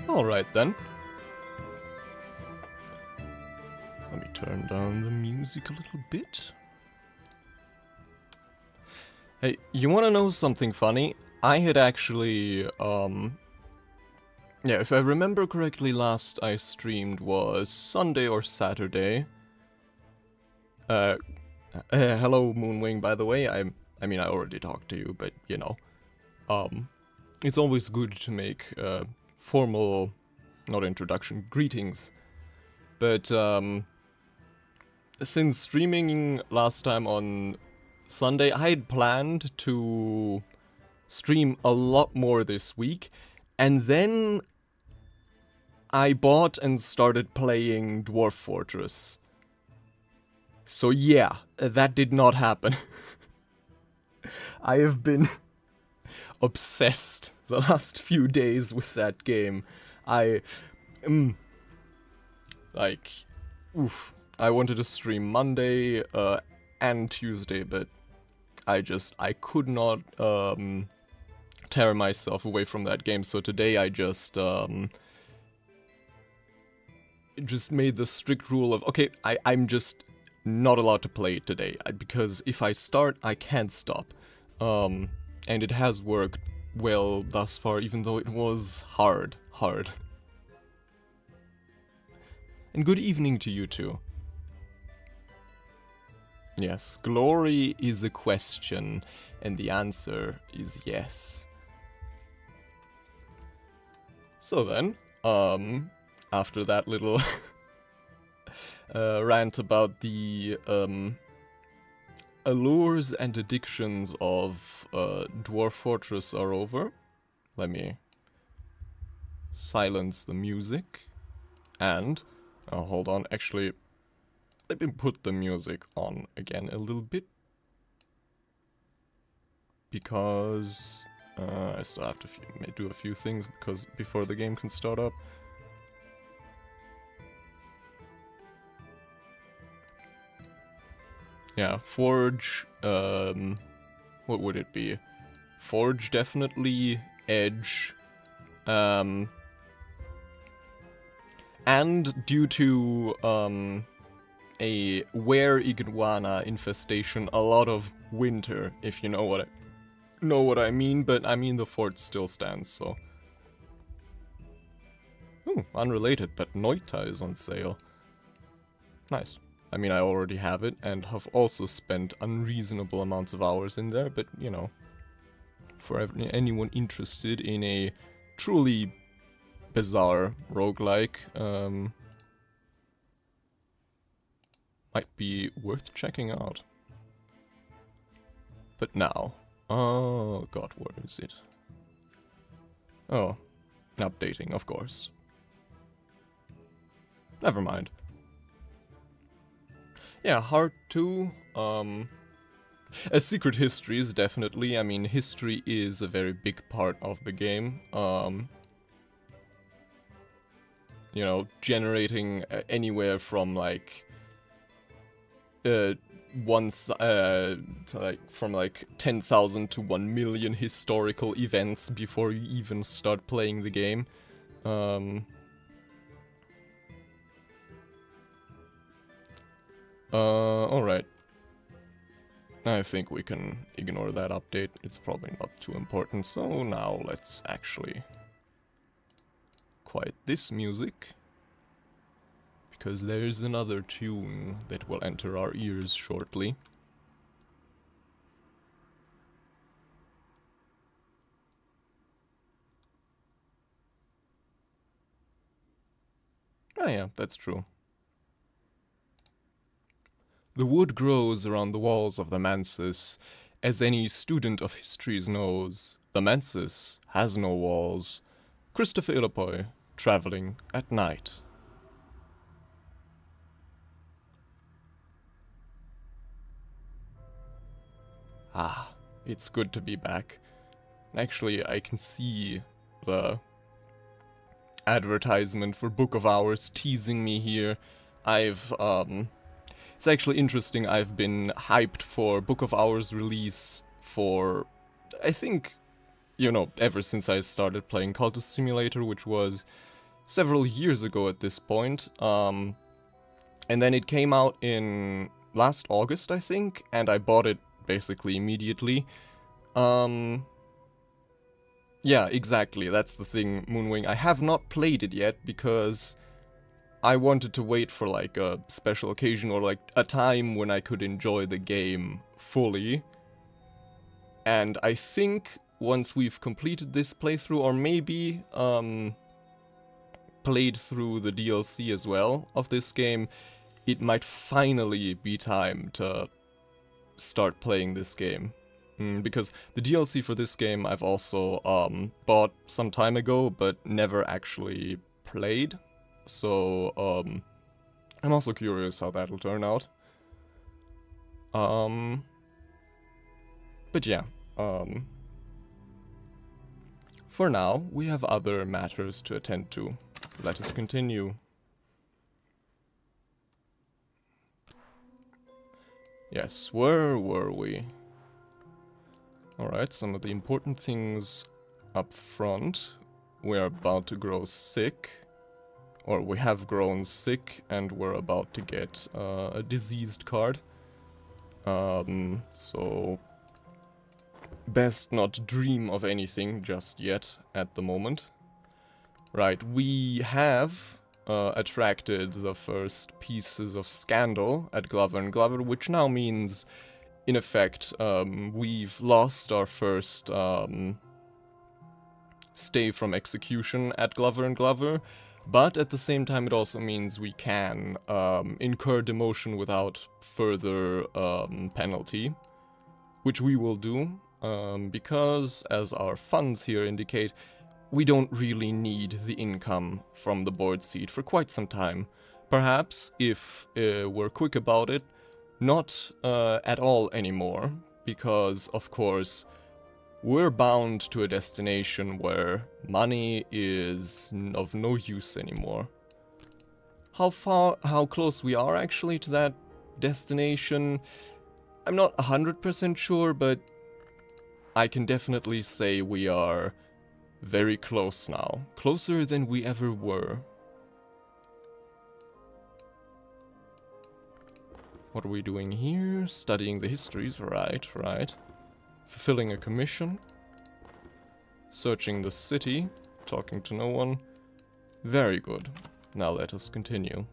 Alright then. Let me turn down the music a little bit. Hey, you wanna know something funny? I had actually, yeah, if I remember correctly, last I streamed was Sunday or Saturday. Hello Moonwing, by the way. I mean, I already talked to you, but you know, it's always good to make formal, not introduction, greetings. But since streaming last time on Sunday, I had planned to stream a lot more this week, and then I bought and started playing Dwarf Fortress. So yeah, that did not happen. I have been obsessed the last few days with that game. I wanted to stream Monday and Tuesday, but I could not tear myself away from that game. So today I just made the strict rule of, okay, I'm just not allowed to play it today, because if I start, I can't stop. And it has worked well thus far, even though it was hard. And good evening to you too. Yes, glory is a question, and the answer is yes. So then, after that little rant about the allures and addictions of Dwarf Fortress are over, let me silence the music, and, oh, hold on, actually, let me put the music on again a little bit, because I still have to do a few things because before the game can start up. Yeah, Forge, what would it be? Forge, definitely, Edge, and due to, a were-iguana infestation, a lot of winter, if you know what I mean, but I mean the fort still stands, so. Ooh, unrelated, but Noita is on sale. Nice. I mean, I already have it, and have also spent unreasonable amounts of hours in there, but, you know, for anyone interested in a truly bizarre roguelike, might be worth checking out. But now, oh god, where is it? Oh, updating, of course. Never mind. Yeah, Heart 2, a Secret Histories, definitely. I mean, history is a very big part of the game. You know, generating anywhere from like from like 10,000 to 1 million historical events before you even start playing the game. Alright. I think we can ignore that update. It's probably not too important. So now let's actually quiet this music, because there's another tune that will enter our ears shortly. Ah yeah, that's true. The wood grows around the walls of the mansis. As any student of histories knows, the mansis has no walls. Christopher Illapoy, traveling at night. Ah, it's good to be back. Actually, I can see the advertisement for Book of Hours teasing me here. It's actually interesting, I've been hyped for Book of Hours release for, I think, you know, ever since I started playing Cultist Simulator, which was several years ago at this point. And then it came out in last August, I think, and I bought it basically immediately. Yeah, exactly, that's the thing, Moonwing. I have not played it yet because I wanted to wait for like a special occasion or like a time when I could enjoy the game fully. And I think once we've completed this playthrough, or maybe played through the DLC as well of this game, it might finally be time to start playing this game. Because the DLC for this game I've also bought some time ago, but never actually played. So I'm also curious how that'll turn out. But yeah, for now we have other matters to attend to. Let us continue. Yes, where were we? Alright, some of the important things up front. We're about to grow sick. Or we have grown sick and we're about to get a diseased card. So best not dream of anything just yet at the moment. Right, we have attracted the first pieces of scandal at Glover and Glover, which now means, in effect, we've lost our first stay from execution at Glover and Glover, but at the same time it also means we can incur demotion without further penalty, which we will do, because, as our funds here indicate, we don't really need the income from the board seat for quite some time. Perhaps, if we're quick about it, not at all anymore, because, of course, we're bound to a destination where money is of no use anymore. How close we are actually to that destination, I'm not 100% sure, but I can definitely say we are very close now. Closer than we ever were. What are we doing here? Studying the histories, right. Fulfilling a commission. Searching the city. Talking to no one. Very good. Now let us continue.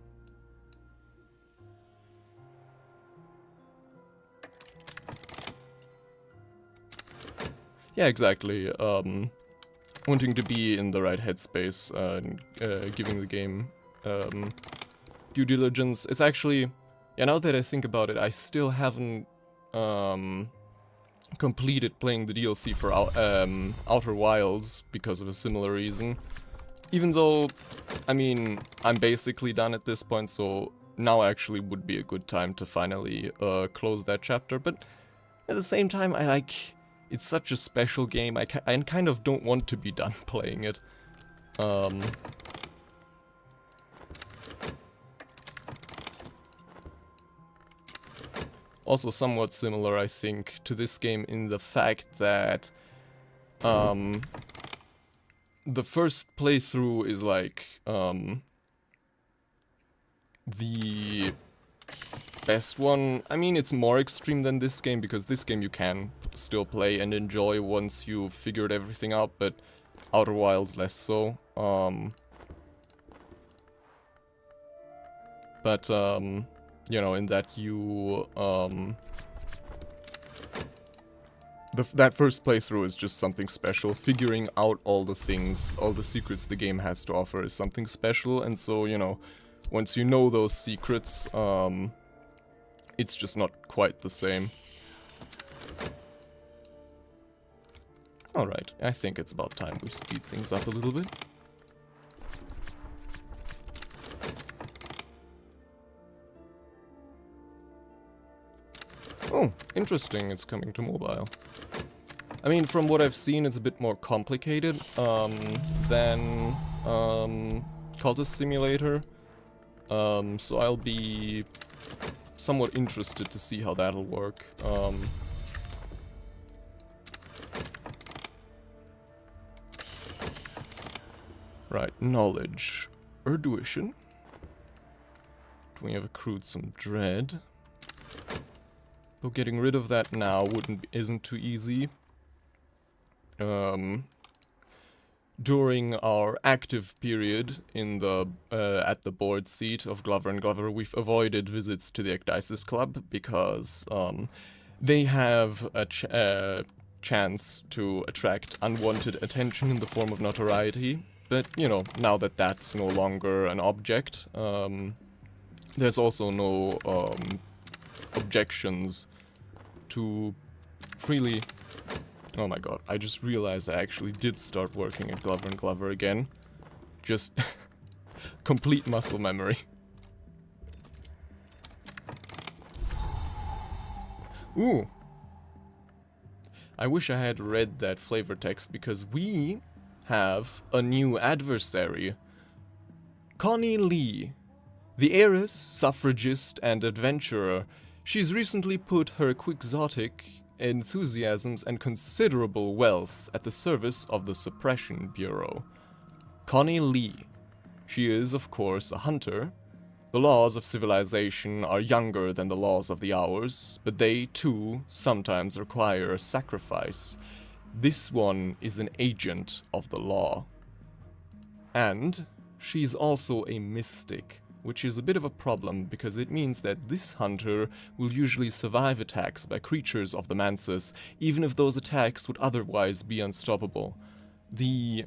Yeah, exactly. Wanting to be in the right headspace and giving the game due diligence. It's actually, yeah, now that I think about it, I still haven't completed playing the DLC for Outer Wilds because of a similar reason. Even though, I mean, I'm basically done at this point, so now actually would be a good time to finally close that chapter. But at the same time, it's such a special game, I kind of don't want to be done playing it. Also somewhat similar, I think, to this game in the fact that the first playthrough is like the best one. I mean, it's more extreme than this game, because this game you can still play and enjoy once you've figured everything out, but Outer Wilds less so. But you know, in that you that first playthrough is just something special. Figuring out all the things, all the secrets the game has to offer is something special, and so, you know, once you know those secrets, it's just not quite the same. Alright, I think it's about time we speed things up a little bit. Oh, interesting, it's coming to mobile. I mean, from what I've seen, it's a bit more complicated than Cultist Simulator. So I'll be somewhat interested to see how that'll work. Right, knowledge. Erduition. We have accrued some dread. Though getting rid of that now isn't too easy. During our active period in the at the board seat of Glover and Glover, we've avoided visits to the Ecdysis Club because they have a chance to attract unwanted attention in the form of notoriety. But, you know, now that that's no longer an object, there's also no objections to freely... Oh my god, I just realized I actually did start working at Glover and Glover again. Just complete muscle memory. Ooh. I wish I had read that flavor text because we have a new adversary. Connie Lee, the heiress, suffragist, and adventurer. She's recently put her quixotic enthusiasms and considerable wealth at the service of the Suppression Bureau. Connie Lee. She is, of course, a hunter. The laws of civilization are younger than the laws of the hours, but they, too, sometimes require a sacrifice. This one is an agent of the law. And she's also a mystic, which is a bit of a problem because it means that this hunter will usually survive attacks by creatures of the Mansus, even if those attacks would otherwise be unstoppable. The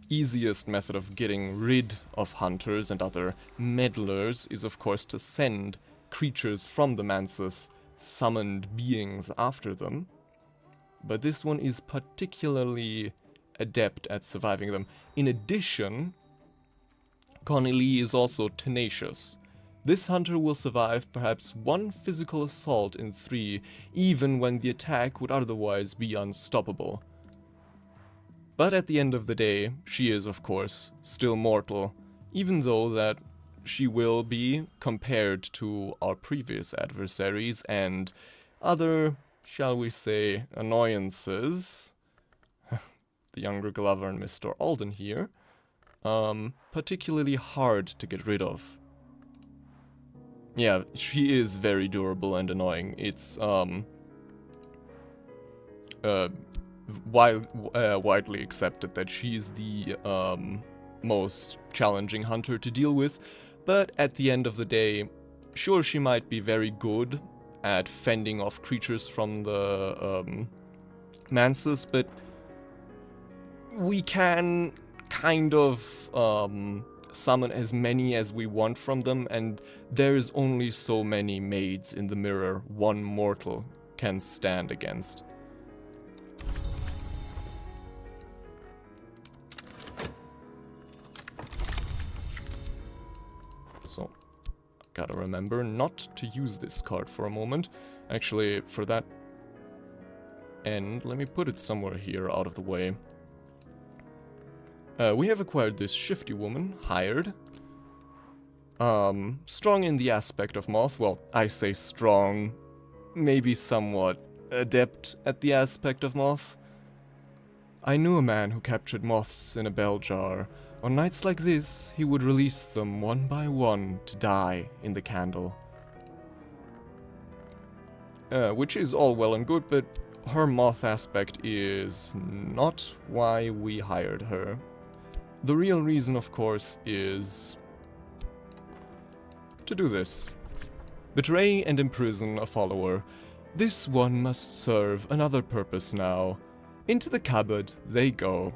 easiest method of getting rid of hunters and other meddlers is of course to send creatures from the Mansus, summoned beings after them. But this one is particularly adept at surviving them. In addition, Connie Lee is also tenacious. This hunter will survive perhaps one physical assault in 3, even when the attack would otherwise be unstoppable. But at the end of the day, she is, of course, still mortal, even though that she will be compared to our previous adversaries and other, shall we say, annoyances. The younger Glover and Mr. Alden here. Particularly hard to get rid of. Yeah, she is very durable and annoying. It's, widely accepted that she's the, most challenging hunter to deal with, but at the end of the day, sure, she might be very good at fending off creatures from the, Mansus, but we can kind of summon as many as we want from them, and there's only so many maids in the mirror one mortal can stand against. So, gotta remember not to use this card for a moment. Actually, for that end, let me put it somewhere here out of the way. We have acquired this shifty woman, hired. Strong in the aspect of moth. Well, I say strong, maybe somewhat adept at the aspect of moth. I knew a man who captured moths in a bell jar. On nights like this, he would release them one by one to die in the candle. Which is all well and good, but her moth aspect is not why we hired her. The real reason, of course, is to do this. Betray and imprison a follower. This one must serve another purpose now. Into the cupboard they go.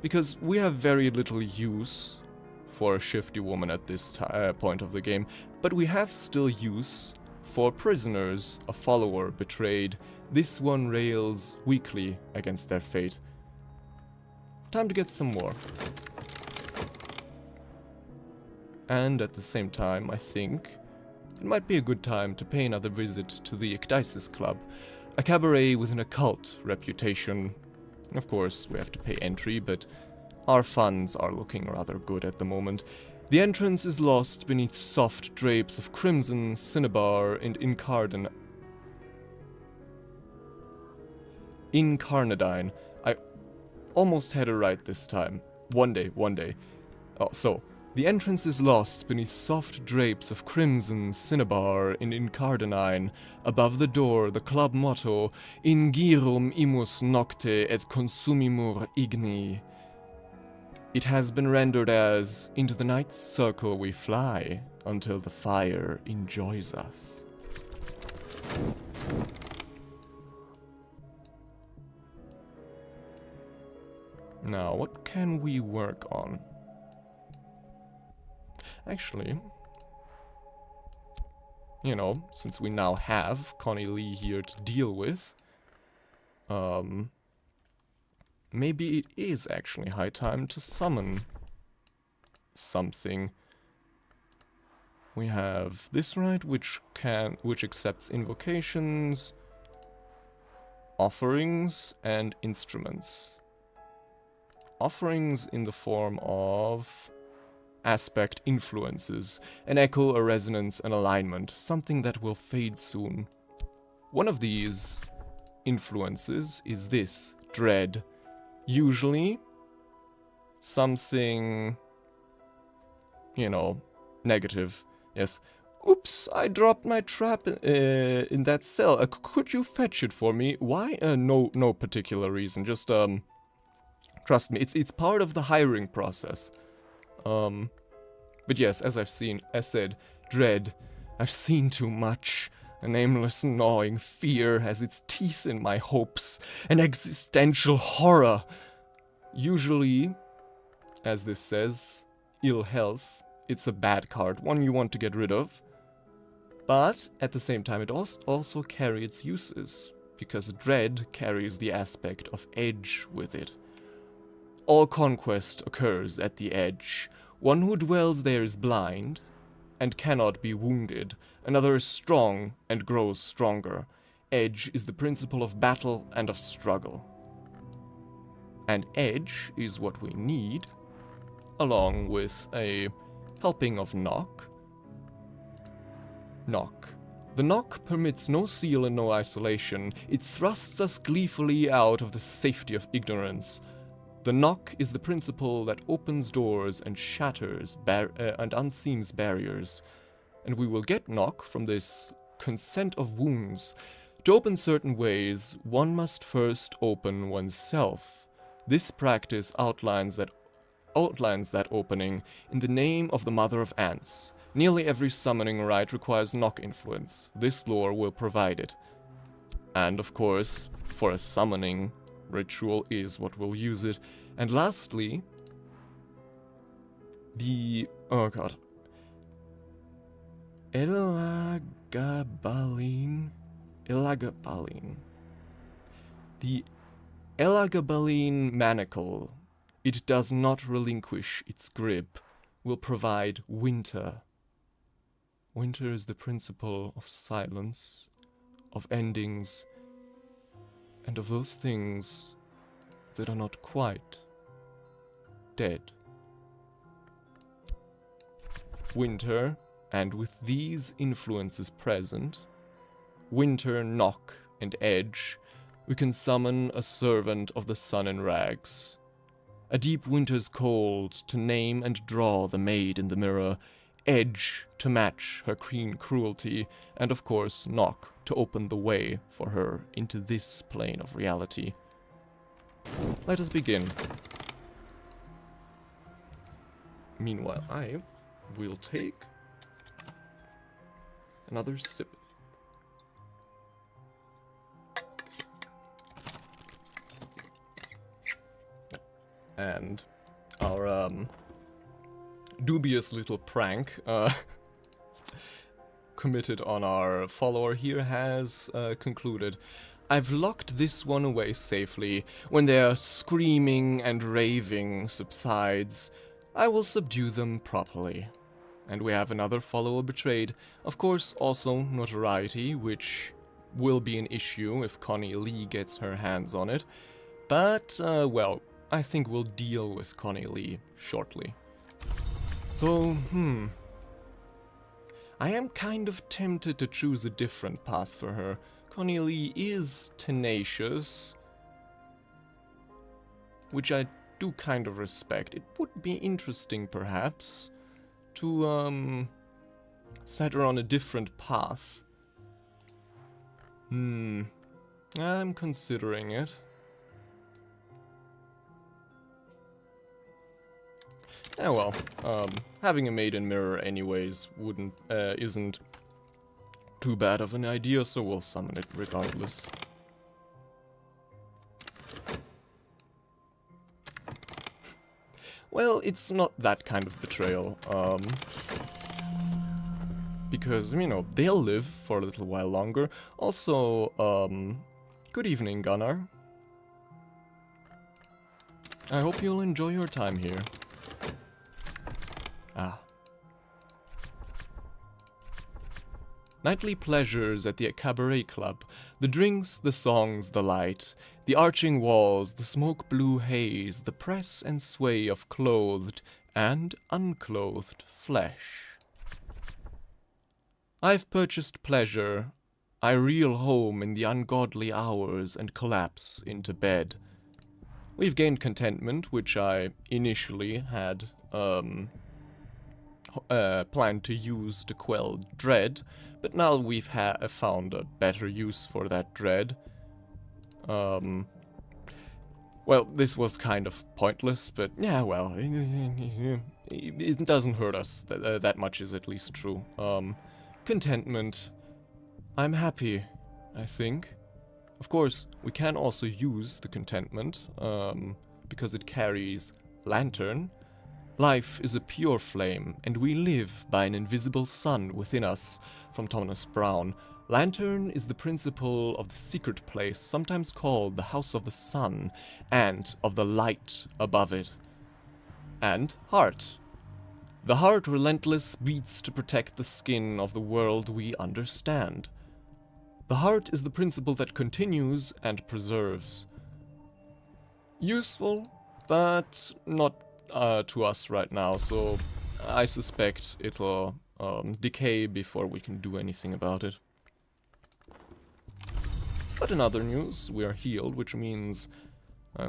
Because we have very little use for a shifty woman at this point of the game, but we have still use for prisoners, a follower betrayed. This one rails weakly against their fate. Time to get some more. And at the same time, I think it might be a good time to pay another visit to the Ecdysis Club, a cabaret with an occult reputation. Of course, we have to pay entry, but our funds are looking rather good at the moment. The entrance is lost beneath soft drapes of crimson, cinnabar, and incarnadine. I almost had it right this time. One day, one day. Oh, so, the entrance is lost beneath soft drapes of crimson cinnabar in incardinine. Above the door, the club motto, Ingirum imus nocte et consumimur igni. It has been rendered as, into the night's circle we fly, until the fire enjoys us. Now, what can we work on? Actually, you know, since we now have Connie Lee here to deal with, maybe it is actually high time to summon something. We have this right, which accepts invocations, offerings, and instruments. Offerings in the form of aspect influences, an echo, a resonance, an alignment, something that will fade soon. One of these influences is this, dread. Usually, something, you know, negative. Yes. Oops, I dropped my trap in that cell. Could you fetch it for me? Why? No particular reason. Just, trust me, it's part of the hiring process. But yes, as said, dread. I've seen too much. A nameless gnawing fear has its teeth in my hopes. An existential horror. Usually, as this says, ill health. It's a bad card, one you want to get rid of. But, at the same time, it also carries its uses. Because dread carries the aspect of edge with it. All conquest occurs at the edge. One who dwells there is blind, and cannot be wounded. Another is strong, and grows stronger. Edge is the principle of battle and of struggle. And edge is what we need, along with a helping of knock. Knock. The knock permits no seal and no isolation. It thrusts us gleefully out of the safety of ignorance. The knock is the principle that opens doors and shatters and unseams barriers. And we will get knock from this consent of wounds. To open certain ways, one must first open oneself. This practice outlines that opening in the name of the Mother of Ants. Nearly every summoning rite requires knock influence. This lore will provide it. And of course, for a summoning ritual is what will use it. And lastly, the... oh god. Elagabalin. The Elagabalin manacle, it does not relinquish its grip, will provide winter. Winter is the principle of silence, of endings, and of those things that are not quite dead. Winter, and with these influences present, winter, knock, and edge, we can summon a servant of the sun in rags. A deep winter's cold to name and draw the maid in the mirror, edge to match her keen cruelty, and of course knock to open the way for her into this plane of reality. Let us begin. Meanwhile, I will take another sip. And our dubious little prank committed on our follower here has concluded. I've locked this one away safely. When their screaming and raving subsides, I will subdue them properly. And we have another follower betrayed. Of course, also notoriety, which will be an issue if Connie Lee gets her hands on it. But, well, I think we'll deal with Connie Lee shortly. So, I am kind of tempted to choose a different path for her. Connie Lee is tenacious, which I do kind of respect. It would be interesting, perhaps, to set her on a different path. I'm considering it. Well, having a maiden mirror anyways isn't too bad of an idea, so we'll summon it regardless. Well, it's not that kind of betrayal, because, you know, they'll live for a little while longer. Also, good evening, Gunnar. I hope you'll enjoy your time here. Nightly pleasures at the Cabaret Club. The drinks, the songs, the light. The arching walls, the smoke blue haze. The press and sway of clothed and unclothed flesh. I've purchased pleasure. I reel home in the ungodly hours and collapse into bed. We've gained contentment, which I initially had planned to use to quell dread, but now we've found a better use for that dread. Well, this was kind of pointless, but yeah, well, it doesn't hurt us that much, is at least true. Contentment. I'm happy, I think. Of course, we can also use the contentment, because it carries lantern. Life is a pure flame, and we live by an invisible sun within us, from Thomas Brown. Lantern is the principle of the secret place, sometimes called the House of the Sun, and of the light above it. And heart. The heart relentless beats to protect the skin of the world we understand. The heart is the principle that continues and preserves. Useful, but not to us right now, so I suspect it'll decay before we can do anything about it. But in other news, we are healed, which means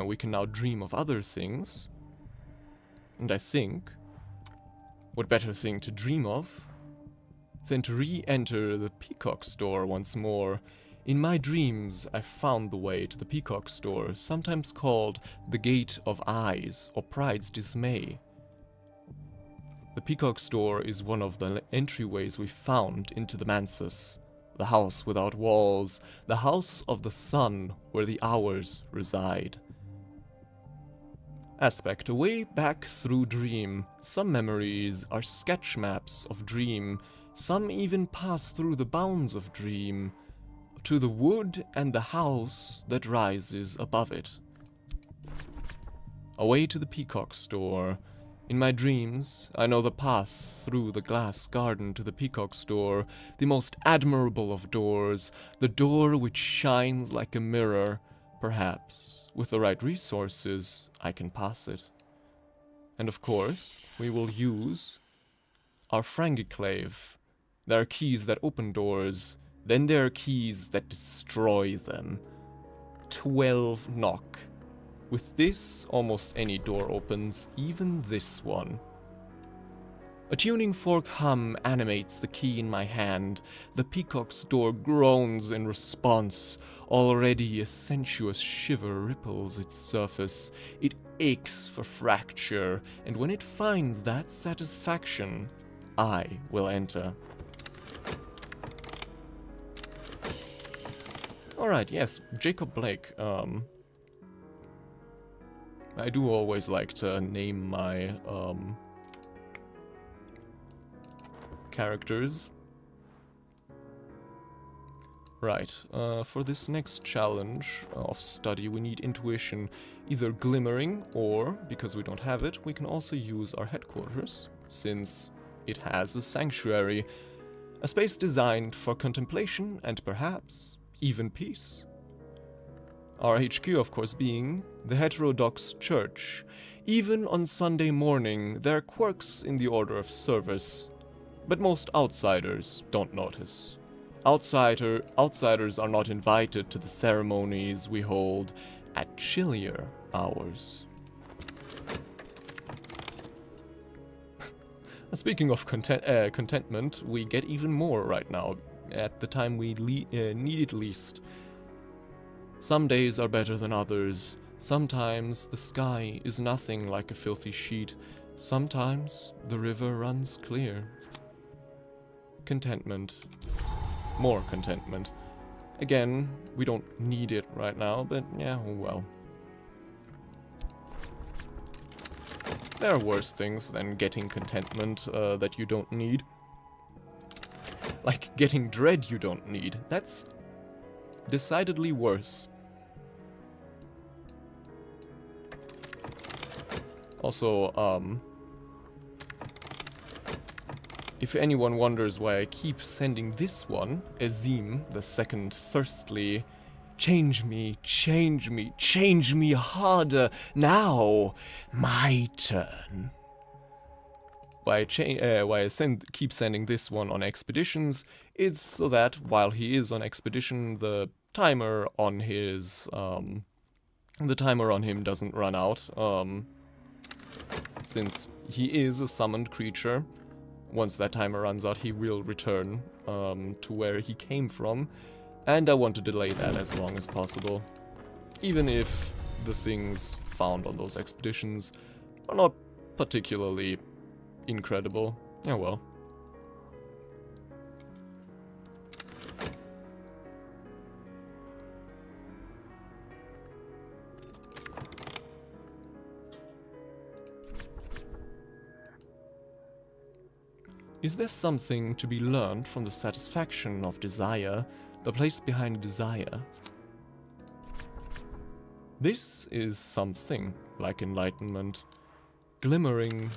we can now dream of other things. And I think, what better thing to dream of than to re-enter the Peacock Store once more. In my dreams, I found the way to the Peacock Store, sometimes called the Gate of Eyes or Pride's Dismay. The Peacock Store is one of the entryways we found into the Mansus, the house without walls, the house of the sun where the hours reside. Aspect, a way back through dream. Some memories are sketch maps of dream, some even pass through the bounds of dream, to the wood and the house that rises above it. Away to the Peacock Store. In my dreams, I know the path through the glass garden to the Peacock Store, the most admirable of doors, the door which shines like a mirror. Perhaps, with the right resources, I can pass it. And of course, we will use our Frangiclave. There are keys that open doors, then there are keys that destroy them. 12 knock. With this, almost any door opens, even this one. A tuning fork hum animates the key in my hand. The Peacock's door groans in response. Already a sensuous shiver ripples its surface. It aches for fracture, and when it finds that satisfaction, I will enter. Alright, yes, Jacob Blake. I do always like to name my characters. Right, for this next challenge of study we need intuition, either glimmering or, because we don't have it, we can also use our headquarters, since it has a sanctuary, a space designed for contemplation and perhaps even peace. Our HQ, of course, being the Heterodox Church. Even on Sunday morning, there are quirks in the order of service, but most outsiders don't notice. Outsiders are not invited to the ceremonies we hold at chillier hours. Speaking of contentment, we get even more right now, at the time we need it least. Some days are better than others. Sometimes the sky is nothing like a filthy sheet. Sometimes the river runs clear. Contentment. More contentment. Again, we don't need it right now, but yeah, oh well. There are worse things than getting contentment that you don't need. Like getting dread you don't need. That's decidedly worse. Also, if anyone wonders why I keep sending this one, Azim, the second Thirstly, change me, change me, change me harder, now, my turn. Why I keep sending this one on expeditions, it's so that while he is on expedition, the timer on his, the timer on him doesn't run out, since he is a summoned creature. Once that timer runs out, he will return to where he came from, and I want to delay that as long as possible. Even if the things found on those expeditions are not particularly incredible. Oh well. Is there something to be learned from the satisfaction of desire, the place behind desire? This is something like enlightenment. Glimmering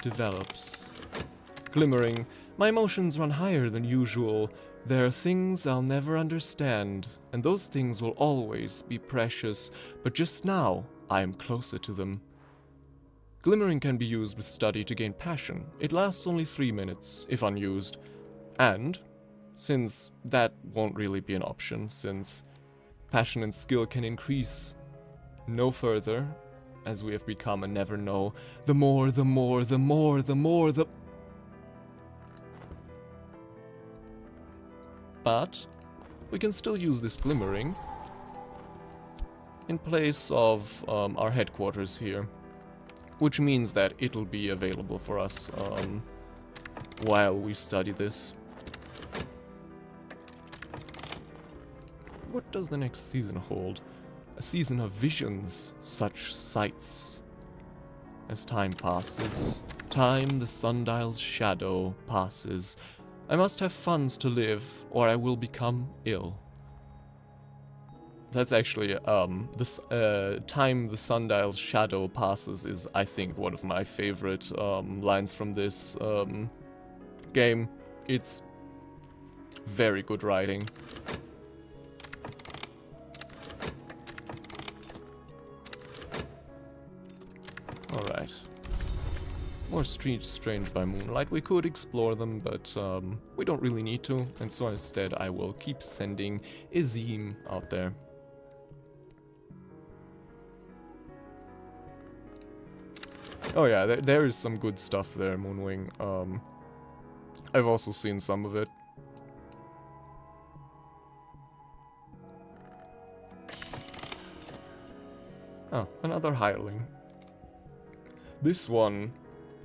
develops. Glimmering, my emotions run higher than usual. There are things I'll never understand, and those things will always be precious, but just now I am closer to them. Glimmering can be used with study to gain passion. It lasts only 3 minutes, if unused. And, since that won't really be an option, since passion and skill can increase no further, as we have become a never know, the more. But, we can still use this glimmering in place of our headquarters here. Which means that it'll be available for us while we study this. What does the next season hold? A season of visions, such sights. As time passes, time the sundial's shadow passes. I must have funds to live, or I will become ill. That's actually, this, time the sundial's shadow passes is, I think, one of my favorite, lines from this, game. It's very good writing. Alright. More streets strange by moonlight. We could explore them, but, we don't really need to, and so instead I will keep sending Azim out there. Oh yeah, there is some good stuff there, Moonwing. I've also seen some of it. Oh, another hireling. This one,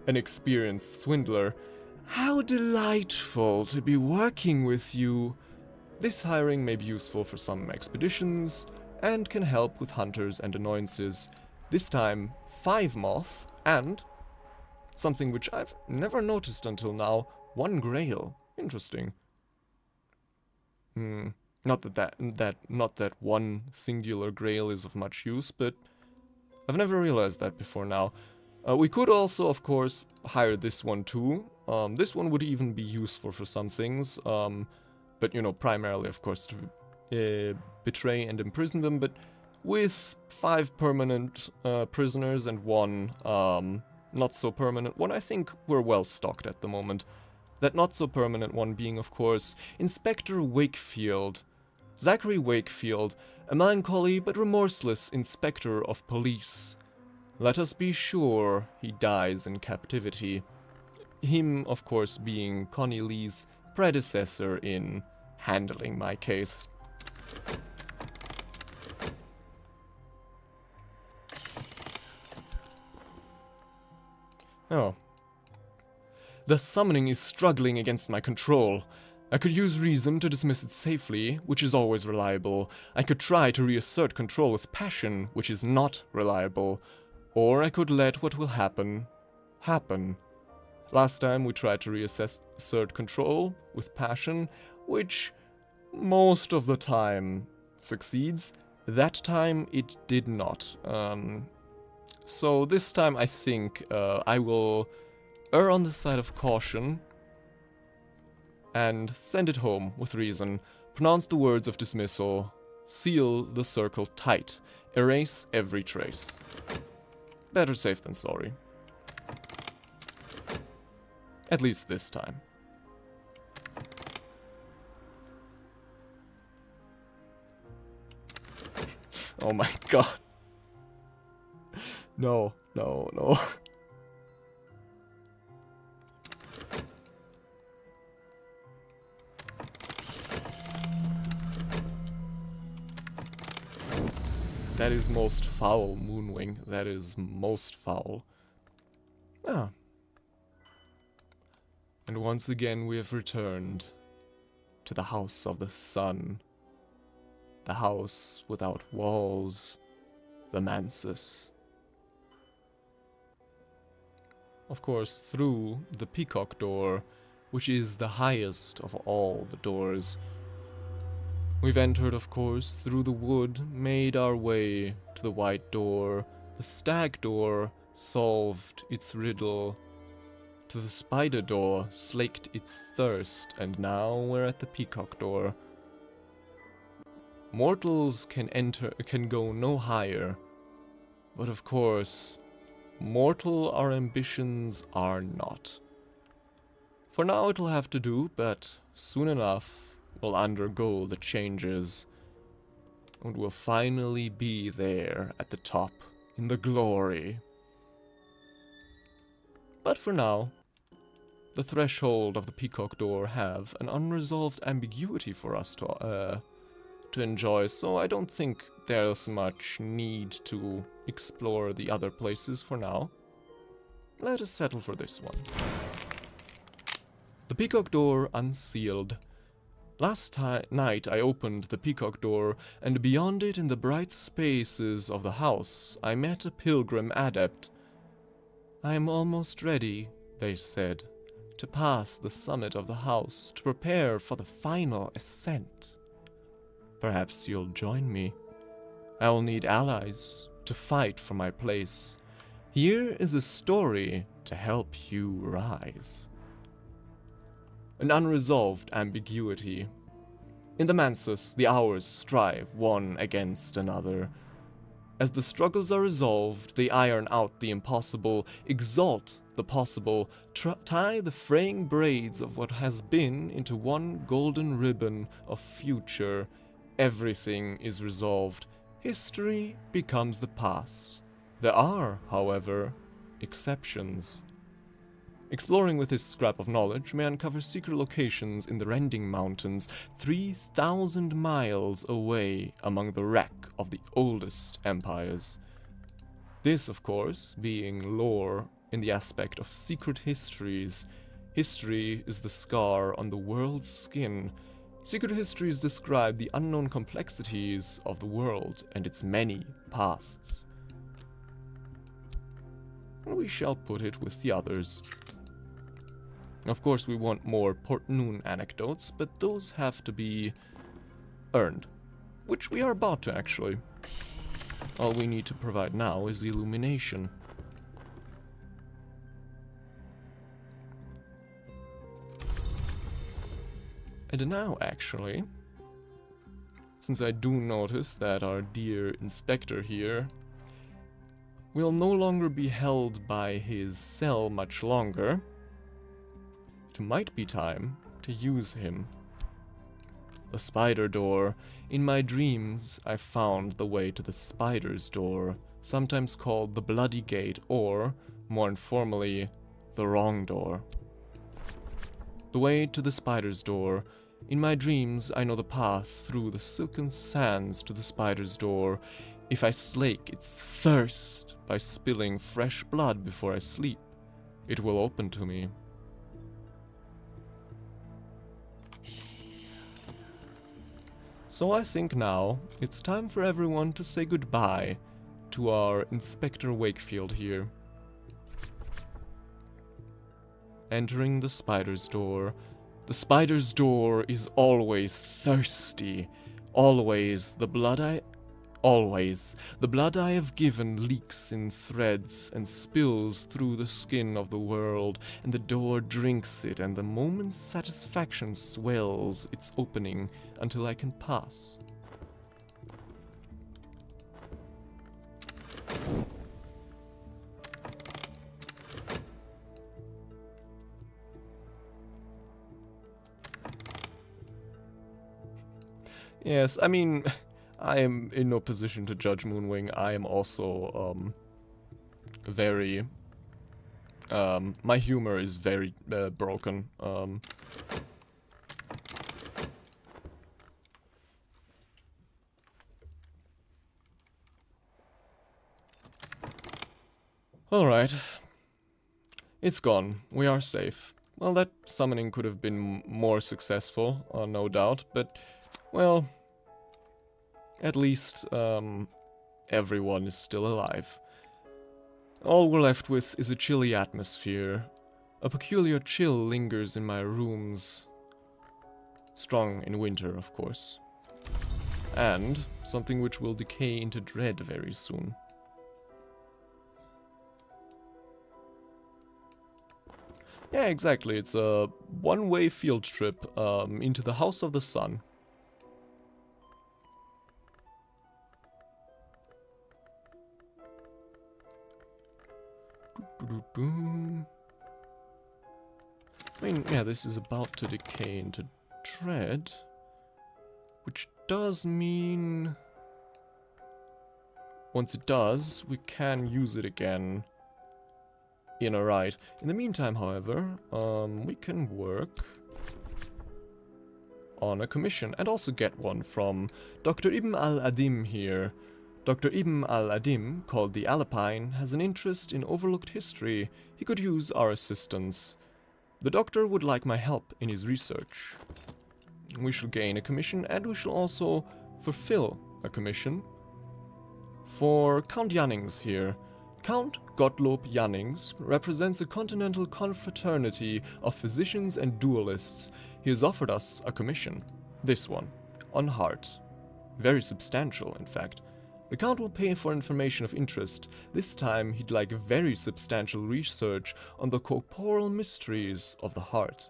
an experienced swindler. How delightful to be working with you. This hiring may be useful for some expeditions, and can help with hunters and annoyances. This time, 5 moth, and something which I've never noticed until now, 1 grail. Interesting. Not that one singular grail is of much use, but I've never realized that before now. We could also, of course, hire this one too. This one would even be useful for some things, but you know, primarily, of course, to betray and imprison them, but with 5 permanent prisoners and 1 not so permanent one, I think we're well stocked at the moment. That not so permanent one being, of course, Inspector Wakefield. Zachary Wakefield, a melancholy but remorseless inspector of police. Let us be sure he dies in captivity. Him, of course, being Connie Lee's predecessor in handling my case. Oh. The summoning is struggling against my control. I could use reason to dismiss it safely, which is always reliable. I could try to reassert control with passion, which is not reliable. Or I could let what will happen, happen. Last time we tried to reassert control with passion, which most of the time succeeds. That time it did not. So this time I think I will err on the side of caution and send it home with reason. Pronounce the words of dismissal. Seal the circle tight. Erase every trace. Better safe than sorry. At least this time. Oh my god. No, no, no. That is most foul, Moonwing. That is most foul. Ah. And once again we have returned to the House of the Sun. The house without walls. The Mansus. Of course, through the Peacock Door, which is the highest of all the doors. We've entered, of course, through the wood, made our way to the White Door. The Stag Door solved its riddle. To the Spider Door slaked its thirst, and now we're at the Peacock Door. Mortals can go no higher, but of course, mortal our ambitions are not. For now it'll have to do, but soon enough we'll undergo the changes, and we'll finally be there at the top, in the glory. But for now, the threshold of the Peacock Door have an unresolved ambiguity for us to enjoy, so I don't think there's much need to explore the other places for now. Let us settle for this one. The Peacock Door unsealed. Last night I opened the Peacock Door, and beyond it in the bright spaces of the house, I met a pilgrim adept. I am almost ready, they said, to pass the summit of the house, to prepare for the final ascent. Perhaps you'll join me. I will need allies to fight for my place. Here is a story to help you rise. An unresolved ambiguity. In the Mansus, the hours strive one against another. As the struggles are resolved, they iron out the impossible, exalt the possible, tie the fraying braids of what has been into one golden ribbon of future. Everything is resolved. History becomes the past. There are, however, exceptions. Exploring with this scrap of knowledge may uncover secret locations in the Rending Mountains, 3,000 miles away among the wreck of the oldest empires. This, of course, being lore in the aspect of secret histories. History is the scar on the world's skin. Secret histories describe the unknown complexities of the world and its many pasts. We shall put it with the others. Of course, we want more Port Noon anecdotes, but those have to be earned, which we are about to actually. All we need to provide now is illumination. And now, actually, since I do notice that our dear inspector here will no longer be held by his cell much longer, it might be time to use him. The Spider Door. In my dreams, I found the way to the Spider's Door, sometimes called the Bloody Gate or, more informally, the Wrong Door. The way to the spider's door. In my dreams, I know the path through the silken sands to the spider's door. If I slake its thirst by spilling fresh blood before I sleep, it will open to me. So I think now it's time for everyone to say goodbye to our Inspector Wakefield here. Entering the spider's door. The spider's door is always thirsty. Always the blood I have given leaks in threads and spills through the skin of the world, and the door drinks it, and the moment's satisfaction swells its opening until I can pass. Yes, I mean, I am in no position to judge Moonwing. I am also, very... my humor is very, broken. Alright. It's gone. We are safe. Well, that summoning could have been more successful, no doubt, but, well... At least, everyone is still alive. All we're left with is a chilly atmosphere. A peculiar chill lingers in my rooms. Strong in winter, of course. And something which will decay into dread very soon. Yeah, exactly. It's a one-way field trip into the House of the Sun. I mean, yeah, this is about to decay into dread, which does mean once it does, we can use it again in a ride. In the meantime, however, we can work on a commission and also get one from Dr. Ibn al-Adim here. Dr. Ibn al-Adim, called the Alpine, has an interest in overlooked history. He could use our assistance. The doctor would like my help in his research. We shall gain a commission, and we shall also fulfill a commission for Count Jannings here. Count Gottlob Jannings represents a continental confraternity of physicians and duelists. He has offered us a commission. This one, on heart. Very substantial, in fact. The Count will pay for information of interest. This time he'd like very substantial research on the corporal mysteries of the heart.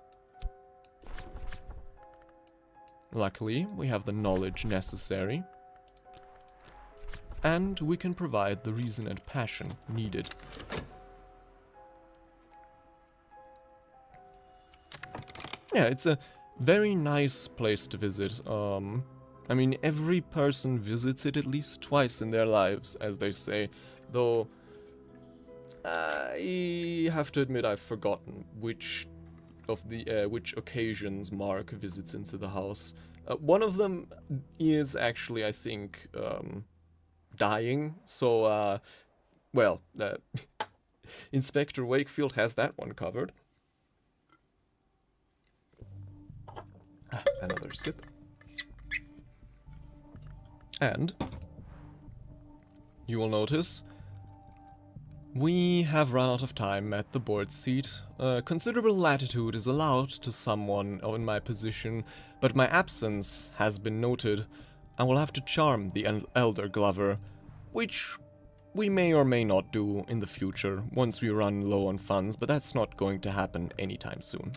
Luckily, we have the knowledge necessary. And we can provide the reason and passion needed. Yeah, it's a very nice place to visit. I mean, every person visits it at least twice in their lives, as they say. Though, I have to admit I've forgotten which of the which occasions Mark visits into the house. One of them is actually, I think, dying. So, well, Inspector Wakefield has that one covered. Another sip. And you will notice we have run out of time at the board seat. Considerable latitude is allowed to someone in my position, but my absence has been noted. I will have to charm the Elder Glover, which we may or may not do in the future once we run low on funds, but that's not going to happen anytime soon.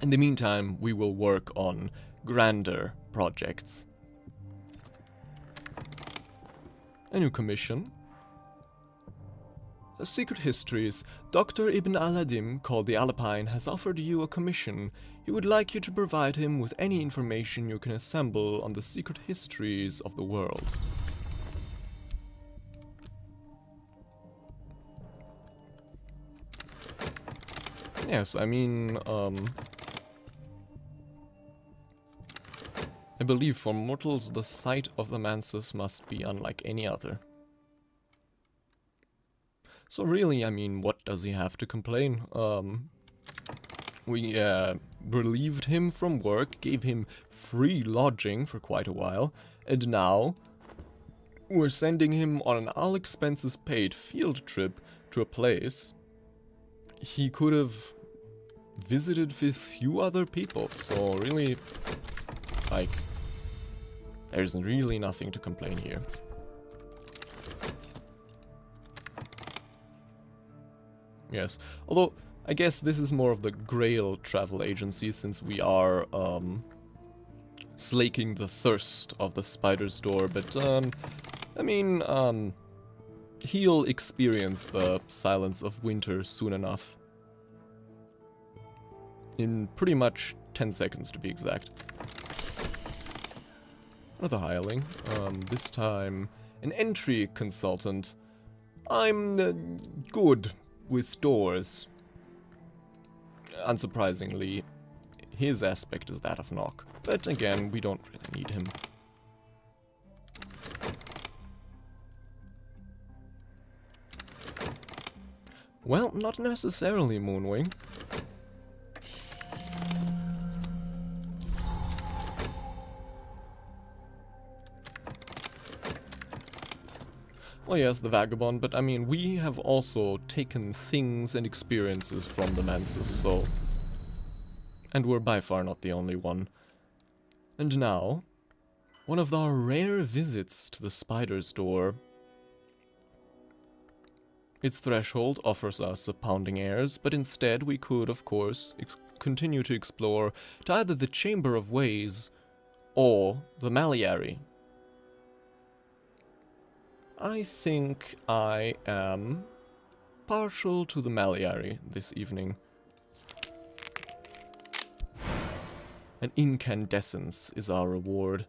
In the meantime, we will work on grander projects. A new commission. Secret Histories. Dr. Ibn al-Adim, called the Alpine, has offered you a commission. He would like you to provide him with any information you can assemble on the secret histories of the world. Yes, I mean, I believe for mortals the sight of the Mansus must be unlike any other. So really, I mean, what does he have to complain? We relieved him from work, gave him free lodging for quite a while, and now we're sending him on an all-expenses-paid field trip to a place he could have visited with few other people. So really, like, there's really nothing to complain here. Yes, although I guess this is more of the Grail travel agency, since we are slaking the thirst of the spider's door, but I mean, he'll experience the silence of winter soon enough. In pretty much 10 seconds to be exact. Another hireling, this time an entry consultant. I'm good with doors. Unsurprisingly, his aspect is that of knock, but again, we don't really need him. Well, not necessarily, Moonwing. Oh yes, the Vagabond, but I mean, we have also taken things and experiences from the Mansus, so... And we're by far not the only one. And now, one of our rare visits to the spider's door. Its threshold offers us a pounding airs, but instead we could, of course, continue to explore to either the Chamber of Ways or the Maliary. I think I am partial to the Maliary this evening. An incandescence is our reward.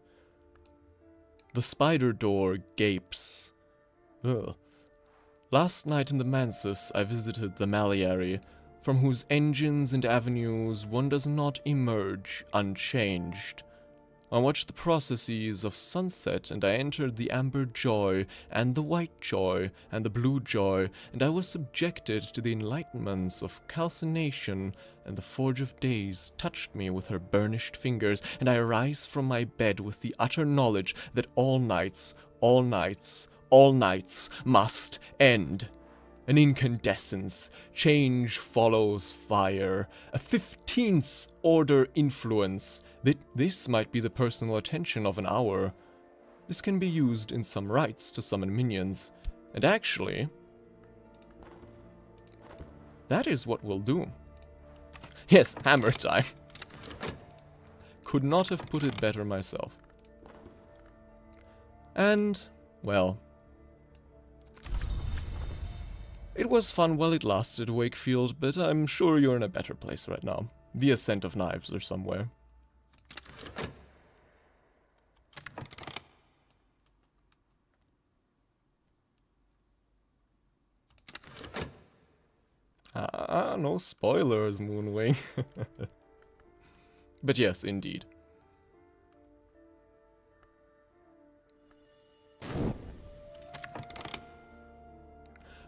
The spider door gapes. Ugh. Last night in the Mansus I visited the Maliary, from whose engines and avenues one does not emerge unchanged. I watched the processes of sunset, and I entered the amber joy, and the white joy, and the blue joy, and I was subjected to the enlightenments of calcination, and the forge of days touched me with her burnished fingers, and I rise from my bed with the utter knowledge that all nights, all nights, all nights must end. An incandescence, change follows fire, a 15th order influence. This might be the personal attention of an hour. This can be used in some rites to summon minions. And actually, that is what we'll do. Yes, hammer time. Could not have put it better myself. And, well, it was fun while it lasted, Wakefield, but I'm sure you're in a better place right now. The Ascent of Knives or somewhere. No spoilers, Moonwing. But yes, indeed.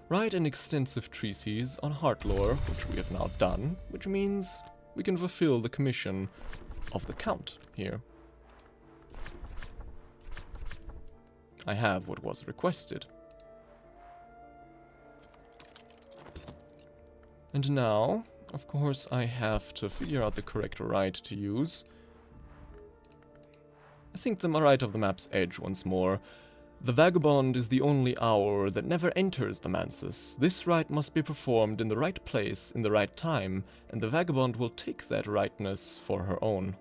Write an extensive treatise on heart lore, which we have now done, which means we can fulfill the commission of the Count here. I have what was requested. And now, of course, I have to figure out the correct rite to use. I think the rite of the map's edge once more. The Vagabond is the only hour that never enters the Mansus. This rite must be performed in the right place, in the right time, and the Vagabond will take that rightness for her own.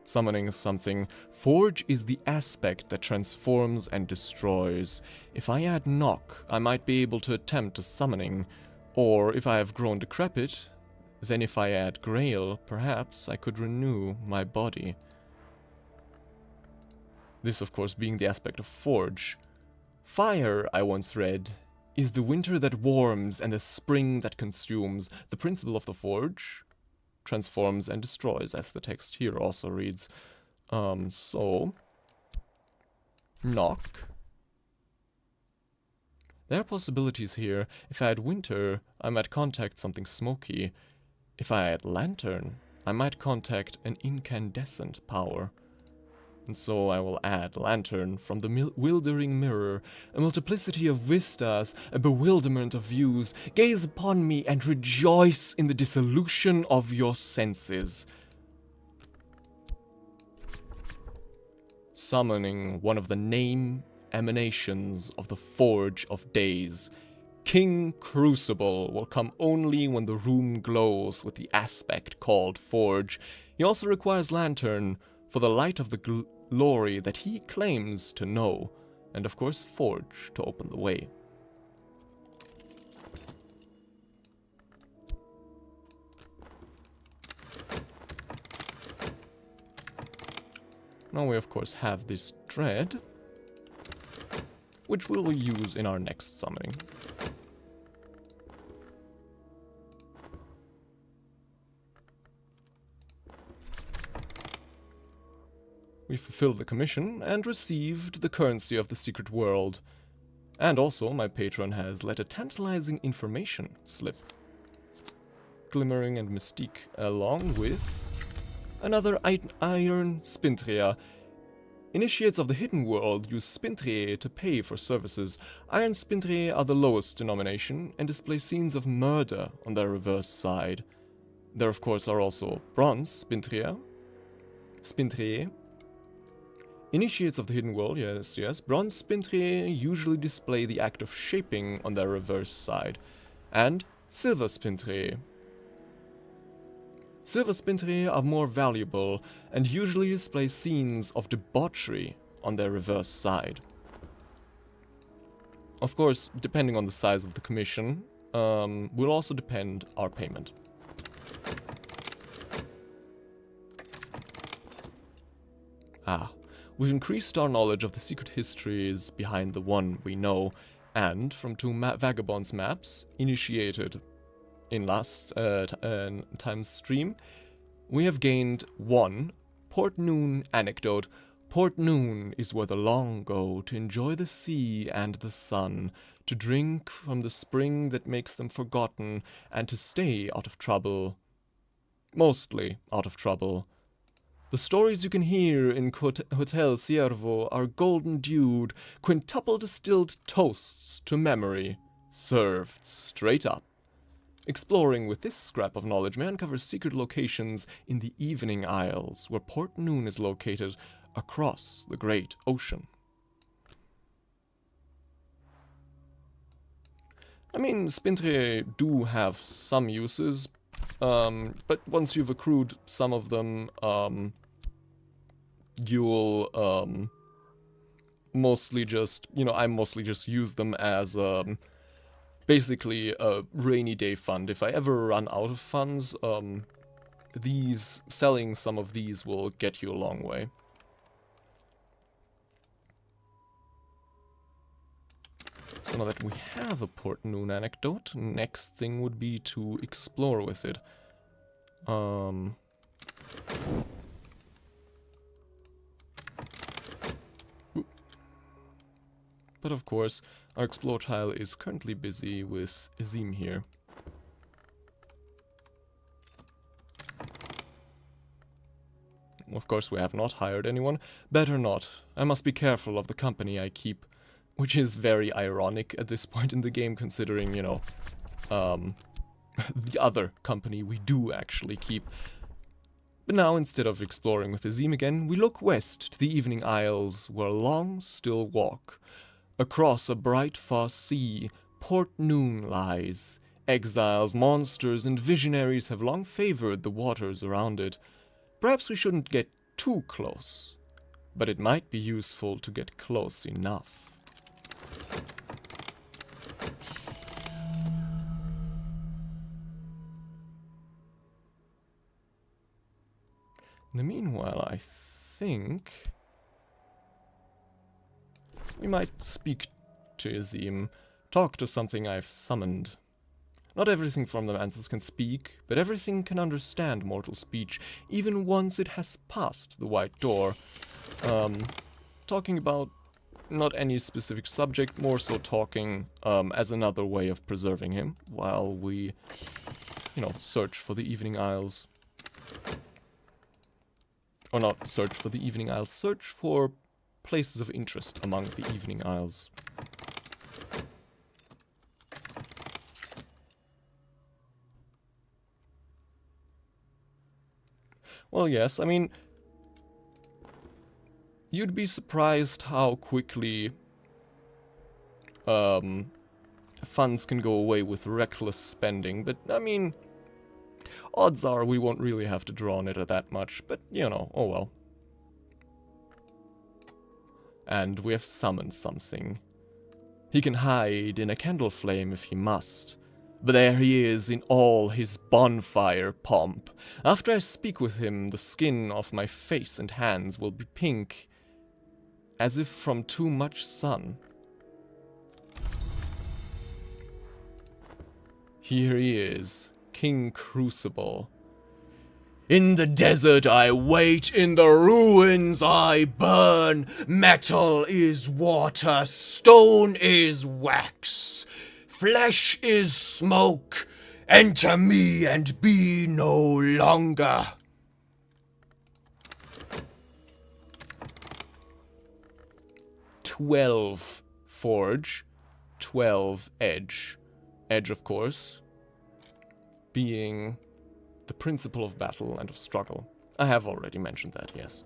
Summoning something. Forge is the aspect that transforms and destroys. If I add knock, I might be able to attempt a summoning, or if I have grown decrepit, then if I add grail, perhaps I could renew my body. This, of course, being the aspect of forge. Fire, I once read, is the winter that warms and the spring that consumes. The principle of the forge transforms and destroys, as the text here also reads. So, knock. There are possibilities here. If I had winter, I might contact something smoky. If I had lantern, I might contact an incandescent power. And so I will add lantern from the wildering mirror, a multiplicity of vistas, a bewilderment of views. Gaze upon me and rejoice in the dissolution of your senses. Summoning one of the name emanations of the Forge of Days. King Crucible will come only when the room glows with the aspect called Forge. He also requires lantern for the light of the glory that he claims to know, and of course Forge to open the way. Now we of course have this dread, which we will use in our next summoning. We fulfilled the commission and received the currency of the secret world. And also, my patron has let a tantalizing information slip. Glimmering and Mystique, along with another iron Spintria. Initiates of the hidden world use Spintriae to pay for services. Iron Spintriae are the lowest denomination and display scenes of murder on their reverse side. There of course are also bronze Spintriae. Initiates of the hidden world, yes. Bronze Spintriae usually display the act of shaping on their reverse side. And silver Spintriae. Silver Spintriae are more valuable and usually display scenes of debauchery on their reverse side. Of course, depending on the size of the commission, will also depend our payment. We've increased our knowledge of the secret histories behind the one we know, and from 2 Vagabonds maps, initiated in last time's stream, we have gained 1 Port Noon anecdote. Port Noon is where the long go to enjoy the sea and the sun, to drink from the spring that makes them forgotten, and to stay out of trouble. Mostly out of trouble. The stories you can hear in Hotel Ciervo are golden-dewed, quintuple distilled toasts to memory, served straight up. Exploring with this scrap of knowledge may uncover secret locations in the Evening Isles, where Port Noon is located across the great ocean. I mean, Spintriae do have some uses, but once you've accrued some of them, you'll mostly just, I mostly just use them as basically a rainy day fund. If I ever run out of funds, selling some of these will get you a long way. So now that we have a Port Noon anecdote, next thing would be to explore with it. But of course, our explore tile is currently busy with Azim here. Of course, we have not hired anyone. Better not. I must be careful of the company I keep. Which is very ironic at this point in the game, considering, the other company we do actually keep. But now, instead of exploring with Azim again, we look west to the Evening Isles, where a long, still walk. Across a bright, far sea, Port Noon lies. Exiles, monsters, and visionaries have long favored the waters around it. Perhaps we shouldn't get too close, but it might be useful to get close enough. In the meanwhile, I think we might speak to Azim, talk to something I've summoned. Not everything from the Mansers can speak, but everything can understand mortal speech, even once it has passed the white door. Talking about not any specific subject, more so talking as another way of preserving him, while we, you know, search for the Evening Isles. Or not search for the Evening Isles, search for places of interest among the Evening Isles. Well, yes, I mean, you'd be surprised how quickly funds can go away with reckless spending, but I mean, odds are we won't really have to draw on it that much, but you know, oh well. And we have summoned something. He can hide in a candle flame if he must, but there he is in all his bonfire pomp. After I speak with him, the skin of my face and hands will be pink, as if from too much sun. Here he is, King Crucible. In the desert I wait, in the ruins I burn. Metal is water, stone is wax, flesh is smoke. Enter me and be no longer. "12 forge, 12 edge. Edge, of course, being the principle of battle and of struggle. I have already mentioned that, yes.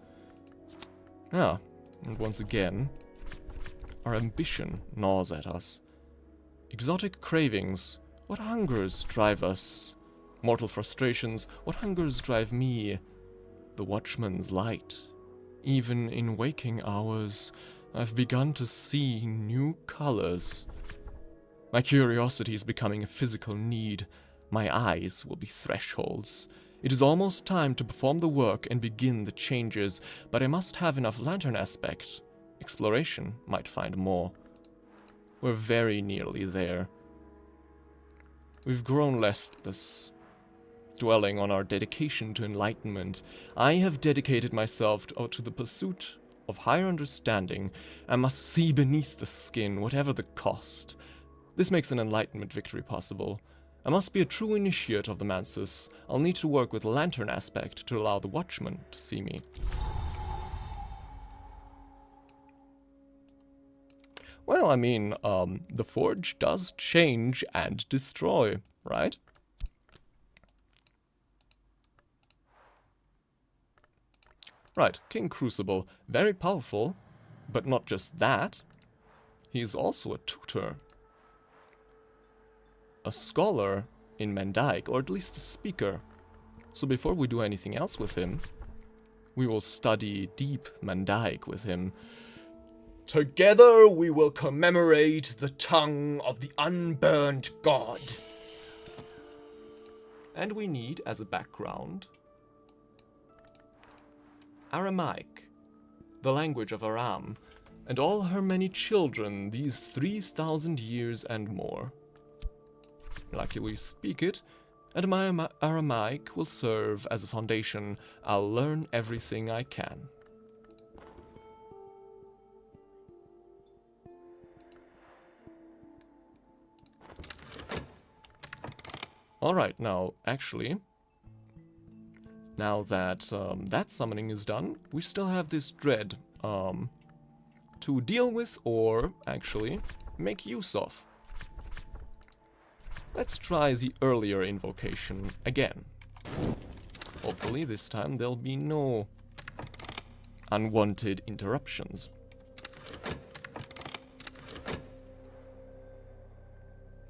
Ah, and once again, our ambition gnaws at us. Exotic cravings, what hungers drive us? Mortal frustrations, what hungers drive me? The Watchman's light. Even in waking hours, I've begun to see new colors. My curiosity is becoming a physical need. My eyes will be thresholds. It is almost time to perform the work and begin the changes, but I must have enough lantern aspect. Exploration might find more. We're very nearly there. We've grown restless, dwelling on our dedication to enlightenment. I have dedicated myself to the pursuit of higher understanding. I must see beneath the skin, whatever the cost. This makes an enlightenment victory possible. I must be a true initiate of the Mansus. I'll need to work with lantern aspect to allow the Watchman to see me. Well, I mean, the Forge does change and destroy, right? Right, King Crucible, very powerful, but not just that. He's also a tutor. A scholar in Mandaic, or at least a speaker. So before we do anything else with him, we will study deep Mandaic with him. Together we will commemorate the tongue of the unburned god. And we need, as a background, Aramaic, the language of Aram, and all her many children these 3,000 years and more. Luckily speak it, and my Aramaic will serve as a foundation. I'll learn everything I can. Alright, now, actually, now that that summoning is done, we still have this dread to deal with, or actually make use of. Let's try the earlier invocation again. Hopefully this time there'll be no unwanted interruptions.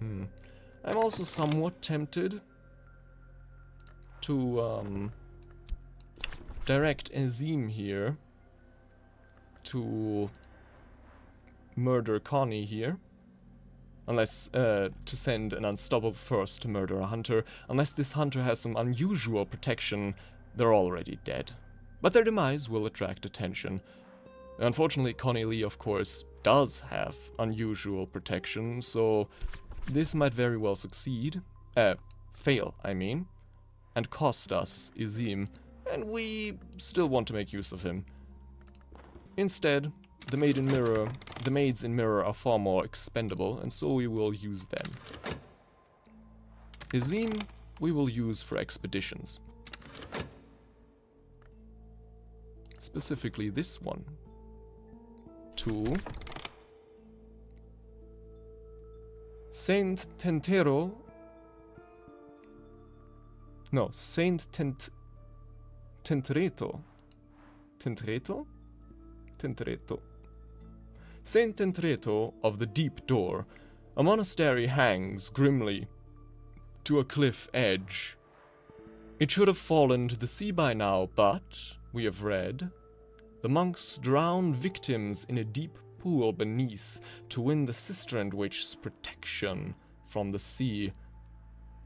I'm also somewhat tempted to direct Azim here to murder Connie here. Unless, to send an unstoppable force to murder a hunter. Unless this hunter has some unusual protection, they're already dead. But their demise will attract attention. Unfortunately, Connie Lee, of course, does have unusual protection, so this might very well succeed. fail, I mean, and cost us Izim, and we still want to make use of him. Instead, the maids in Mirror are far more expendable, and so we will use them. Izim we will use for expeditions. Specifically this one. To Saint Tentero. No, Saint Tentreto. Tentreto? Tentreto. Saint Tentreto of the Deep Door. A monastery hangs grimly to a cliff edge. It should have fallen to the sea by now, but, we have read, the monks drowned victims in a deep pool beneath to win the Sister Witch's protection from the sea.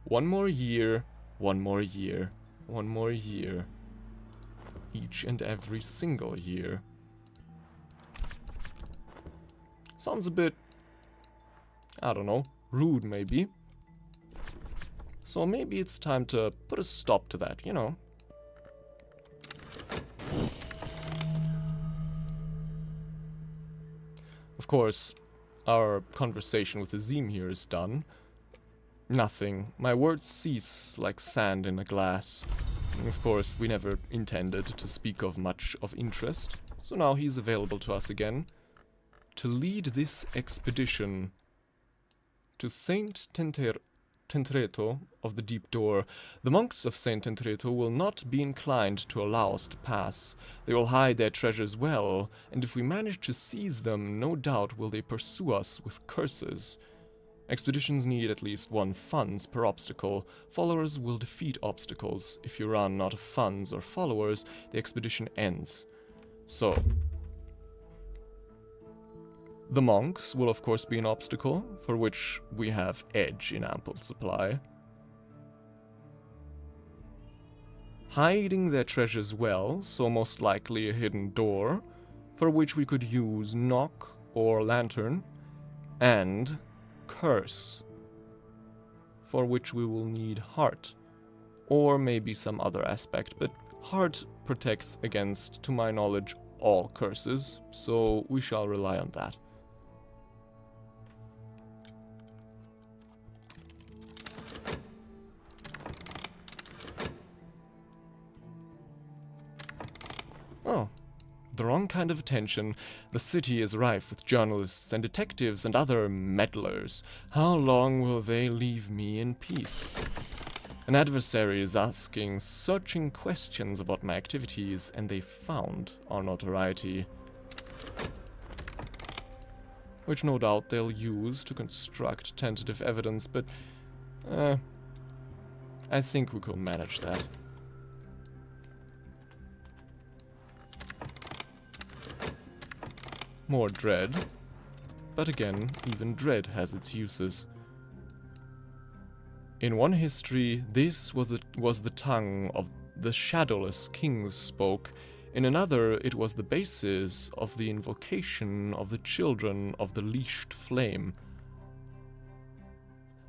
One more year, one more year, one more year. Each and every single year. Sounds a bit, I don't know, rude maybe. So maybe it's time to put a stop to that, you know. Of course, our conversation with Azim here is done. Nothing. My words cease like sand in a glass. Of course, we never intended to speak of much of interest, so now he's available to us again to lead this expedition to Saint Tentreto of the Deep Door. The monks of Saint Tentreto will not be inclined to allow us to pass. They will hide their treasures well, and if we manage to seize them, no doubt will they pursue us with curses. Expeditions need at least 1 funds per obstacle. Followers will defeat obstacles. If you run out of funds or followers, the expedition ends. So, the monks will of course be an obstacle, for which we have edge in ample supply. Hiding their treasures well, so most likely a hidden door, for which we could use knock or lantern, and curse, for which we will need heart, or maybe some other aspect, but heart protects against, to my knowledge, all curses, so we shall rely on that. Oh, the wrong kind of attention. The city is rife with journalists and detectives and other meddlers. How long will they leave me in peace? An adversary is asking searching questions about my activities, and they found our notoriety, which no doubt they'll use to construct tentative evidence, but I think we could manage that. More dread, but again, even dread has its uses. In one history, this was the tongue of the shadowless kings spoke. In another, it was the basis of the invocation of the children of the leashed flame.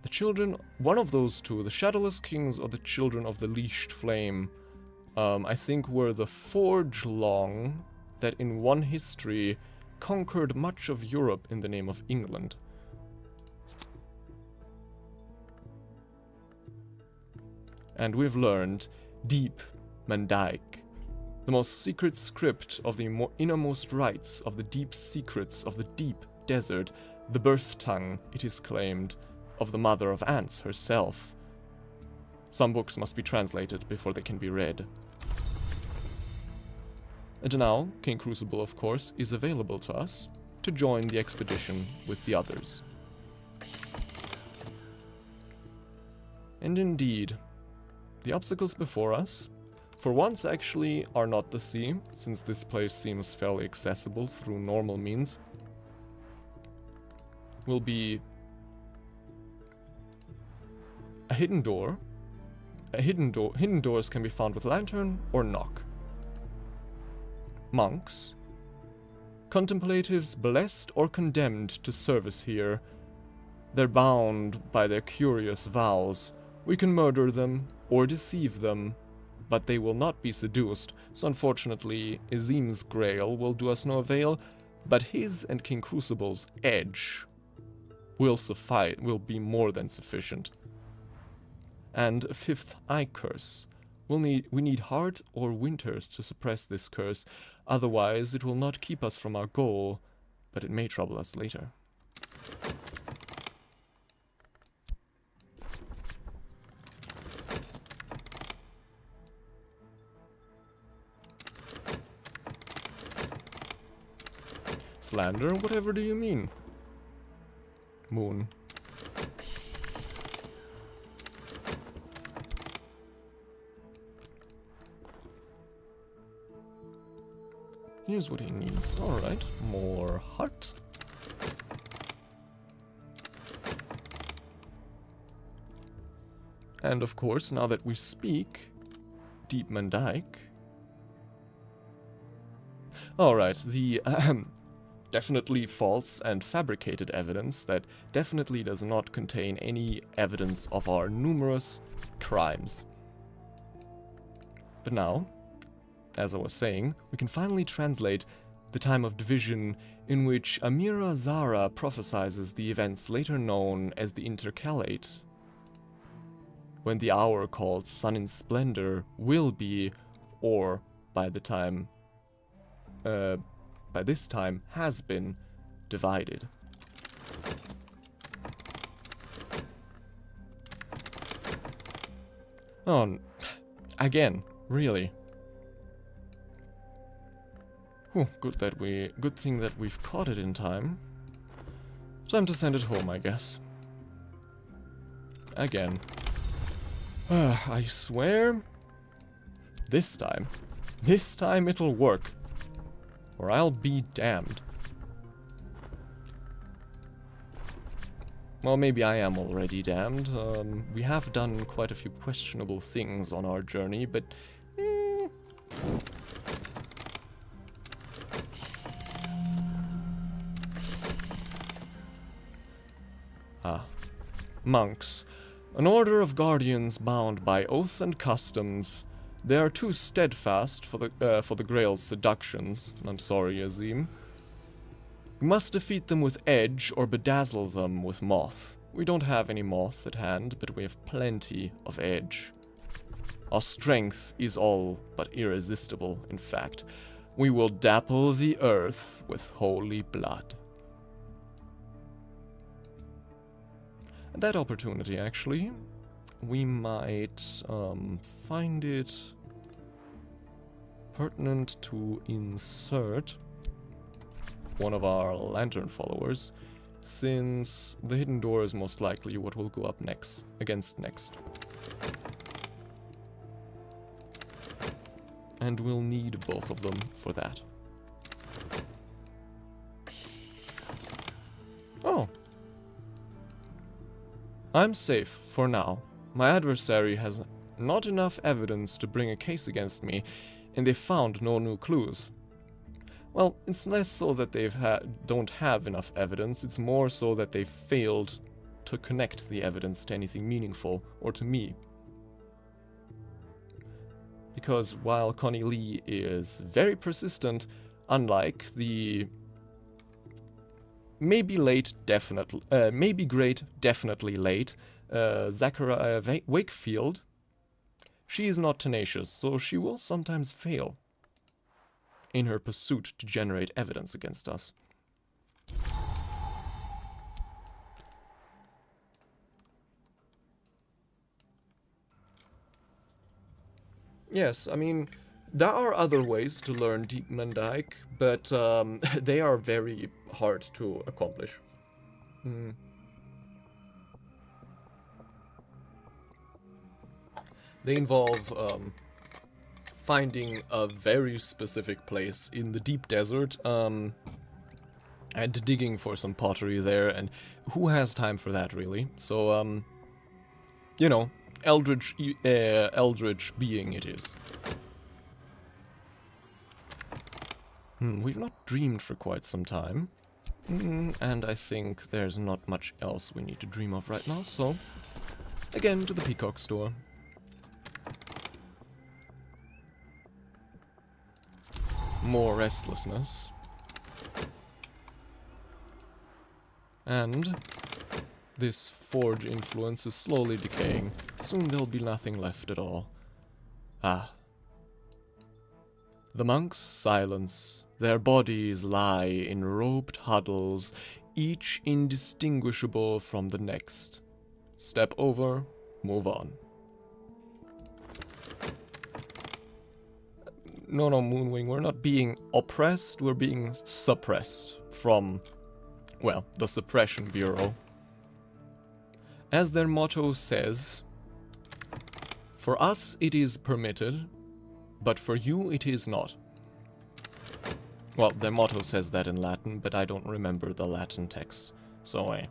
The children, one of those two, the shadowless kings or the children of the leashed flame, I think were the Forge Long that in one history conquered much of Europe in the name of England. And we've learned Deep Mandaik, the most secret script of the innermost rites of the deep secrets of the deep desert, the birth tongue, it is claimed, of the mother of ants herself. Some books must be translated before they can be read. And now, King Crucible, of course, is available to us to join the expedition with the others. And indeed, the obstacles before us, for once actually, are not the sea, since this place seems fairly accessible through normal means. Will be a hidden door. Hidden doors can be found with lantern or knock. Monks. Contemplatives blessed or condemned to service here. They're bound by their curious vows. We can murder them, or deceive them, but they will not be seduced, so unfortunately Azim's grail will do us no avail, but his and King Crucible's edge will suffice, will be more than sufficient. And a fifth eye curse. We need Heart or Winters to suppress this curse, otherwise it will not keep us from our goal, but it may trouble us later. Slander? Whatever do you mean? Moon. Here's what he needs. Alright, more heart. And of course, now that we speak, Deepman Dyke. Alright, the definitely false and fabricated evidence that definitely does not contain any evidence of our numerous crimes. But now, as I was saying, we can finally translate the time of division in which Amira Zara prophesizes the events later known as the Intercalate, when the hour called Sun in Splendor will be, or by this time has been, divided. Oh, again, really. Whew, good thing that we've caught it in time. Time to send it home, I guess. Again. I swear, this time it'll work, or I'll be damned. Well, maybe I am already damned. We have done quite a few questionable things on our journey, but monks. An order of guardians bound by oath and customs. They are too steadfast for the Grail's seductions. I'm sorry, Azim. We must defeat them with edge or bedazzle them with moth. We don't have any moth at hand, but we have plenty of edge. Our strength is all but irresistible, in fact. We will dapple the earth with holy blood. At that opportunity, actually, we might find it pertinent to insert one of our lantern followers, since the hidden door is most likely what will go up next. And we'll need both of them for that. Oh. I'm safe for now. My adversary has not enough evidence to bring a case against me, and they found no new clues. Well, it's less so that they don't have enough evidence, it's more so that they failed to connect the evidence to anything meaningful, or to me. Because while Connie Lee is very persistent, unlike the maybe great, definitely late, Zachariah Wakefield, she is not tenacious, so she will sometimes fail in her pursuit to generate evidence against us. Yes, I mean, there are other ways to learn Deepman Dyke, but they are very hard to accomplish. They involve finding a very specific place in the deep desert, and digging for some pottery there, and who has time for that, really? So, you know, eldritch being it is. We've not dreamed for quite some time, and I think there's not much else we need to dream of right now, so again to the Peacock Store. More restlessness. And this forge influence is slowly decaying. Soon there'll be nothing left at all. Ah. The monks silence. Their bodies lie in robed huddles, each indistinguishable from the next. Step over, move on. No, Moonwing, we're not being oppressed, we're being suppressed from, well, the Suppression Bureau. As their motto says, for us it is permitted, but for you it is not. Well, their motto says that in Latin, but I don't remember the Latin text. So anyway.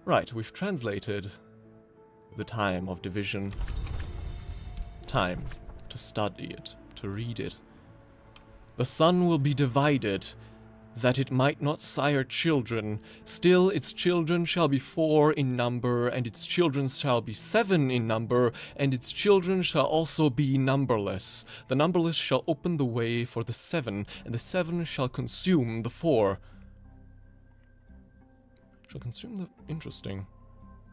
Right, we've translated the time of division. Time to study it, to read it. The sun will be divided, that it might not sire children. Still its children shall be 4 in number, and its children shall be 7 in number, and its children shall also be numberless. The numberless shall open the way for the 7, and the 7 shall consume the 4. Shall consume the... Interesting.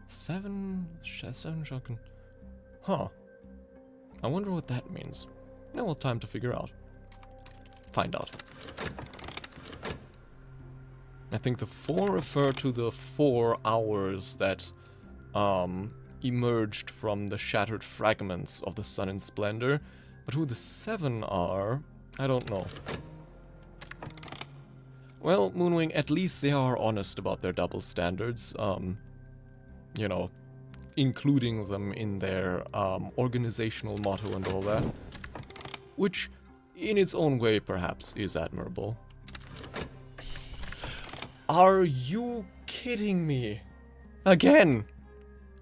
7 shall Huh. I wonder what that means. Now we'll time to figure out. Find out. I think the 4 refer to the 4 hours that emerged from the shattered fragments of the sun in splendor, but who the 7 are, I don't know. Well, Moonwing, at least they are honest about their double standards, you know, including them in their organizational motto and all that, which in its own way perhaps is admirable. Are you kidding me? Again!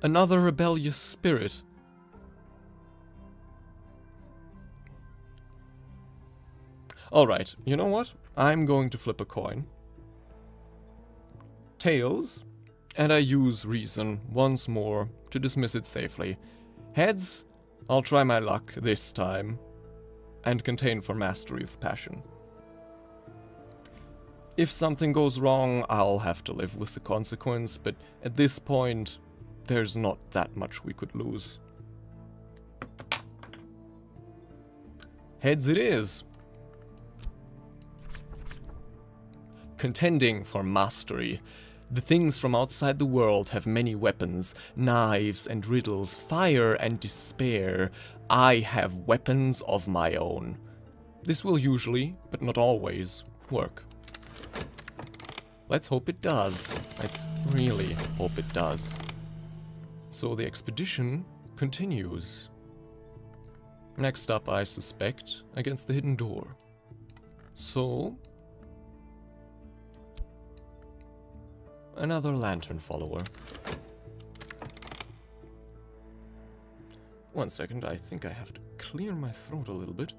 Another rebellious spirit. Alright, you know what? I'm going to flip a coin. Tails, and I use reason once more to dismiss it safely. Heads, I'll try my luck this time, and contain for mastery with passion. If something goes wrong, I'll have to live with the consequence, but at this point, there's not that much we could lose. Heads it is. Contending for mastery. The things from outside the world have many weapons, knives and riddles, fire and despair. I have weapons of my own. This will usually, but not always, work. Let's hope it does. Let's really hope it does. So the expedition continues. Next up, I suspect, against the hidden door. So... another lantern follower. One second, I think I have to clear my throat a little bit.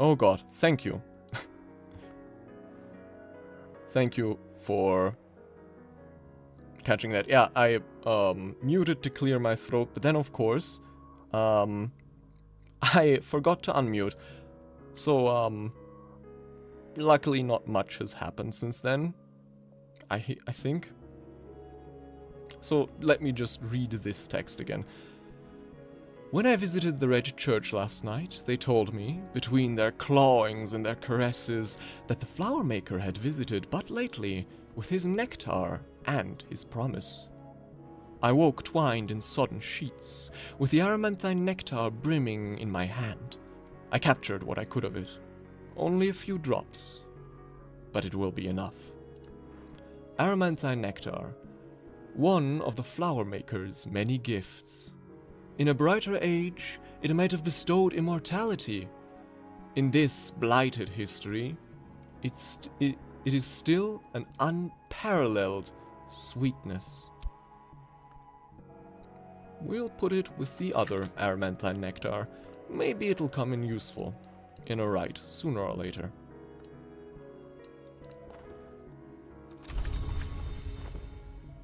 Oh god, thank you. Thank you for catching that. Yeah, I muted to clear my throat, but then of course, I forgot to unmute. So, luckily not much has happened since then. I think. So, let me just read this text again. When I visited the Red Church last night, they told me, between their clawings and their caresses, that the flower maker had visited but lately with his nectar and his promise. I woke twined in sodden sheets, with the aramanthine nectar brimming in my hand. I captured what I could of it. Only a few drops, but it will be enough. Aramanthine nectar, one of the flower maker's many gifts. In a brighter age, it might have bestowed immortality. In this blighted history, it is still an unparalleled sweetness. We'll put it with the other aramanthine nectar. Maybe it'll come in useful in a rite sooner or later.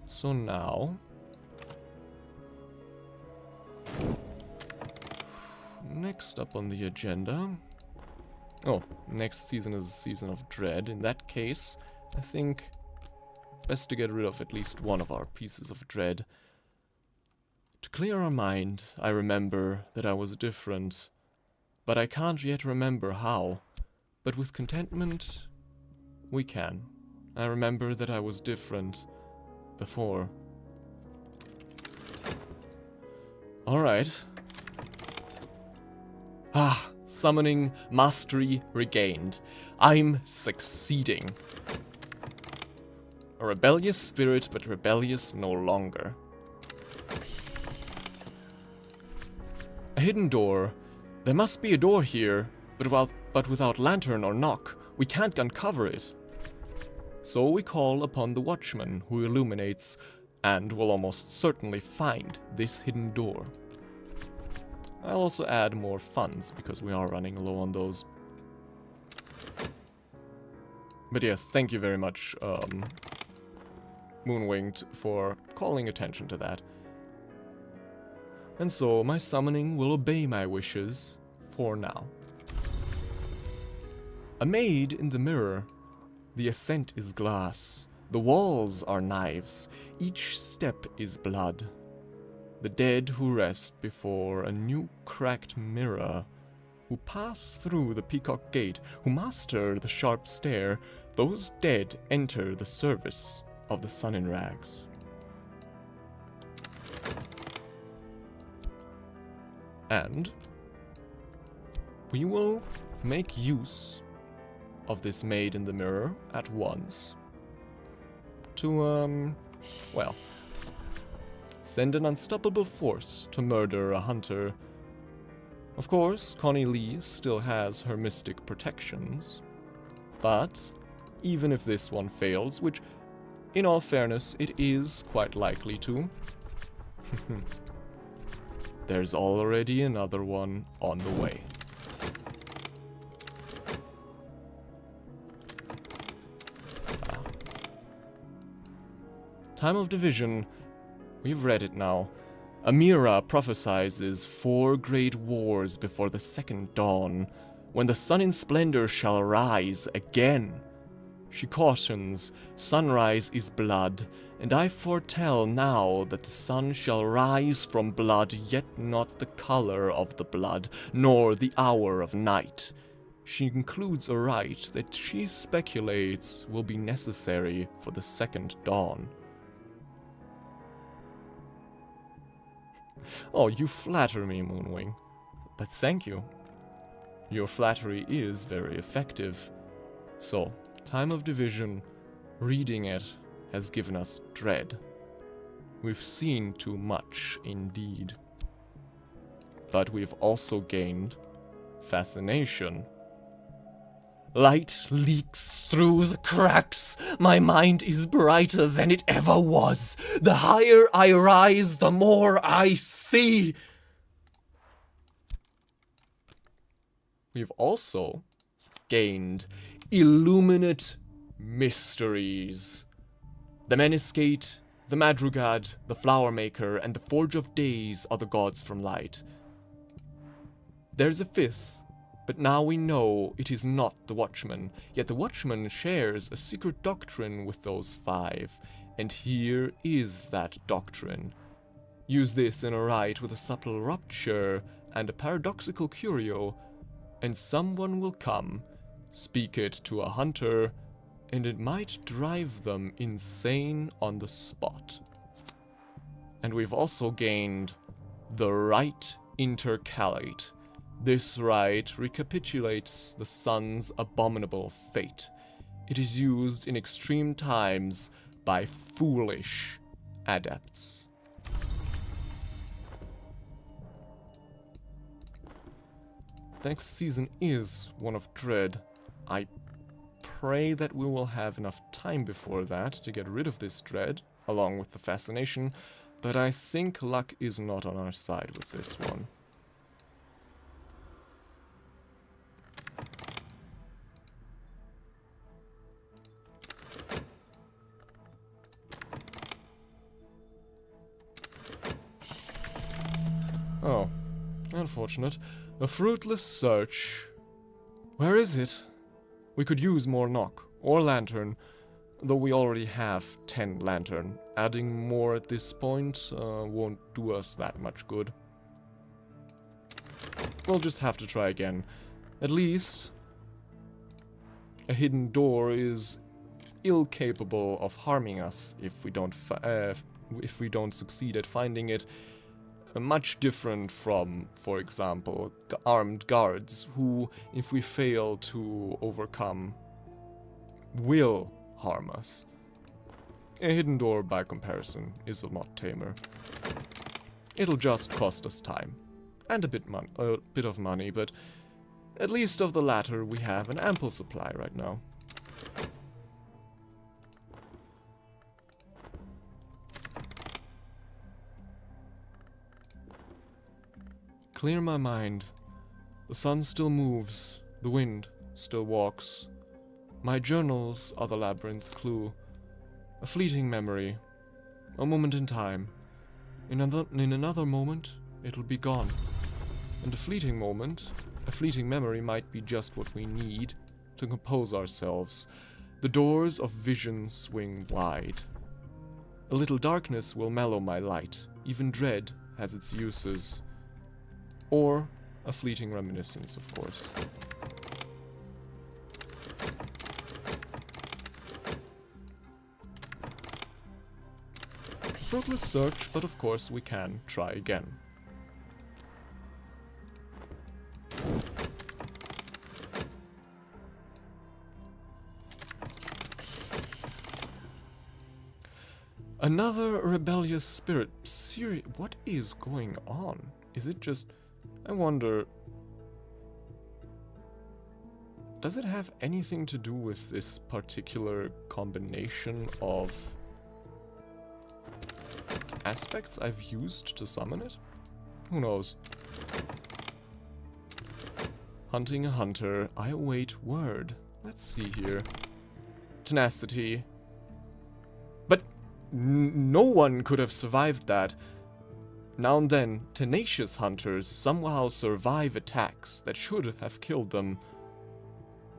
So now, next up on the agenda. Oh, next season is a season of dread. In that case, I think best to get rid of at least one of our pieces of dread. To clear our mind, I remember that I was different, but I can't yet remember how. But with contentment, we can. I remember that I was different before. Alright. Ah, summoning mastery regained. I'm succeeding. A rebellious spirit, but rebellious no longer. A hidden door. There must be a door here, but without lantern or knock, we can't uncover it. So we call upon the Watchman, who illuminates, and will almost certainly find this hidden door. I'll also add more funds, because we are running low on those. But yes, thank you very much, Moonwinged, for calling attention to that. And so, my summoning will obey my wishes, for now. A maid in the mirror. The ascent is glass. The walls are knives. Each step is blood. The dead who rest before a new cracked mirror, who pass through the peacock gate, who master the sharp stair, those dead enter the service of the sun in rags. And we will make use of this maid in the mirror at once to, well, send an unstoppable force to murder a hunter. Of course, Connie Lee still has her mystic protections, but even if this one fails, which, in all fairness, it is quite likely to, there's already another one on the way. Time of Division. We've read it now. Amira prophesizes 4 great wars before the second dawn, when the sun in splendor shall rise again. She cautions, sunrise is blood, and I foretell now that the sun shall rise from blood, yet not the color of the blood, nor the hour of night. She concludes a rite that she speculates will be necessary for the second dawn. Oh, you flatter me, Moonwing. But thank you. Your flattery is very effective. So, Time of Division, reading it has given us dread. We've seen too much, indeed. But we've also gained fascination. Light leaks through the cracks. My mind is brighter than it ever was. The higher I rise, the more I see. we've also gained Illuminate Mysteries. The Menascate, the Madrugad, the Flower Maker, and the Forge of Days are the gods from light. There's a fifth, but now we know it is not the Watchman, yet the Watchman shares a secret doctrine with those five, and here is that doctrine. Use this in a rite with a subtle rupture and a paradoxical curio, and someone will come, speak it to a hunter, and it might drive them insane on the spot. And we've also gained the Rite Intercalate. This rite recapitulates the sun's abominable fate. It is used in extreme times by foolish adepts. The next season is one of dread. I pray that we will have enough time before that to get rid of this dread, along with the fascination, but I think luck is not on our side with this one. Oh, unfortunate. A fruitless search. Where is it? We could use more knock, or lantern, though we already have 10 lantern. Adding more at this point won't do us that much good. We'll just have to try again. At least, a hidden door is ill-capable of harming us if we don't succeed at finding it. Much different from, for example, armed guards, who, if we fail to overcome, will harm us. A hidden door, by comparison, is a lot tamer. It'll just cost us time, and a bit of money, but at least of the latter we have an ample supply right now. Clear my mind. The sun still moves, the wind still walks. My journals are the labyrinth clue. A fleeting memory, a moment in time. In another moment, it'll be gone. And a fleeting moment, a fleeting memory might be just what we need to compose ourselves. The doors of vision swing wide. A little darkness will mellow my light. Even dread has its uses. Or a fleeting reminiscence, of course. Fruitless search, but of course we can try again. Another rebellious spirit. What is going on? Is it just... I wonder... Does it have anything to do with this particular combination of aspects I've used to summon it? Who knows? Hunting a hunter. I await word. Let's see here. Tenacity. But no one could have survived that. Now and then, tenacious hunters somehow survive attacks that should have killed them.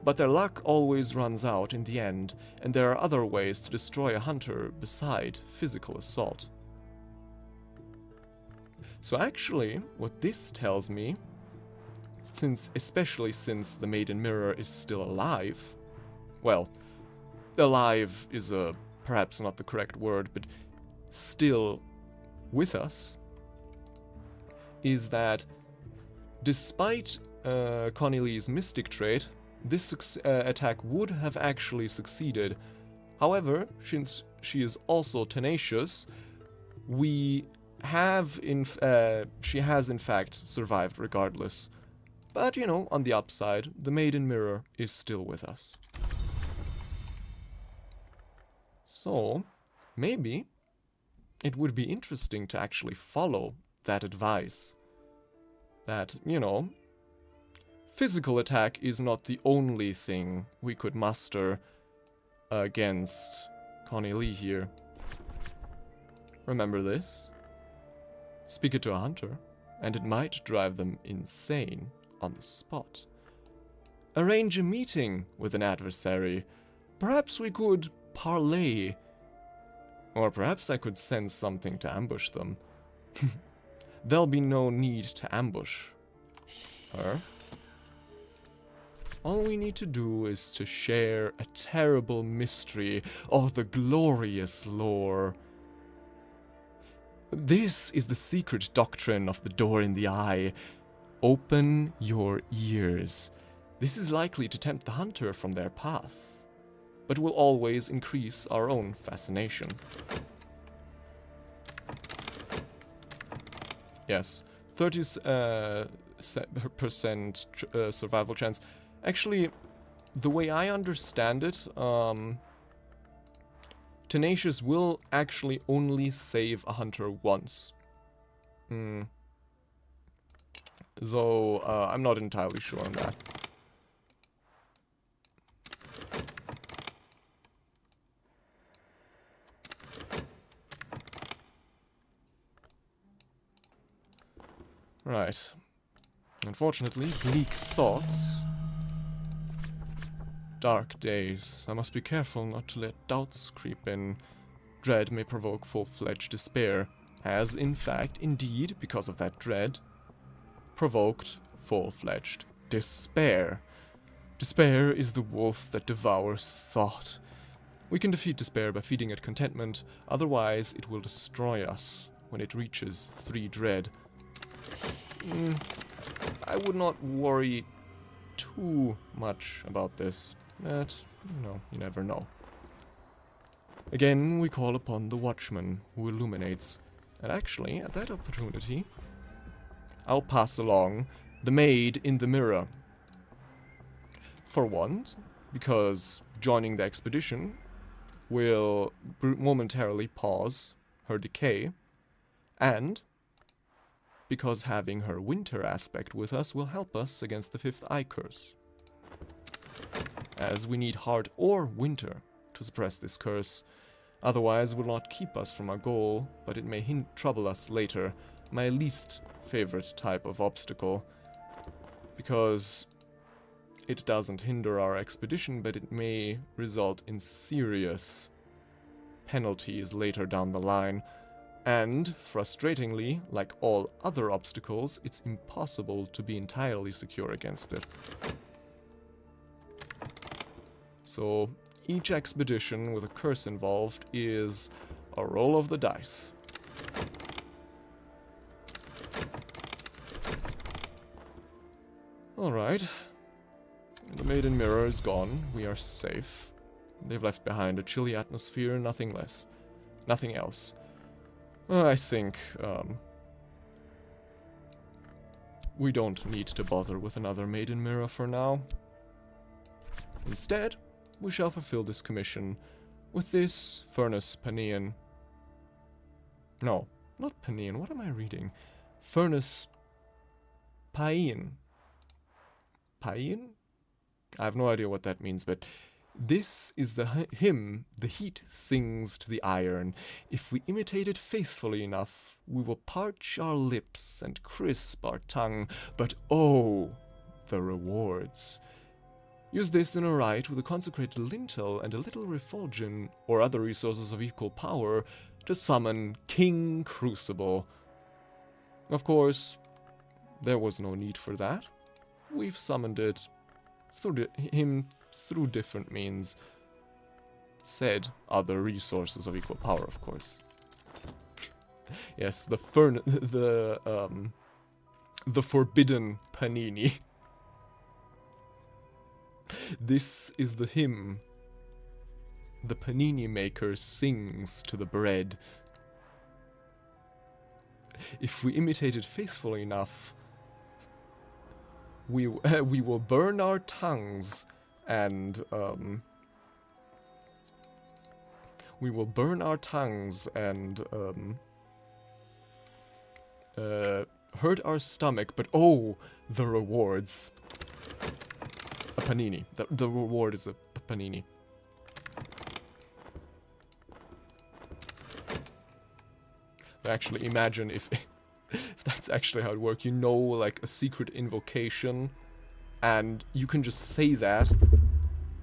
But their luck always runs out in the end, and there are other ways to destroy a hunter beside physical assault. So actually, what this tells me, especially since the Maiden Mirror is still alive, well, alive is perhaps not the correct word, but still with us, is that despite Corneli's mystic trait, this attack would have actually succeeded. However, since she is also tenacious, she has in fact survived regardless. But, you know, on the upside, the Maiden Mirror is still with us. So, maybe it would be interesting to actually follow that advice. That, you know, physical attack is not the only thing we could muster against Connie Lee here. Remember this? Speak it to a hunter, and it might drive them insane on the spot. Arrange a meeting with an adversary. Perhaps we could parley. Or perhaps I could send something to ambush them. There'll be no need to ambush her. All we need to do is to share a terrible mystery of the glorious lore. This is the secret doctrine of the door in the eye. Open your ears. This is likely to tempt the hunter from their path, but will always increase our own fascination. Yes, 30% survival chance. Actually, the way I understand it, Tenacious will actually only save a hunter once. Though, I'm not entirely sure on that. Right. Unfortunately, bleak thoughts. Dark days. I must be careful not to let doubts creep in. Dread may provoke full-fledged despair. Has, in fact, indeed, because of that dread, provoked full-fledged despair. Despair is the wolf that devours thought. We can defeat despair by feeding it contentment, otherwise it will destroy us when it reaches 3 dread. I would not worry too much about this, but, you never know. Again, we call upon the Watchman, who illuminates, and actually, at that opportunity, I'll pass along the Maid in the Mirror. For once, because joining the expedition will momentarily pause her decay, and because having her winter aspect with us will help us against the 5th eye curse. As we need hard or winter to suppress this curse, otherwise it will not keep us from our goal, but it may trouble us later, my least favorite type of obstacle, because it doesn't hinder our expedition, but it may result in serious penalties later down the line. And, frustratingly, like all other obstacles, it's impossible to be entirely secure against it. So, each expedition with a curse involved is a roll of the dice. Alright. The Maiden Mirror is gone. We are safe. They've left behind a chilly atmosphere, nothing less. Nothing else. I think, we don't need to bother with another Maiden Mirror for now. Instead, we shall fulfill this commission with this Furnace Panean. No, not Panean, what am I reading? Furnace Paean. Paean? I have no idea what that means, but this is the hymn the heat sings to the iron. If we imitate it faithfully enough, we will parch our lips and crisp our tongue, but oh, the rewards. Use this in a rite with a consecrated lintel and a little refulgin, or other resources of equal power, to summon King Crucible. Of course, there was no need for that. We've summoned it through through different means. Said other resources of equal power, of course. Yes, the forbidden panini. This is the hymn the panini maker sings to the bread. If we imitate it faithfully enough, we will burn our tongues and hurt our stomach, but oh, the rewards. a panini. The reward is a panini. Actually, imagine if that's actually how it works. You know, like a secret invocation, and you can just say that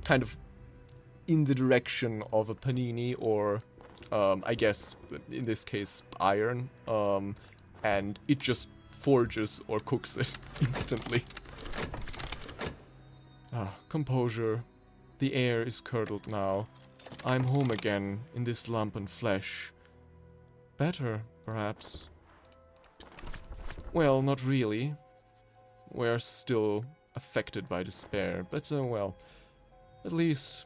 kind of in the direction of a panini, or I guess in this case iron, and it just forges or cooks it instantly. Ah, composure. The air is curdled now. I'm home again in this lump and flesh. Better, perhaps. Well, not really. We're still affected by despair, but well, at least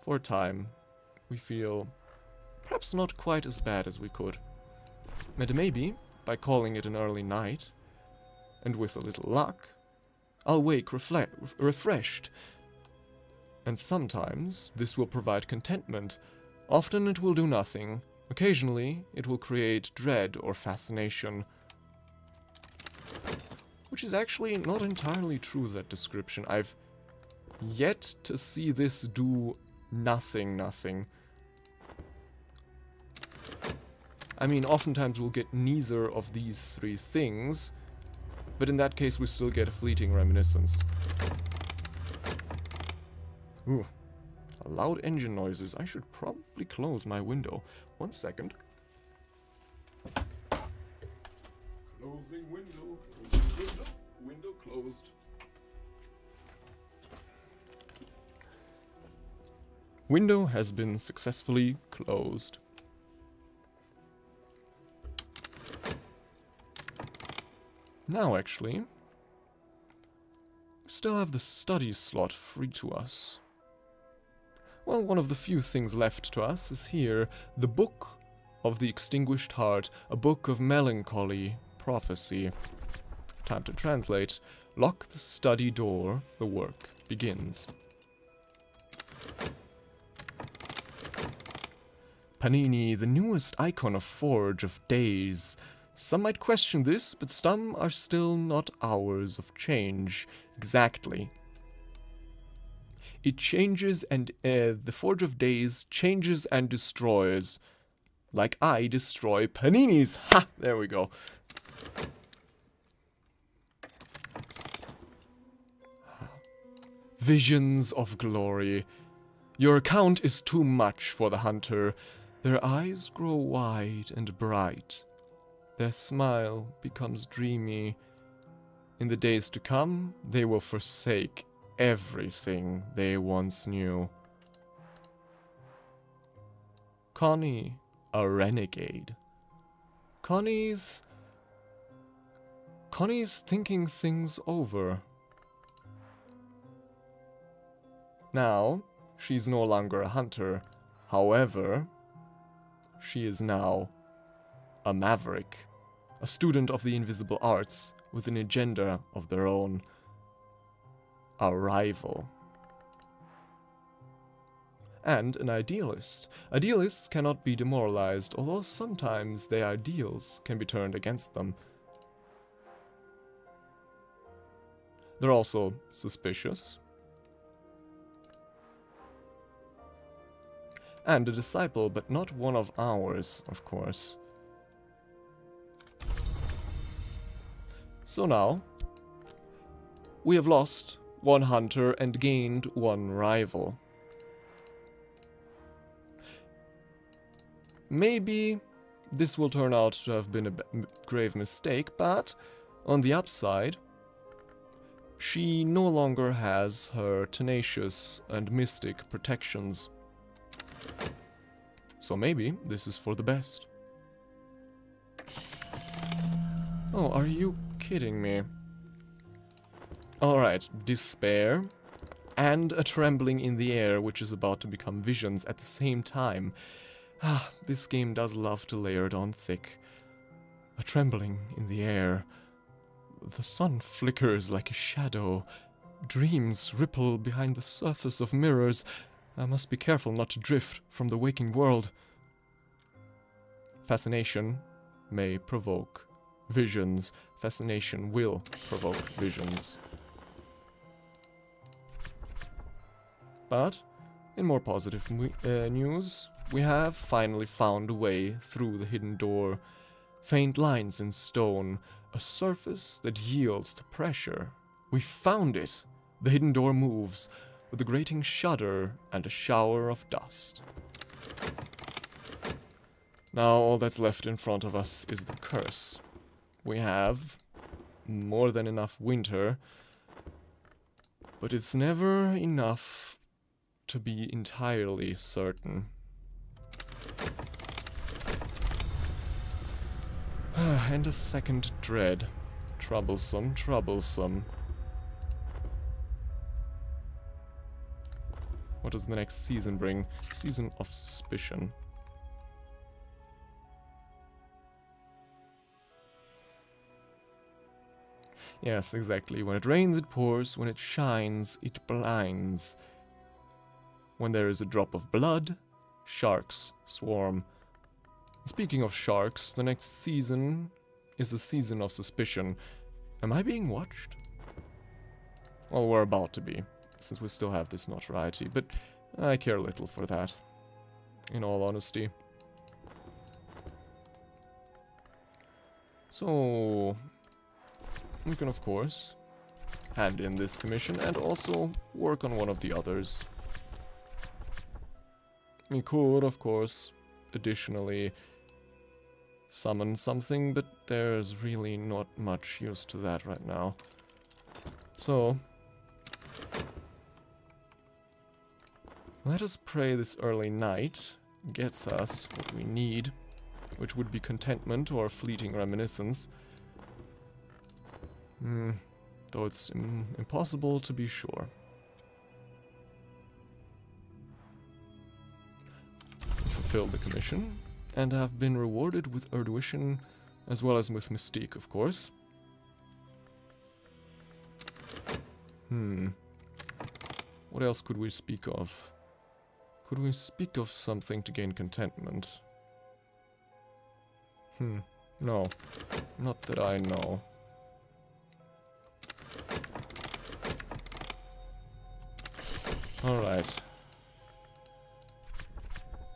for a time, we feel perhaps not quite as bad as we could. And maybe, by calling it an early night, and with a little luck, I'll wake refreshed. And sometimes this will provide contentment. Often it will do nothing. Occasionally it will create dread or fascination. Which is actually not entirely true, that description. I've yet to see this do nothing. I mean, oftentimes we'll get neither of these three things, but in that case we still get a fleeting reminiscence. Ooh, loud engine noises. I should probably close my window. 1 second. Closing window, window closed. Window has been successfully closed. Now, actually, we still have the study slot free to us. Well, one of the few things left to us is here, the Book of the Extinguished Heart, a book of melancholy prophecy. Time to translate. Lock the study door, the work begins. Panini, the newest icon of Forge of Days. Some might question this, but some are still not hours of change. Exactly. It changes and the Forge of Days changes and destroys. Like I destroy paninis. Ha! There we go. Visions of glory. Your account is too much for the hunter. Their eyes grow wide and bright. Their smile becomes dreamy. In the days to come, they will forsake everything they once knew. Connie, a renegade. Connie's thinking things over. Now, she's no longer a hunter. However, she is now a maverick, a student of the invisible arts with an agenda of their own. A rival. And an idealist. Idealists cannot be demoralized, although sometimes their ideals can be turned against them. They're also suspicious. And a disciple, but not one of ours, of course. So now, we have lost one hunter and gained one rival. Maybe this will turn out to have been a grave mistake, but on the upside, she no longer has her tenacious and mystic protections. So maybe this is for the best. Oh, are you kidding me? Alright, despair and a trembling in the air which is about to become visions at the same time. Ah, this game does love to layer it on thick. A trembling in the air. The sun flickers like a shadow. Dreams ripple behind the surface of mirrors. I must be careful not to drift from the waking world. Fascination may provoke visions. Fascination will provoke visions. But, in more positive news, we have finally found a way through the hidden door. Faint lines in stone, a surface that yields to pressure. We found it! The hidden door moves, with a grating shudder and a shower of dust. Now all that's left in front of us is the curse. We have more than enough winter, but it's never enough to be entirely certain. And a second dread. Troublesome, troublesome. What does the next season bring? Season of suspicion. Yes, exactly. When it rains, it pours. When it shines, it blinds. When there is a drop of blood, sharks swarm. Speaking of sharks, the next season is a season of suspicion. Am I being watched? Well, we're about to be, since we still have this notoriety, but I care little for that, in all honesty. So, we can of course hand in this commission and also work on one of the others. We could, of course, additionally summon something, but there's really not much use to that right now. So, let us pray this early night gets us what we need, which would be contentment or fleeting reminiscence. Though it's impossible to be sure. Fulfilled the commission, and have been rewarded with erudition, as well as with mystique, of course. What else could we speak of? Could we speak of something to gain contentment? No. Not that I know. Alright.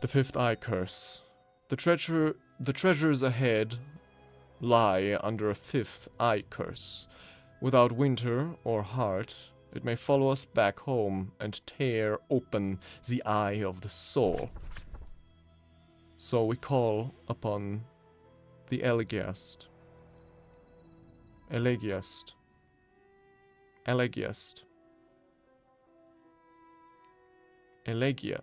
The fifth eye curse. The treasures ahead lie under a fifth eye curse. Without winter or heart, it may follow us back home and tear open the eye of the soul. So we call upon the Elegiast. Elegiast. Elegiast. Elegia.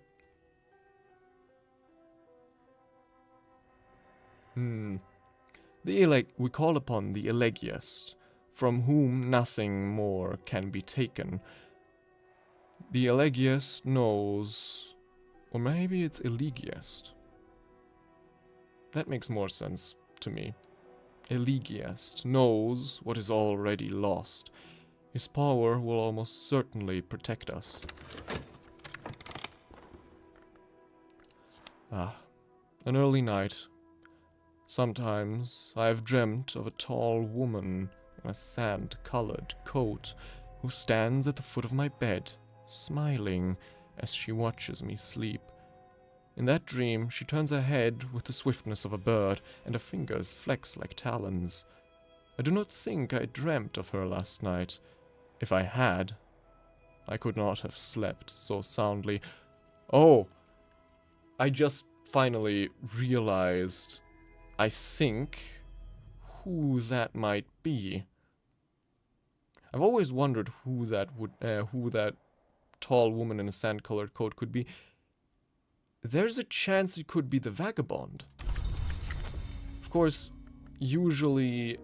We call upon the Elegiast, from whom nothing more can be taken. The Elegiast knows, or maybe it's Elegiast. That makes more sense to me. Elegiast knows what is already lost. His power will almost certainly protect us. An early night. Sometimes I have dreamt of a tall woman in a sand-colored coat who stands at the foot of my bed, smiling as she watches me sleep. In that dream, she turns her head with the swiftness of a bird, and her fingers flex like talons. I do not think I dreamt of her last night. If I had, I could not have slept so soundly. Oh! I just finally realized, I think, who that might be. I've always wondered who that tall woman in a sand-colored coat could be. There's a chance it could be the vagabond. Of course, usually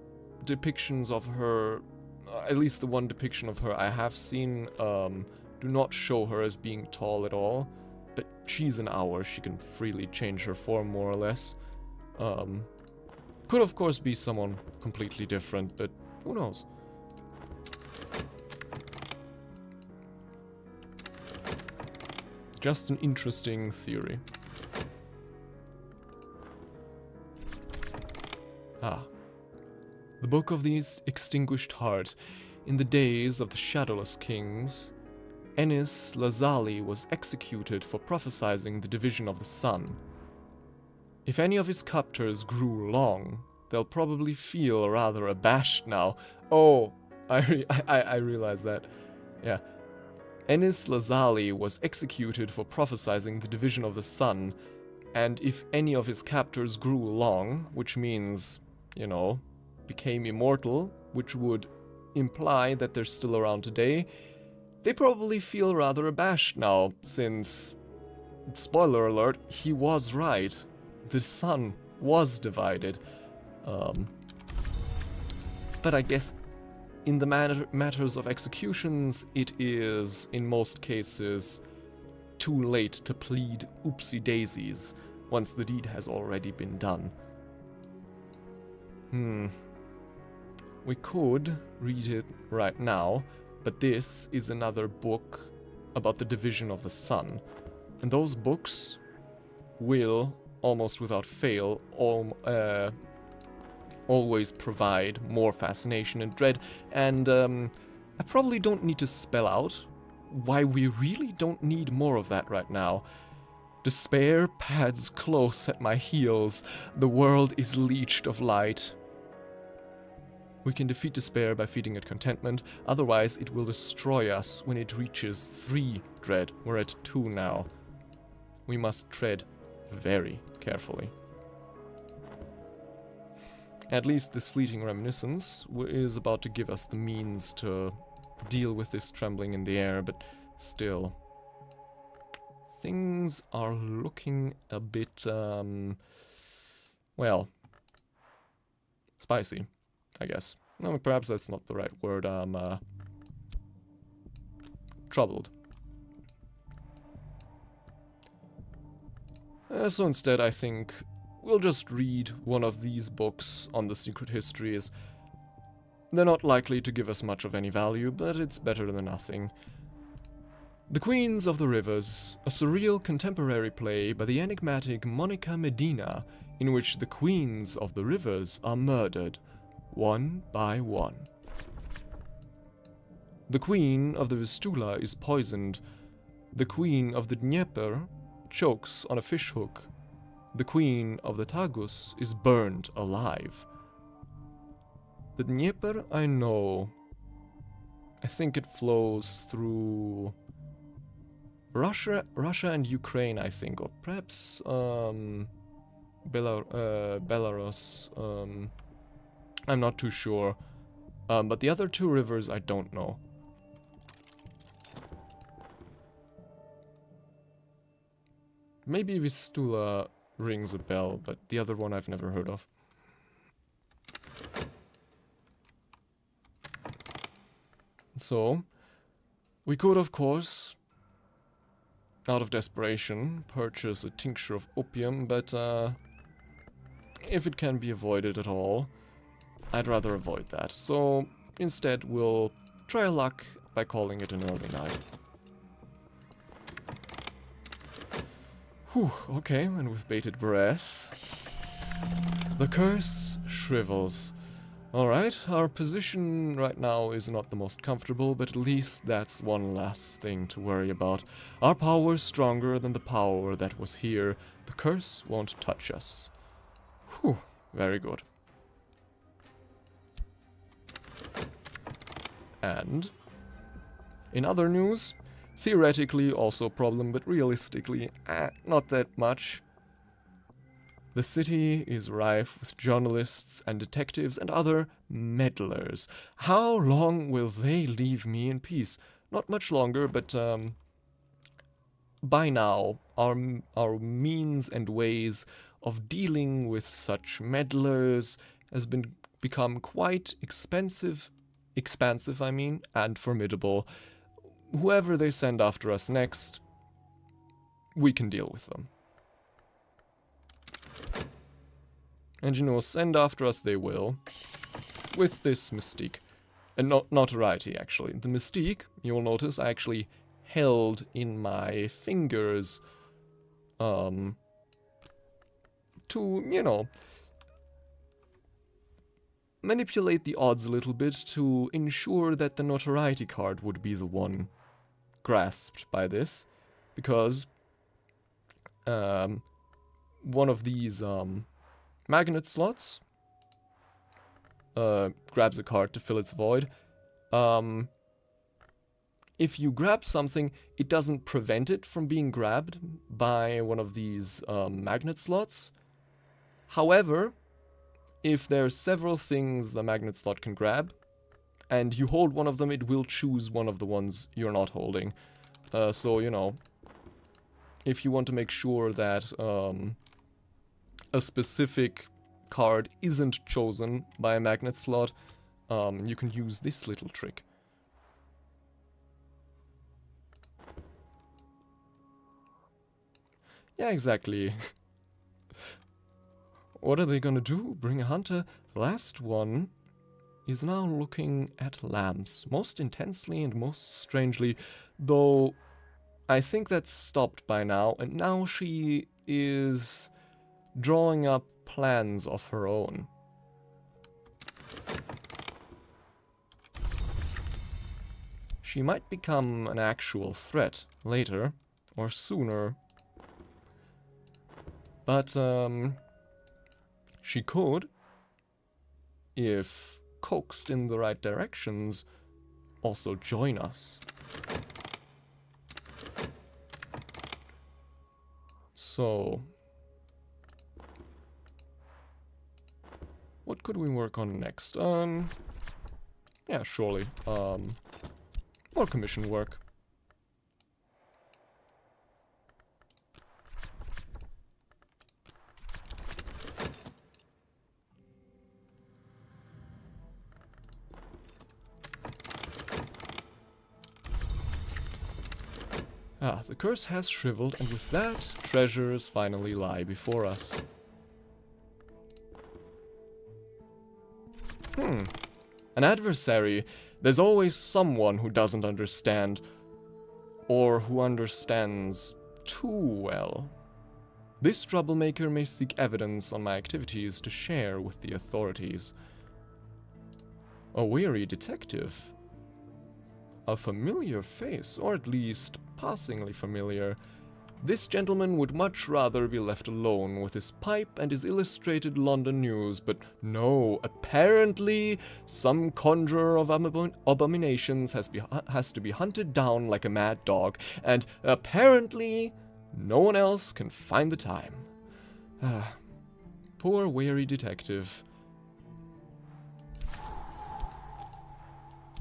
depictions of her, at least the one depiction of her I have seen, do not show her as being tall at all. But she's an owl, she can freely change her form more or less. Could of course be someone completely different, but who knows? Just an interesting theory. The Book of the Extinguished Heart. In the days of the Shadowless Kings, Ennis Lazali was executed for prophesizing the division of the sun. If any of his captors grew long, they'll probably feel rather abashed now. Oh, I realize that. Yeah. Ennis Lazali was executed for prophesizing the division of the sun, and if any of his captors grew long, which means, you know, became immortal, which would imply that they're still around today, they probably feel rather abashed now, since, spoiler alert, he was right. The sun was divided. But I guess in the matters of executions, it is, in most cases, too late to plead oopsie daisies once the deed has already been done. We could read it right now, but this is another book about the division of the sun. And those books will, almost without fail, always provide more fascination and dread, and I probably don't need to spell out why we really don't need more of that right now. Despair pads close at my heels. The world is leached of light. We can defeat despair by feeding it contentment, otherwise it will destroy us when it reaches 3 dread. We're at 2 now. We must tread very carefully. At least this fleeting reminiscence is about to give us the means to deal with this trembling in the air, but still. Things are looking a bit, well, spicy, I guess. No, perhaps that's not the right word. Troubled. So instead, I think we'll just read one of these books on the secret histories. They're not likely to give us much of any value, but it's better than nothing. The Queens of the Rivers, a surreal contemporary play by the enigmatic Monica Medina, in which the Queens of the Rivers are murdered, one by one. The Queen of the Vistula is poisoned. The Queen of the Dnieper chokes on a fishhook. The Queen of the Tagus is burned alive. The Dnieper, I know. I think it flows through Russia and Ukraine, I think, or perhaps Belarus. I'm not too sure. But the other 2 rivers, I don't know. Maybe Vistula rings a bell, but the other one I've never heard of. So, we could, of course, out of desperation, purchase a tincture of opium, but if it can be avoided at all, I'd rather avoid that. So, instead, we'll try luck by calling it an early night. Whew, okay, and with bated breath, the curse shrivels. Alright, our position right now is not the most comfortable, but at least that's one last thing to worry about. Our power is stronger than the power that was here. The curse won't touch us. Whew, very good. And in other news, theoretically also a problem, but realistically, not that much. The city is rife with journalists and detectives and other meddlers. How long will they leave me in peace? Not much longer, but by now, our means and ways of dealing with such meddlers has become quite expansive, and formidable. Whoever they send after us next, we can deal with them. And you know, send after us they will, with this mystique. And notoriety, actually. The mystique, you'll notice, I actually held in my fingers, to, you know, manipulate the odds a little bit to ensure that the notoriety card would be the one grasped by this, because one of these magnet slots grabs a card to fill its void. If you grab something, it doesn't prevent it from being grabbed by one of these magnet slots. However, if there's several things the magnet slot can grab, and you hold one of them, it will choose one of the ones you're not holding. So, you know, if you want to make sure that a specific card isn't chosen by a magnet slot, you can use this little trick. Yeah, exactly. What are they gonna do? Bring a hunter? The last one is now looking at lamps, most intensely and most strangely, though I think that's stopped by now, and now she is drawing up plans of her own. She might become an actual threat later, or sooner. But, she could, if coaxed in the right directions, also join us. So, what could we work on next? Yeah, surely, more commission work. Ah, the curse has shriveled, and with that, treasures finally lie before us. An adversary. There's always someone who doesn't understand, or who understands too well. This troublemaker may seek evidence on my activities to share with the authorities. A weary detective. A familiar face, or at least passingly familiar. This gentleman would much rather be left alone with his pipe and his illustrated London news, but no, apparently some conjurer of abominations has to be hunted down like a mad dog, and apparently no one else can find the time. Ah, poor weary detective.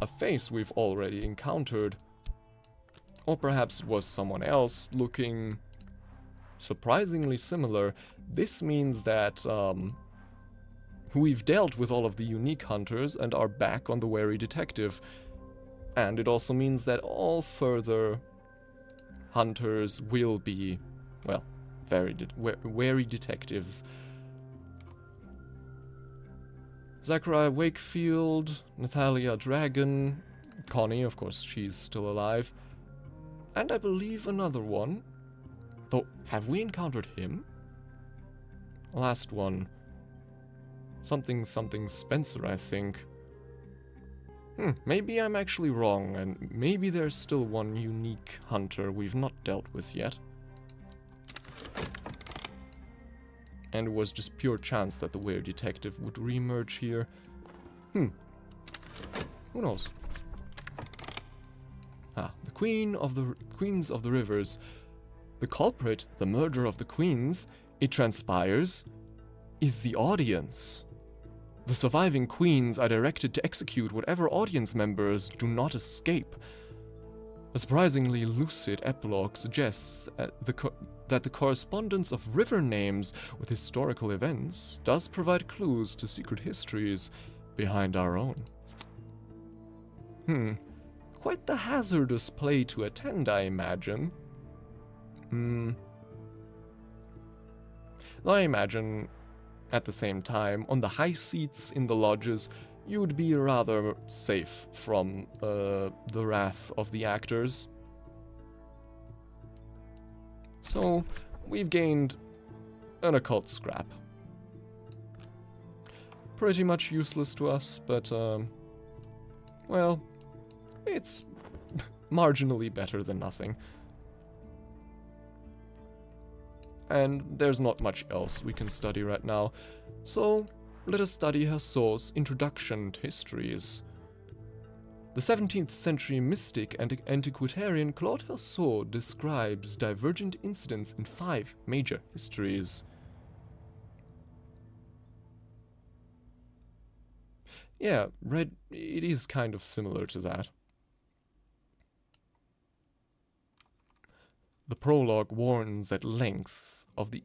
A face we've already encountered. Or perhaps it was someone else looking surprisingly similar. This means that we've dealt with all of the unique hunters and are back on the wary detective. And it also means that all further hunters will be, well, wary detectives. Zachariah Wakefield, Natalia Dragon, Connie, of course, she's still alive. And I believe another one. Though, have we encountered him? Last one. Something Spencer, I think. Maybe I'm actually wrong, and maybe there's still one unique hunter we've not dealt with yet. And it was just pure chance that the weird detective would re-emerge here. Who knows? Ah, the Queens of the Rivers. The culprit, the murderer of the queens, it transpires, is the audience. The surviving queens are directed to execute whatever audience members do not escape. A surprisingly lucid epilogue suggests that the correspondence of river names with historical events does provide clues to secret histories behind our own. Quite the hazardous play to attend, I imagine. Though I imagine, at the same time, on the high seats in the lodges, you'd be rather safe from the wrath of the actors. So, we've gained an occult scrap. Pretty much useless to us, but, well, it's marginally better than nothing. And there's not much else we can study right now, so let us study Hersor's Introduction to Histories. The 17th century mystic and antiquarian Claude Hersor describes divergent incidents in 5 major histories. Yeah, it is kind of similar to that. The prologue warns at length of the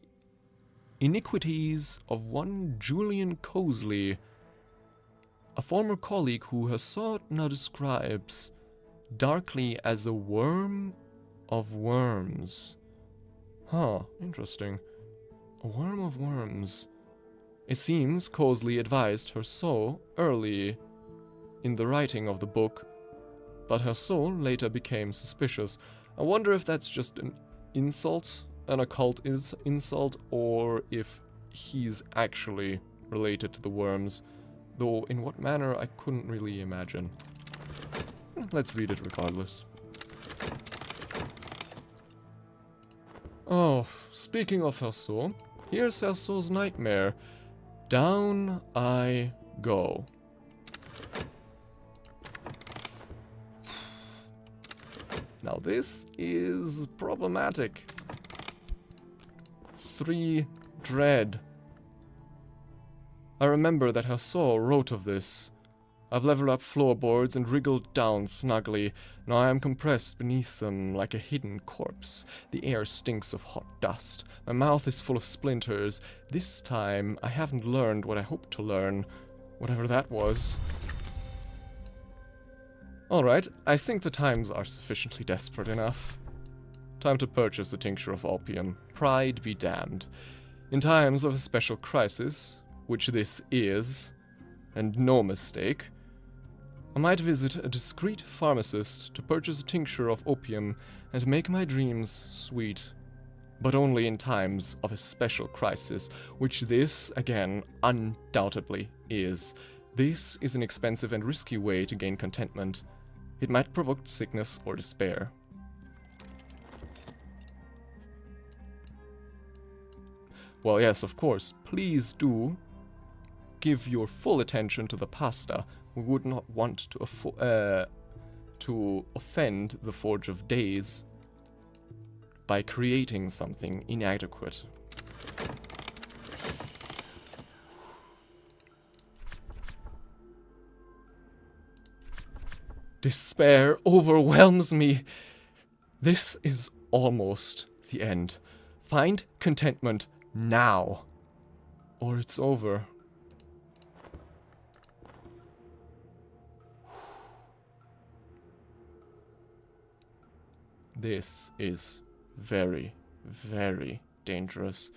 iniquities of one Julian Cosley, a former colleague who Hersor now describes darkly as a worm of worms. Huh, interesting. A worm of worms. It seems Cosley advised Hersor early in the writing of the book, but Hersor later became suspicious. I wonder if that's just an insult, an occult insult, or if he's actually related to the worms. Though in what manner, I couldn't really imagine. Let's read it regardless. Oh, speaking of Hersor, here's Hersor's nightmare. Down I go. Now this is problematic. 3 Dread. I remember that Hersor wrote of this. I've leveled up floorboards and wriggled down snugly. Now I am compressed beneath them like a hidden corpse. The air stinks of hot dust. My mouth is full of splinters. This time, I haven't learned what I hoped to learn. Whatever that was. Alright, I think the times are sufficiently desperate enough. Time to purchase a tincture of opium. Pride be damned. In times of a special crisis, which this is, and no mistake, I might visit a discreet pharmacist to purchase a tincture of opium and make my dreams sweet. But only in times of a special crisis, which this, again, undoubtedly is. This is an expensive and risky way to gain contentment. It might provoke sickness or despair. Well, yes, of course, please do give your full attention to the pasta. We would not want to offend the Forge of Days by creating something inadequate. Despair overwhelms me. This is almost the end. Find contentment now, or it's over. This is very, very dangerous.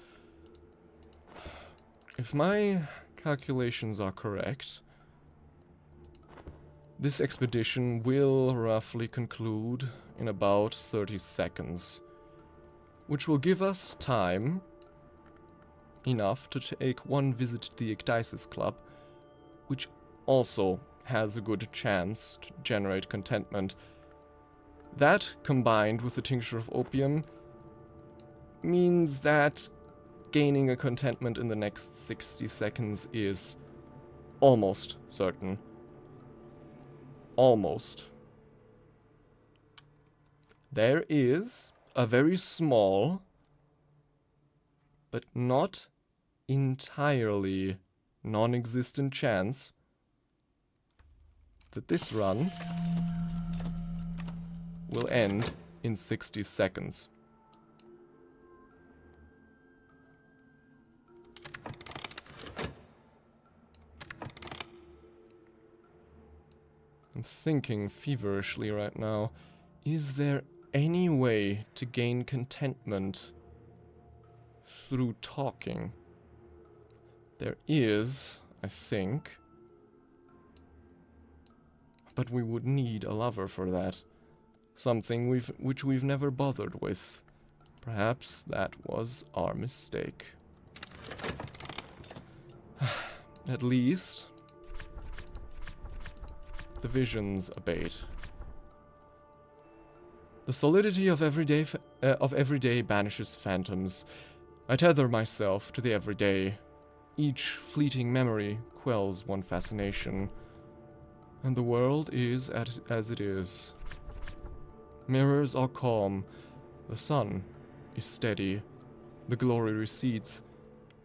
If my calculations are correct, this expedition will roughly conclude in about 30 seconds, which will give us time enough to take one visit to the Ecdysis Club, which also has a good chance to generate contentment. That, combined with the tincture of opium, means that gaining a contentment in the next 60 seconds is almost certain. Almost. There is a very small, but not entirely non-existent chance that this run will end in 60 seconds. I'm thinking feverishly right now, is there any way to gain contentment through talking? There is, I think. But we would need a lover for that. Something which we've never bothered with. Perhaps that was our mistake. At least the visions abate. The solidity of everyday banishes phantoms. I tether myself to the everyday. Each fleeting memory quells one fascination. And the world is as it is. Mirrors are calm. The sun is steady. The glory recedes.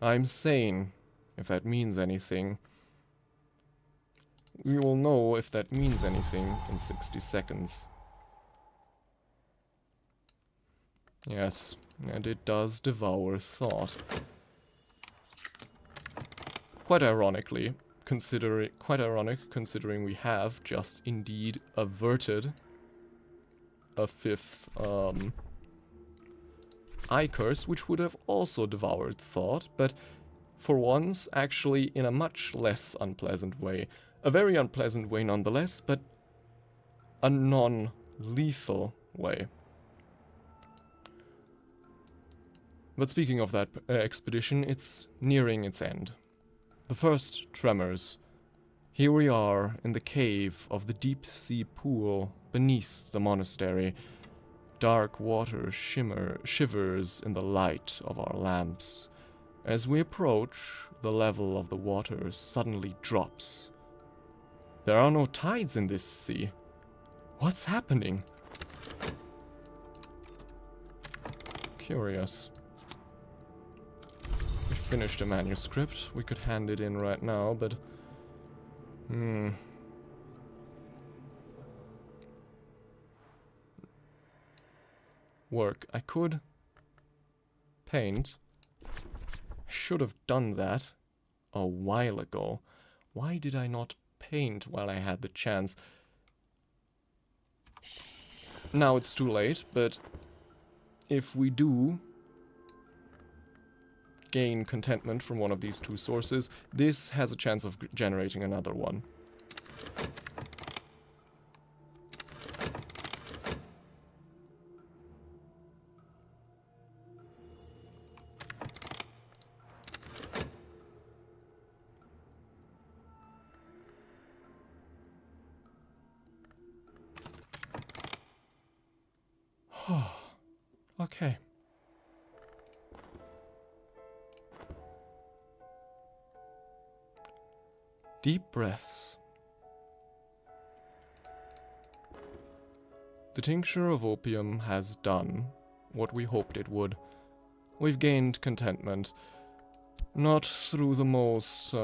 I'm sane, if that means anything. We will know if that means anything in 60 seconds. Yes, and it does devour thought. Quite ironic considering we have just indeed averted a 5th eye curse, which would have also devoured thought, but for once actually in a much less unpleasant way. A very unpleasant way nonetheless, but a non-lethal way. But speaking of that expedition, it's nearing its end. The first tremors. Here we are in the cave of the deep sea pool beneath the monastery. Dark water shivers in the light of our lamps. As we approach, the level of the water suddenly drops. There are no tides in this sea. What's happening? Curious. We finished a manuscript. We could hand it in right now, but... Work. I could paint. I should have done that a while ago. Why did I not paint while I had the chance? Now it's too late, but if we do gain contentment from one of these two sources, this has a chance of generating another one. Okay. Deep breaths. The tincture of opium has done what we hoped it would. We've gained contentment. Not through the most,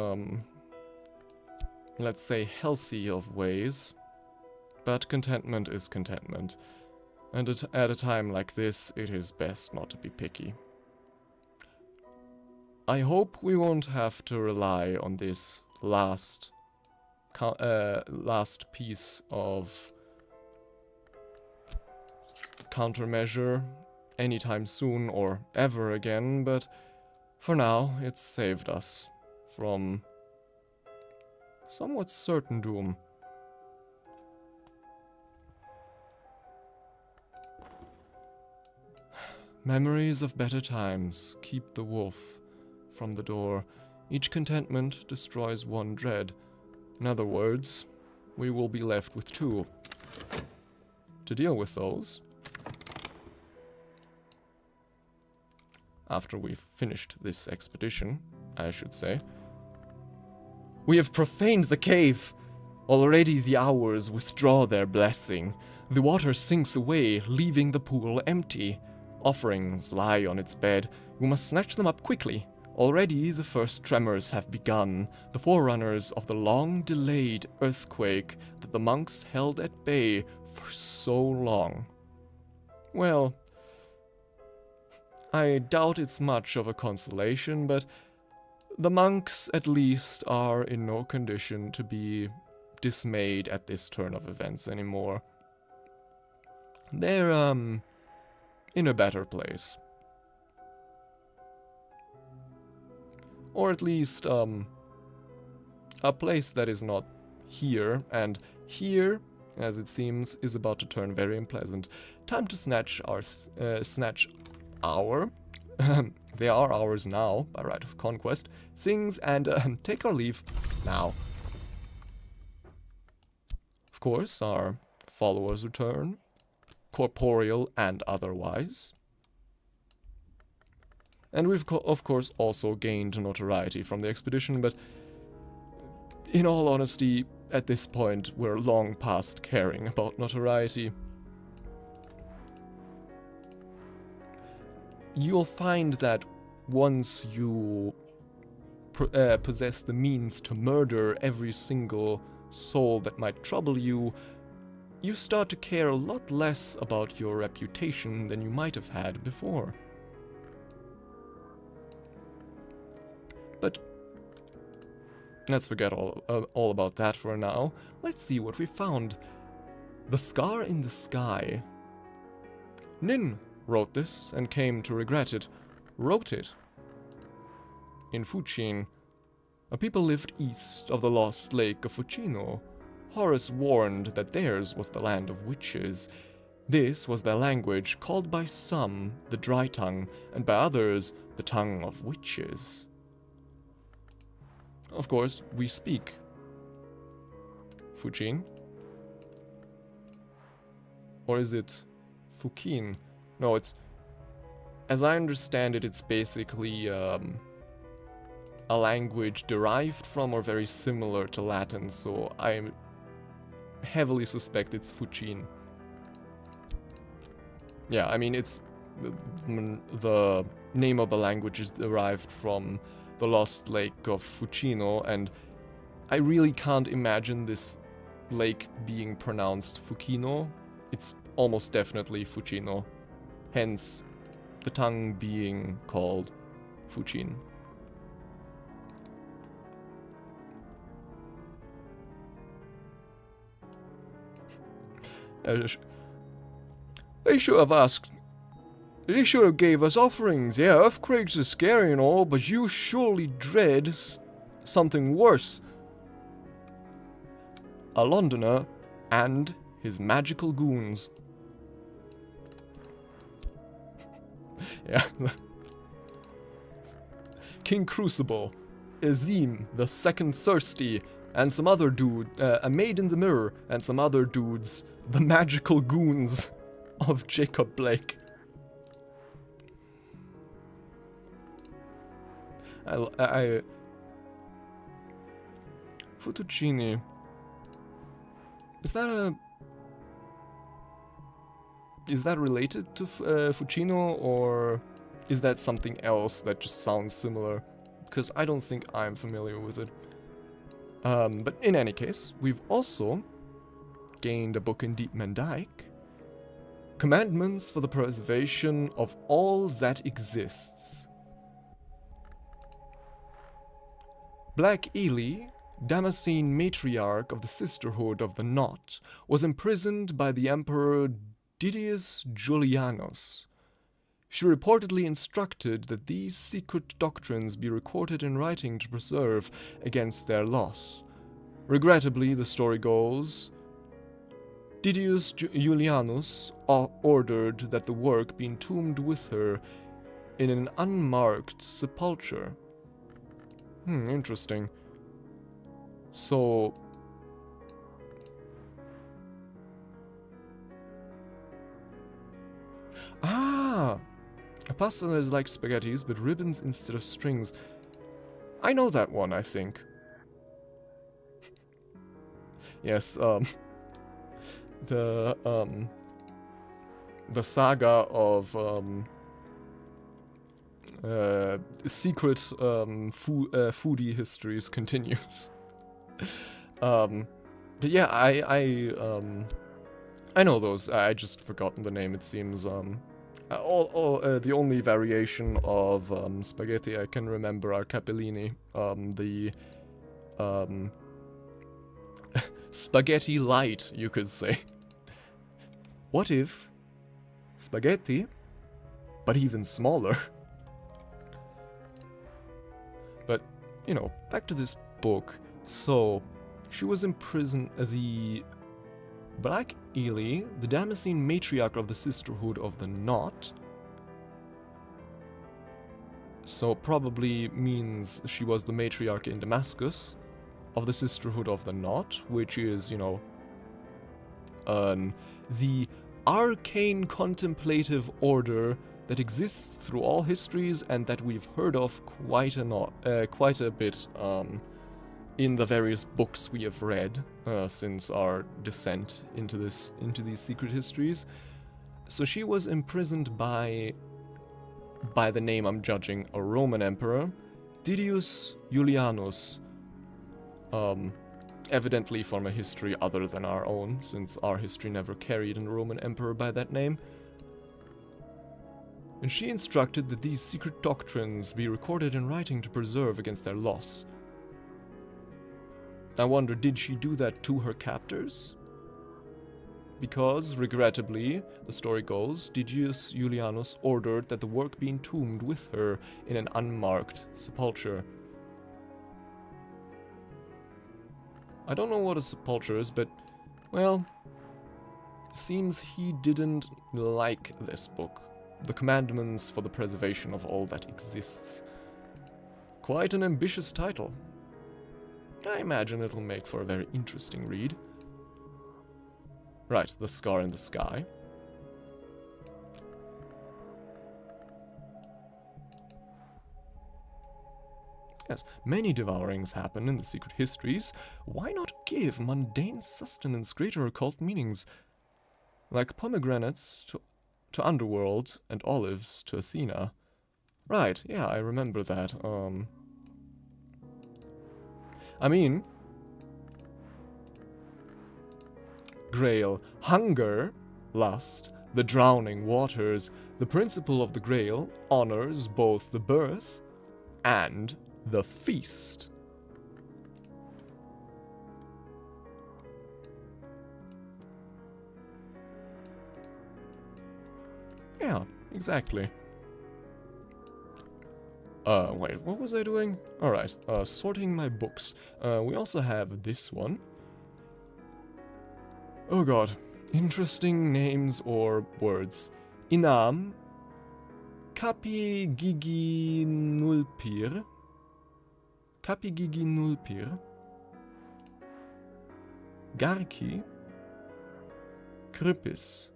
let's say, healthy of ways, but contentment is contentment. And at a time like this, it is best not to be picky. I hope we won't have to rely on this last piece of countermeasure anytime soon or ever again, but for now, it's saved us from somewhat certain doom. Memories of better times keep the wolf from the door. Each contentment destroys one dread. In other words, we will be left with two. To deal with those, after we've finished this expedition, I should say, we have profaned the cave. Already the hours withdraw their blessing. The water sinks away, leaving the pool empty. Offerings lie on its bed. We must snatch them up quickly. Already the first tremors have begun, the forerunners of the long-delayed earthquake that the monks held at bay for so long. Well, I doubt it's much of a consolation, but the monks at least are in no condition to be dismayed at this turn of events anymore. They're, in a better place. Or at least, a place that is not here, and here, as it seems, is about to turn very unpleasant. Time to snatch our, they are ours now, by right of conquest, things, and take our leave now. Of course, our followers return. corporeal and otherwise. And we've, of course, also gained notoriety from the expedition, but in all honesty, at this point, we're long past caring about notoriety. You'll find that once you possess the means to murder every single soul that might trouble you, you start to care a lot less about your reputation than you might have had before. But let's forget all about that for now. Let's see what we found. The Scar in the Sky. Nin wrote this and came to regret it. Wrote it. In Fuchin, a people lived east of the lost lake of Fucino. Horace warned that theirs was the land of witches. This was their language, called by some the Dry Tongue, and by others the Tongue of Witches. Of course, we speak Fuchin. Or is it Fukin? No, it's... As I understand it, it's basically a language derived from or very similar to Latin, so I heavily suspect it's Fuchin. Yeah, I mean, it's... The name of the language is derived from the lost lake of Fucino, and I really can't imagine this lake being pronounced Fucino. It's almost definitely Fucino. Hence, the tongue being called Fuchin. They should have asked. They should have gave us offerings. Yeah, earthquakes are scary and all, but you surely dread something worse. A Londoner and his magical goons. Yeah. King Crucible, Azim the Second Thirsty, and some other dude, a maid in the mirror, and some other dudes, the magical goons of Jacob Blake. Fettuccine. Is that related to Fucino, or is that something else that just sounds similar? Because I don't think I'm familiar with it. But in any case, we've also gained a book in Deep Mendyke. Commandments for the preservation of all that exists. Black Ely, Damascene matriarch of the Sisterhood of the Knot, was imprisoned by the Emperor Didius Julianus. She reportedly instructed that these secret doctrines be recorded in writing to preserve against their loss. Regrettably, the story goes, Didius Julianus ordered that the work be entombed with her in an unmarked sepulture. Interesting. So... Ah! A pasta that is like spaghettis, but ribbons instead of strings. I know that one, I think. Yes, the saga of, secret, foodie histories continues. But yeah, I know those. I just forgotten the name, it seems. The only variation of spaghetti I can remember are capellini. Spaghetti light, you could say. What if spaghetti, but even smaller? But, you know, back to this book. So, she was in prison. The Black Ely, the Damascene matriarch of the Sisterhood of the Knot. So probably means she was the matriarch in Damascus of the Sisterhood of the Knot, which is, you know, the arcane contemplative order that exists through all histories and that we've heard of quite a bit in the various books we have read since our descent into these secret histories. So she was imprisoned by the name I'm judging, a Roman emperor, Didius Julianus, evidently from a history other than our own, since our history never carried a Roman emperor by that name. And she instructed that these secret doctrines be recorded in writing to preserve against their loss. I wonder, did she do that to her captors? Because, regrettably, the story goes, Didius Julianus ordered that the work be entombed with her in an unmarked sepulchre. I don't know what a sepulchre is, but, well, seems he didn't like this book. The Commandments for the Preservation of All That Exists. Quite an ambitious title. I imagine it'll make for a very interesting read. Right, the scar in the sky. Yes, many devourings happen in the secret histories. Why not give mundane sustenance greater occult meanings? Like pomegranates to underworld and olives to Athena. Right, yeah, I remember that. I mean, Grail, hunger, lust, the drowning waters. The principle of the Grail honors both the birth and the feast. Yeah, exactly. Wait, what was I doing? Alright, sorting my books. We also have this one. Oh god, interesting names or words. Inam, Kapigiginulpir, Garki, Krypis,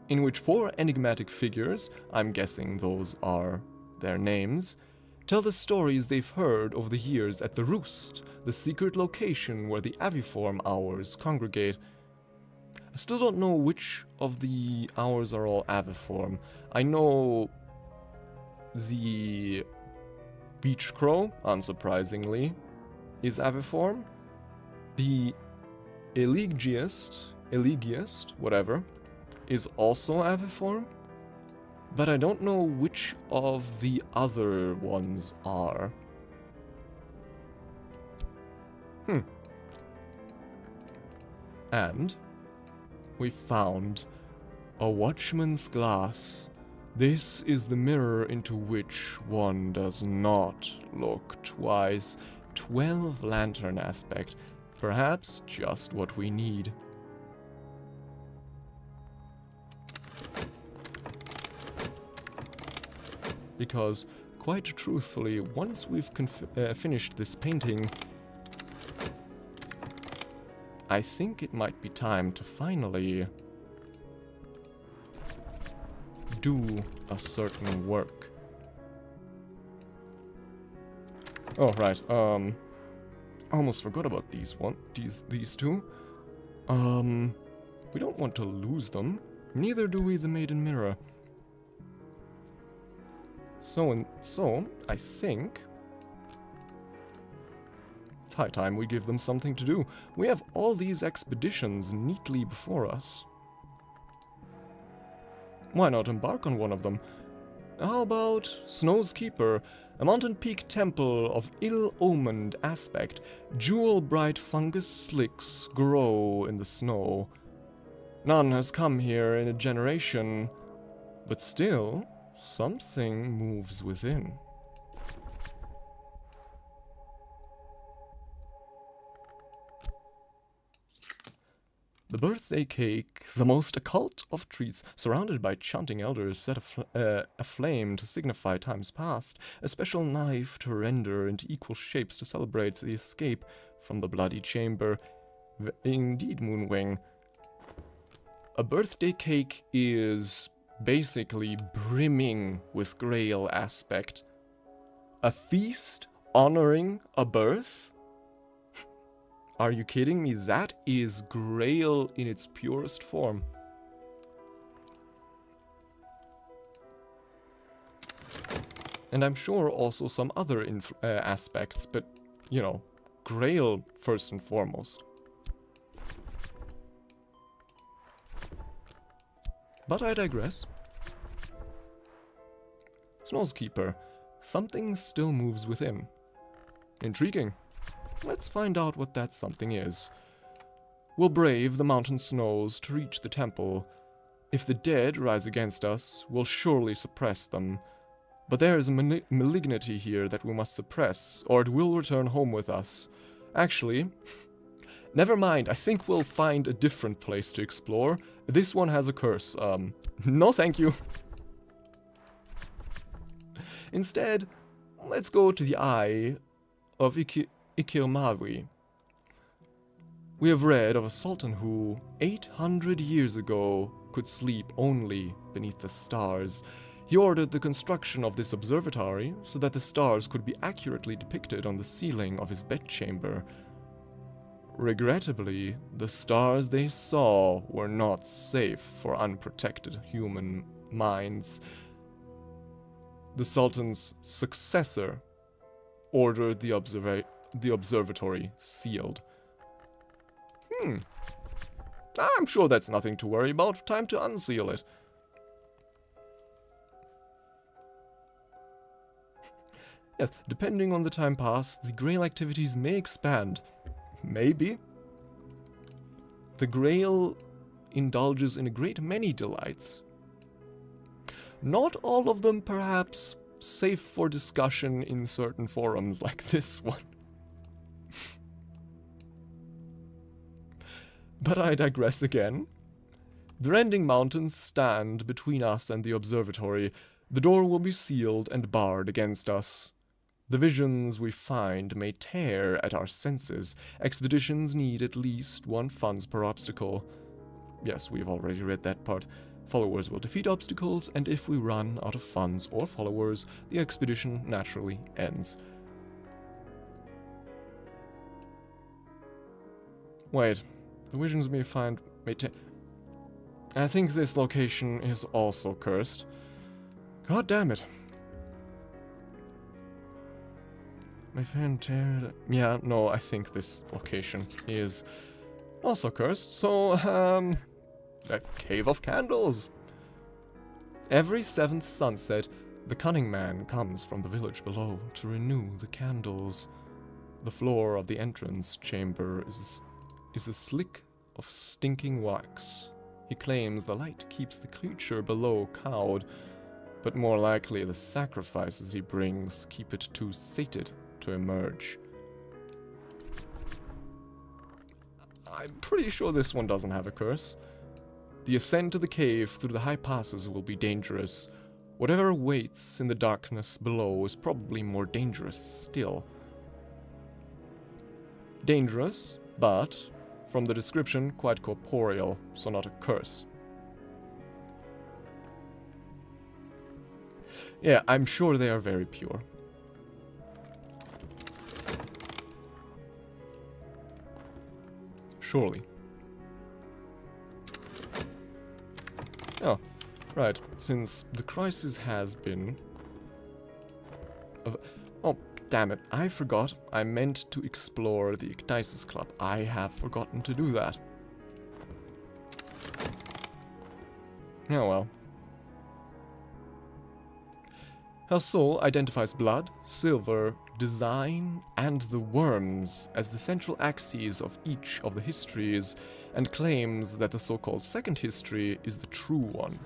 in which 4 enigmatic figures, I'm guessing those are their names, tell the stories they've heard over the years at the Roost, the secret location where the aviform hours congregate. I still don't know which of the hours are all aviform. I know the beach crow, unsurprisingly, is aviform. The elegiast, whatever, is also aviform. But I don't know which of the other ones are. And we found a Watchman's glass. This is the mirror into which one does not look twice. 12 lantern aspect. Perhaps just what we need. Because, quite truthfully, once we've finished this painting, I think it might be time to finally do a certain work. Oh, right, I almost forgot about these two. We don't want to lose them. Neither do we the Maiden Mirror. So, I think it's high time we give them something to do. We have all these expeditions neatly before us. Why not embark on one of them? How about Snow's Keeper, a mountain peak temple of ill-omened aspect. Jewel-bright fungus slicks grow in the snow. None has come here in a generation, but still, something moves within. The birthday cake, the most occult of treats, surrounded by chanting elders set aflame to signify times past, a special knife to render into equal shapes to celebrate the escape from the bloody chamber. Indeed, Moonwing. A birthday cake is basically brimming with Grail aspect. A feast honoring a birth? Are you kidding me? That is Grail in its purest form. And I'm sure also some other aspects, but, you know, Grail first and foremost. But I digress. Snowskeeper. Something still moves within. Intriguing. Let's find out what that something is. We'll brave the mountain snows to reach the temple. If the dead rise against us, we'll surely suppress them. But there is a malignity here that we must suppress, or it will return home with us. Actually, never mind, I think we'll find a different place to explore. This one has a curse. No thank you. Instead, let's go to the Eye of Ikirmawi. We have read of a sultan who, 800 years ago, could sleep only beneath the stars. He ordered the construction of this observatory so that the stars could be accurately depicted on the ceiling of his bedchamber. Regrettably, the stars they saw were not safe for unprotected human minds. The Sultan's successor ordered the observatory sealed. I'm sure that's nothing to worry about. Time to unseal it. Yes, depending on the time passed, the Grail activities may expand. Maybe. The Grail indulges in a great many delights. Not all of them, perhaps, safe for discussion in certain forums like this one. But I digress again. The rending mountains stand between us and the observatory. The door will be sealed and barred against us. The visions we find may tear at our senses. Expeditions need at least 1 funds per obstacle. Yes, we've already read that part. Followers will defeat obstacles, and if we run out of funds or followers, the expedition naturally ends. Wait, the visions we find may tear... I think this location is also cursed. God damn it. My friend teared... Yeah, no, I think this location is also cursed. So, a cave of candles. Every 7th sunset, the cunning man comes from the village below to renew the candles. The floor of the entrance chamber is a slick of stinking wax. He claims the light keeps the creature below cowed, but more likely the sacrifices he brings keep it too sated to emerge. I'm pretty sure this one doesn't have a curse. The ascent to the cave through the high passes will be dangerous. Whatever awaits in the darkness below is probably more dangerous still. Dangerous, but, from the description, quite corporeal, so not a curse. Yeah, I'm sure they are very pure. Surely. Oh, right. Since the crisis has been... Oh, damn it. I forgot. I meant to explore the Cultist Club. I have forgotten to do that. Oh well. Her soul identifies blood, silver, design, and the worms as the central axes of each of the histories, and claims that the so-called second history is the true one.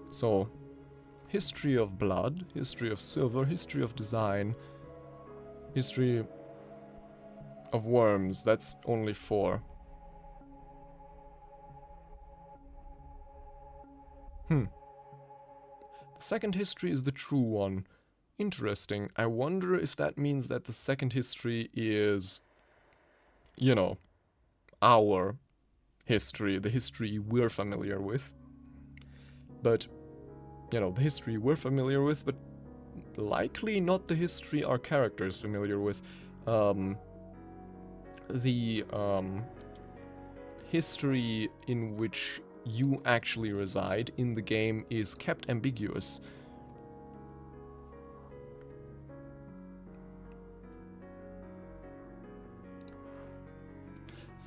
So, history of blood, history of silver, history of design, history of worms, that's only 4. The second history is the true one. Interesting. I wonder if that means that the second history is, you know, our history, the history we're familiar with. But, you know, the history we're familiar with, but likely not the history our character's familiar with. The history in which you actually reside in the game is kept ambiguous.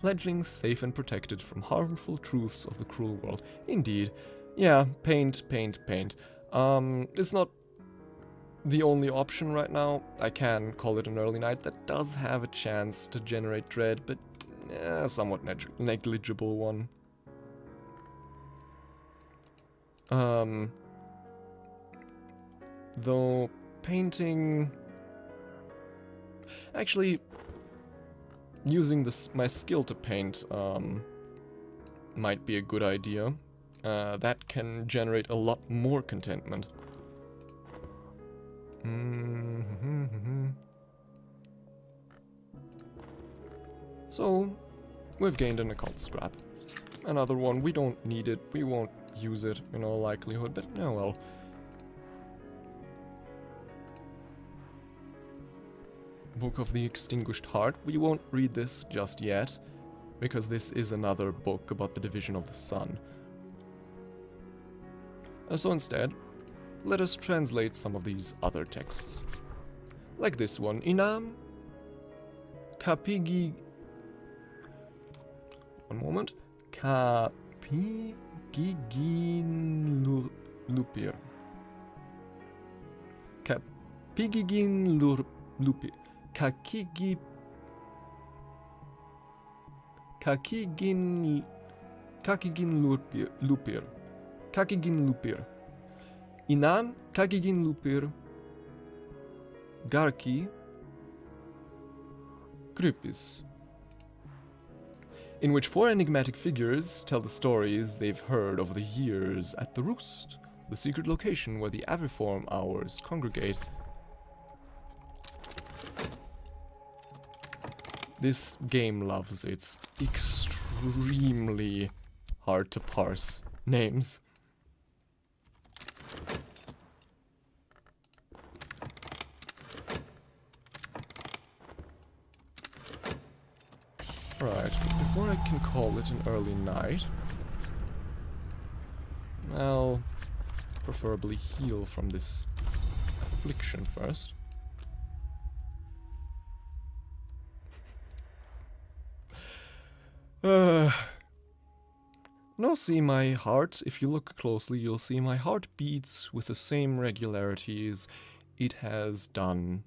Fledglings safe and protected from harmful truths of the cruel world. Indeed. Yeah, paint. It's not the only option right now. I can call it an early night. That does have a chance to generate dread, but somewhat negligible one. Though painting... Actually, using my skill to paint might be a good idea. That can generate a lot more contentment. So, we've gained an occult scrap. Another one, we don't need it, we won't use it in all likelihood, but oh well. Book of the Extinguished Heart. We won't read this just yet, because this is another book about the division of the sun. So instead, let us translate some of these other texts. Like this one. Inam Kapigi... One moment. Kapigigin Lupir. Kapigigin Lupir. Kakigin Lupir. Kakigin Lupir. Inam Kakigin Lupir. Garki Krypis. In which 4 enigmatic figures tell the stories they've heard over the years at the Roost, the secret location where the Aviform Hours congregate. This game loves its extremely hard to parse names. Right, before I can call it an early night, I'll preferably heal from this affliction first. No, see my heart, if you look closely, you'll see my heart beats with the same regularities it has done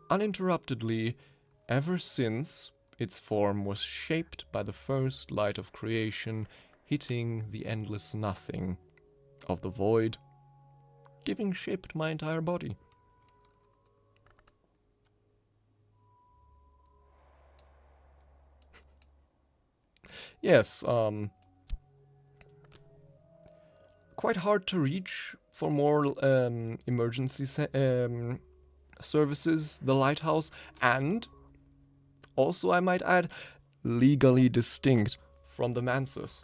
uninterruptedly ever since its form was shaped by the first light of creation hitting the endless nothing of the void, giving shape to my entire body. Yes, quite hard to reach for more emergency services, the lighthouse, and also, I might add, legally distinct from the Mansus.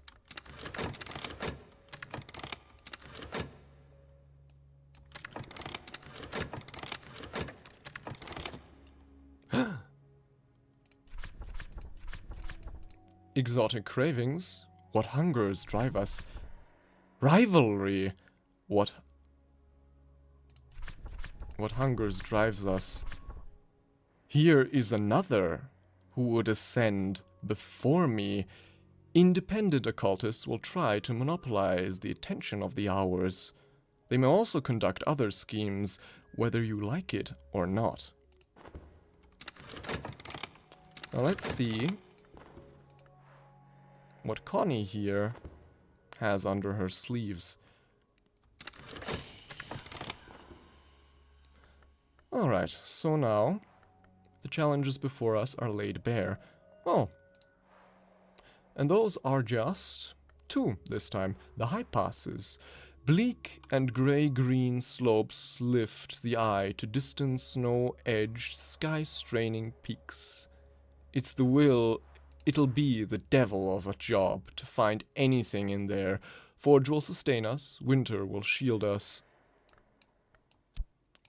Exotic cravings? What hungers drive us? Rivalry? What hungers drives us? Here is another who would ascend before me. Independent occultists will try to monopolize the attention of the hours. They may also conduct other schemes, whether you like it or not. Now let's see what Connie here has under her sleeves. Alright, so now the challenges before us are laid bare. Oh. And those are just 2 this time. The high passes. Bleak and grey-green slopes lift the eye to distant snow-edged, sky-straining peaks. It's it'll be the devil of a job to find anything in there. Forge will sustain us, winter will shield us.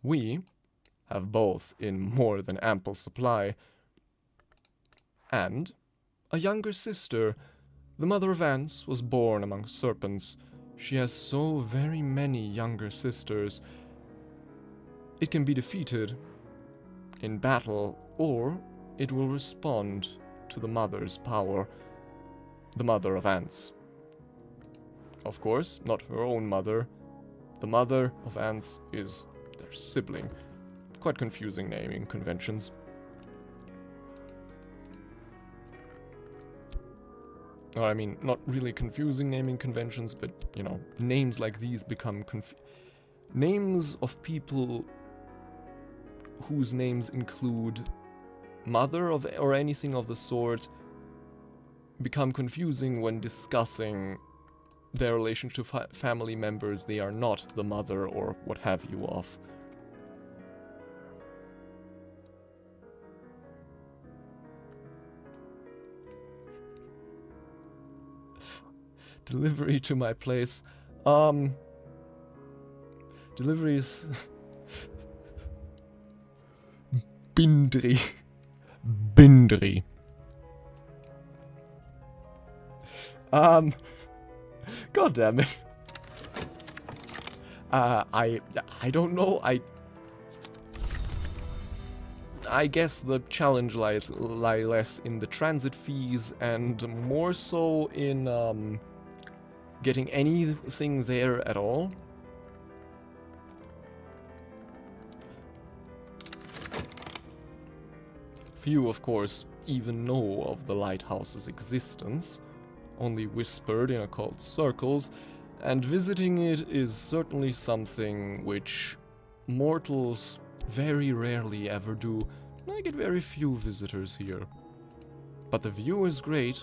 We have both in more than ample supply. And a younger sister. The mother of ants was born among serpents. She has so very many younger sisters. It can be defeated in battle, or it will respond to the mother's power. The mother of ants. Of course, not her own mother. The mother of ants is their sibling. Quite confusing naming conventions. Or, I mean, not really confusing naming conventions, but, you know, names like these become names of people whose names include mother of or anything of the sort become confusing when discussing their relation to family members they are not the mother or what have you of. Delivery to my place. Deliveries. Bindri. Bindri. God damn it. I don't know. I guess the challenge lie less in the transit fees and more so in getting anything there at all. Few, of course, even know of the lighthouse's existence, only whispered in occult circles, and visiting it is certainly something which mortals very rarely ever do. I get very few visitors here. But the view is great,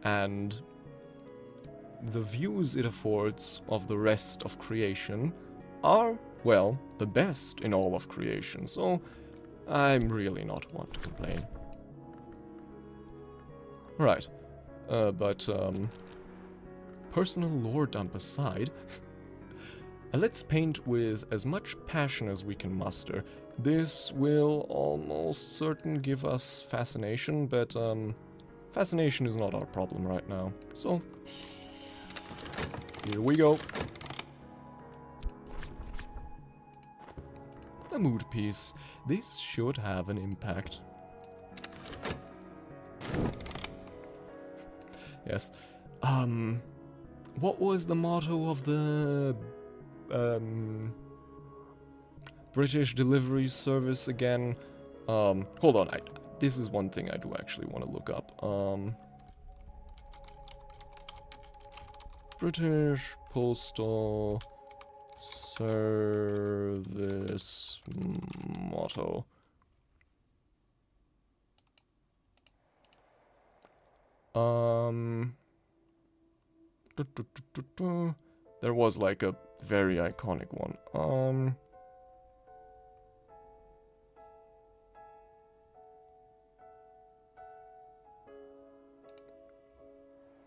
and the views it affords of the rest of creation are, well, the best in all of creation, so I'm really not one to complain. Right, but personal lore dump aside, let's paint with as much passion as we can muster. This will almost certain give us fascination, but fascination is not our problem right now, so here we go. A mood piece. This should have an impact. Yes. What was the motto of the British delivery service again? Hold on. This is one thing I do actually want to look up. British Postal Service motto. There was like a very iconic one.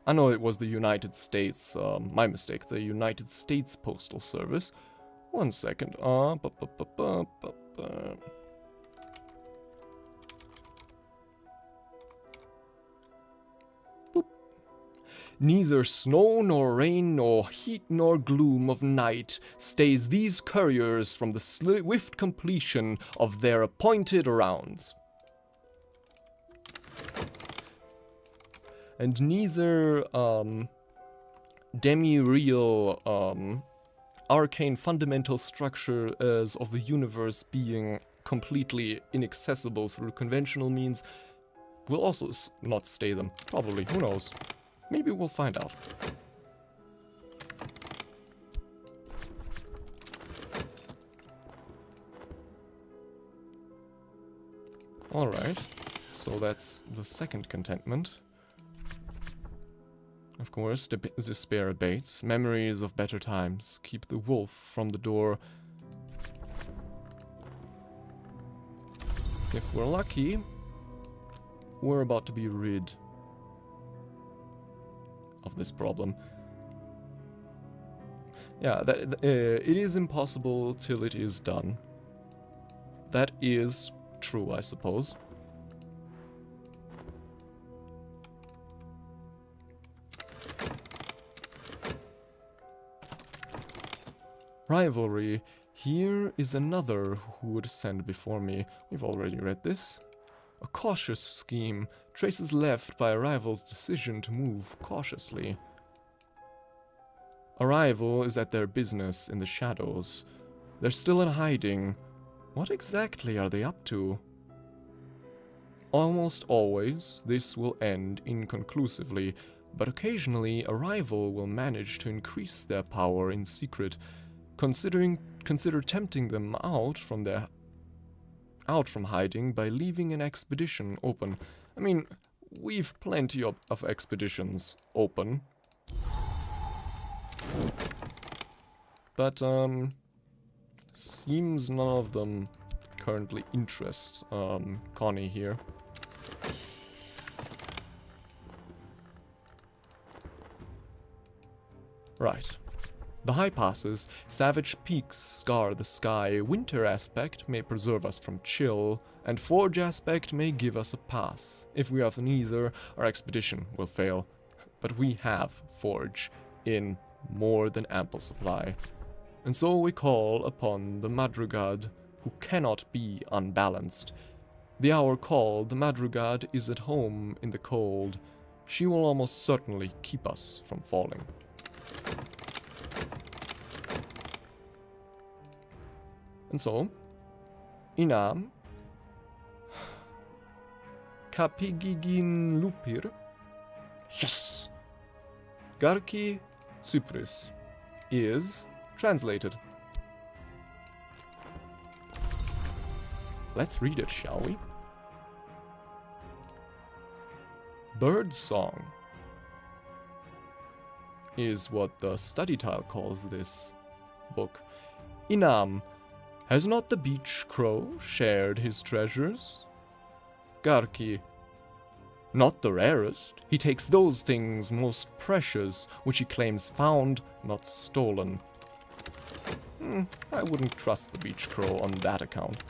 I know it was the United States, my mistake, the United States Postal Service. One second. Neither snow nor rain nor heat nor gloom of night stays these couriers from the swift completion of their appointed rounds. And neither demi-real arcane fundamental structures of the universe being completely inaccessible through conventional means will also not stay them. Probably, who knows? Maybe we'll find out. Alright, so that's the second contentment. Of course, despair abates. Memories of better times keep the wolf from the door. If we're lucky, we're about to be rid of this problem. Yeah, it is impossible till it is done. That is true, I suppose. Rivalry. Here is another who would ascend before me. We've already read this. A cautious scheme traces left by a rival's decision to move cautiously. A rival is at their business in the shadows. They're still in hiding. What exactly are they up to? Almost always, this will end inconclusively, but occasionally a rival will manage to increase their power in secret. Consider tempting them out from hiding by leaving an expedition open. I mean, we've plenty of expeditions open. But, seems none of them currently interest, Connie here. Right. The high passes, savage peaks scar the sky, winter aspect may preserve us from chill, and forge aspect may give us a pass. If we have neither, our expedition will fail. But we have forge in more than ample supply. And so we call upon the Madrugad, who cannot be unbalanced. The hour called, the Madrugad is at home in the cold. She will almost certainly keep us from falling. And so, Inam, Kapigigin Lupir, yes! Garki Cypris is translated. Let's read it, shall we? Bird Song is what the study tile calls this book. Inam, has not the beach crow shared his treasures? Garki, not the rarest. He takes those things most precious, which he claims found, not stolen. I wouldn't trust the beach crow on that account.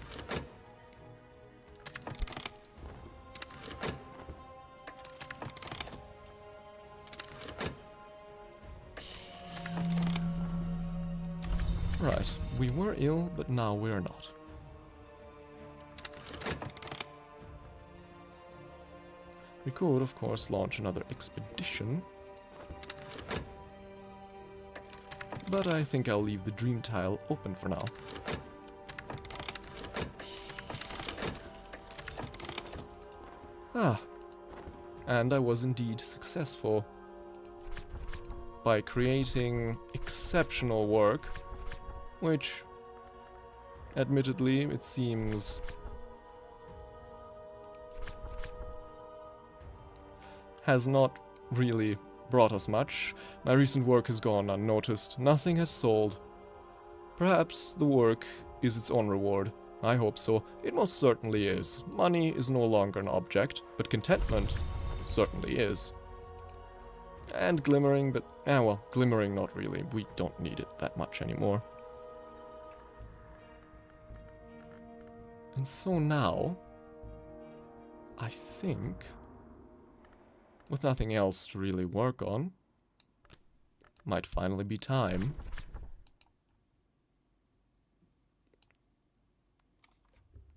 Right, we were ill, but now we're not. We could, of course, launch another expedition. But I think I'll leave the dream tile open for now. And I was indeed successful by creating exceptional work, which, admittedly, it seems has not really brought us much. My recent work has gone unnoticed. Nothing has sold. Perhaps the work is its own reward. I hope so. It most certainly is. Money is no longer an object, but contentment certainly is. And glimmering, but, well, glimmering not really. We don't need it that much anymore. And so now, I think, with nothing else to really work on, might finally be time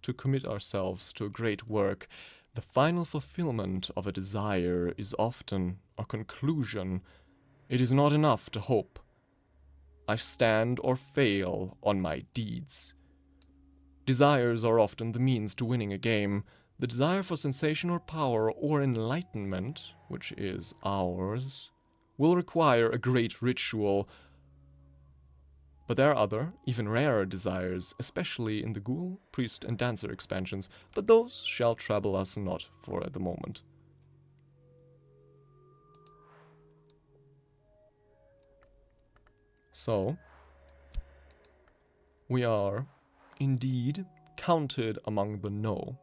to commit ourselves to a great work. The final fulfillment of a desire is often a conclusion. It is not enough to hope. I stand or fail on my deeds. Desires are often the means to winning a game. The desire for sensation or power or enlightenment, which is ours, will require a great ritual. But there are other, even rarer desires, especially in the Ghoul, Priest, and Dancer expansions, but those shall trouble us not for the moment. So, we are indeed counted among the no.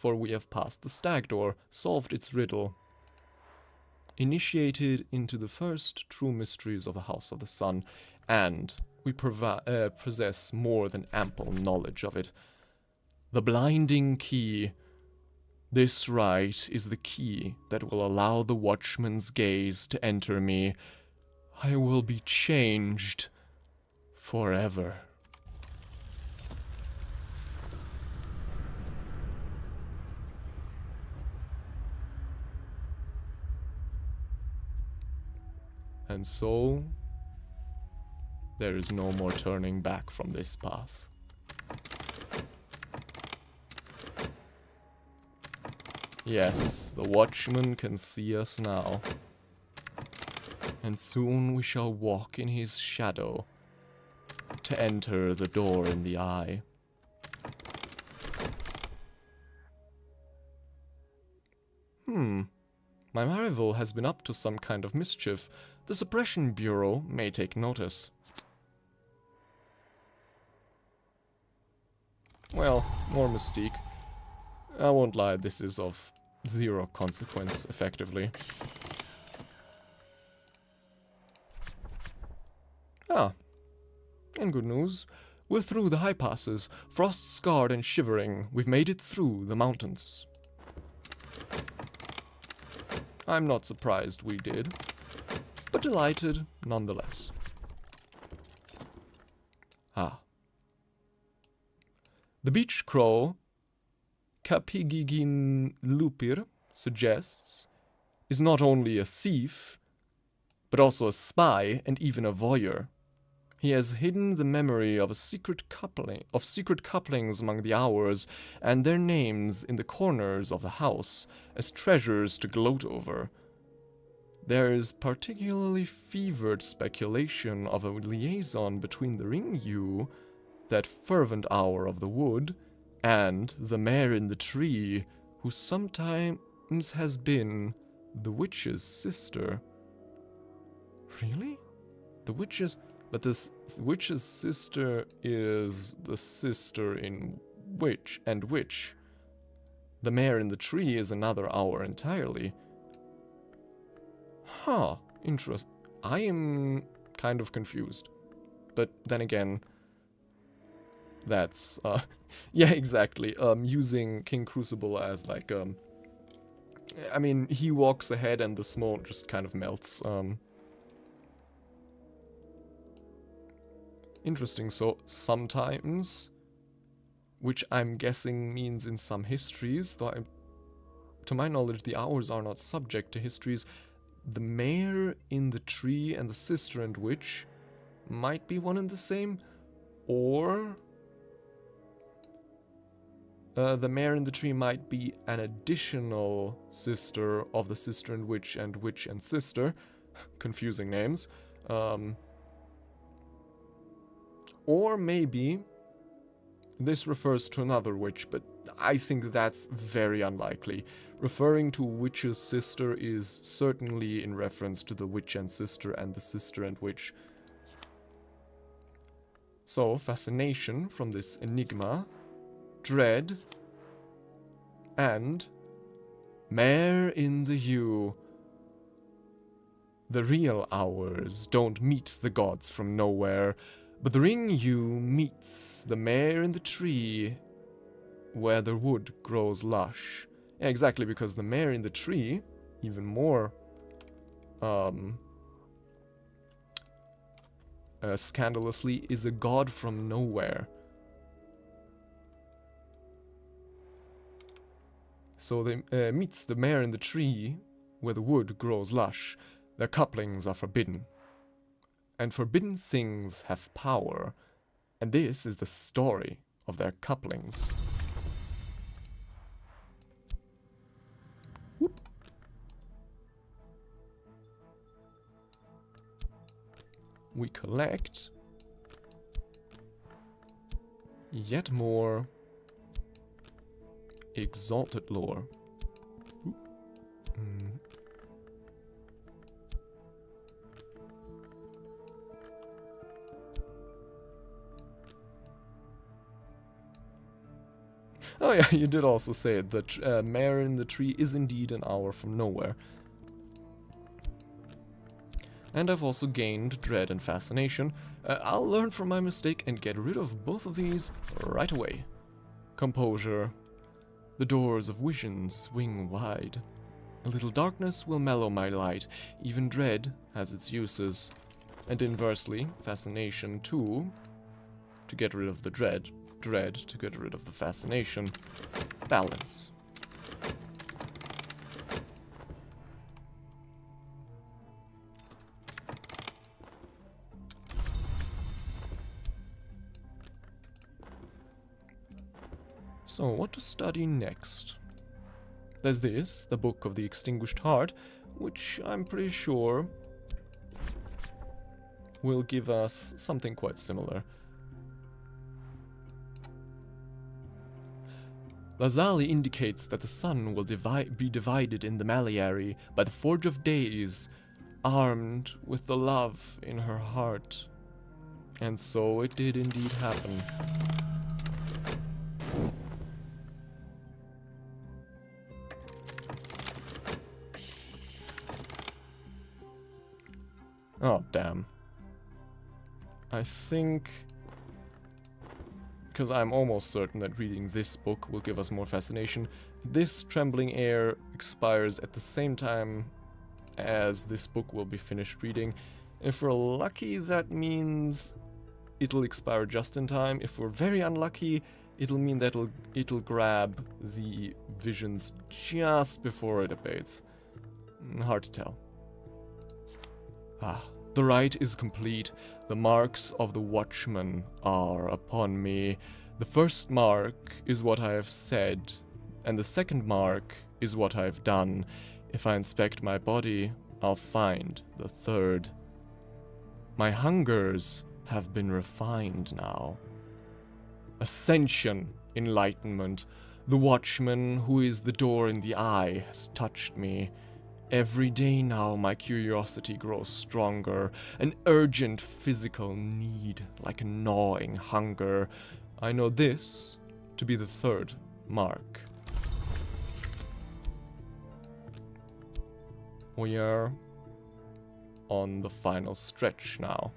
for we have passed the stag door, solved its riddle, initiated into the first true mysteries of the House of the Sun, and we possess more than ample knowledge of it. The blinding key. This right is the key that will allow the Watchman's gaze to enter me. I will be changed forever. And so, there is no more turning back from this path. Yes, the Watchman can see us now. And soon we shall walk in his shadow to enter the door in the eye. My rival has been up to some kind of mischief. The Suppression Bureau may take notice. Well, more mystique. I won't lie, this is of zero consequence, effectively. Ah, and good news. We're through the high passes. Frost-scarred and shivering, we've made it through the mountains. I'm not surprised we did, but delighted nonetheless. Ah. The beach crow, Kapigigin Lupir, suggests, is not only a thief, but also a spy and even a voyeur. He has hidden the memory of secret couplings among the hours and their names in the corners of the house as treasures to gloat over. There is particularly fevered speculation of a liaison between the Ring-Yu, that fervent hour of the wood, and the mare in the tree, who sometimes has been the witch's sister. Really? The witch's... But this witch's sister is the sister in witch and witch. The mare in the tree is another hour entirely. Huh, interesting. I am kind of confused. But then again, that's, yeah, exactly. Using King Crucible as like, I mean, he walks ahead and the smoke just kind of melts, Interesting, so sometimes, which I'm guessing means in some histories, though to my knowledge the hours are not subject to histories, the mare in the tree and the sister and witch might be one and the same, or the mare in the tree might be an additional sister of the sister and witch and sister, confusing names, or maybe this refers to another witch, but I think that's very unlikely. Referring to witch's sister is certainly in reference to the witch and sister and the sister and witch. So, fascination from this enigma, dread, and mare in the yew. The real hours don't meet the gods from nowhere, but the Ring-Yu meets the mare in the tree where the wood grows lush. Yeah, exactly, because the mare in the tree, even more scandalously, is a god from nowhere. So they meets the mare in the tree where the wood grows lush. Their couplings are forbidden. And forbidden things have power, and this is the story of their couplings. Whoop. We collect yet more exalted lore. Oh yeah, you did also say it. The mare in the tree is indeed an hour from nowhere. And I've also gained dread and fascination. I'll learn from my mistake and get rid of both of these right away. Composure. The doors of vision swing wide. A little darkness will mellow my light. Even dread has its uses. And inversely, fascination too, to get rid of the dread. Dread to get rid of the fascination. Balance. So, what to study next? There's this, the Book of the Extinguished Heart, which I'm pretty sure will give us something quite similar. Lazali indicates that the sun will be divided in the Maliari by the Forge of Days, armed with the love in her heart. And so it did indeed happen. Oh, damn. I think... because I'm almost certain that reading this book will give us more fascination. This Trembling Air expires at the same time as this book will be finished reading. If we're lucky, that means it'll expire just in time. If we're very unlucky, it'll mean that it'll grab the visions just before it abates. Hard to tell. Ah, the rite is complete. The marks of the Watchman are upon me. The first mark is what I have said, and the second mark is what I have done. If I inspect my body, I'll find the third. My hungers have been refined now. Ascension, enlightenment. The Watchman, who is the door in the eye, has touched me. Every day now my curiosity grows stronger, an urgent physical need, like a gnawing hunger. I know this to be the third mark. We are on the final stretch now.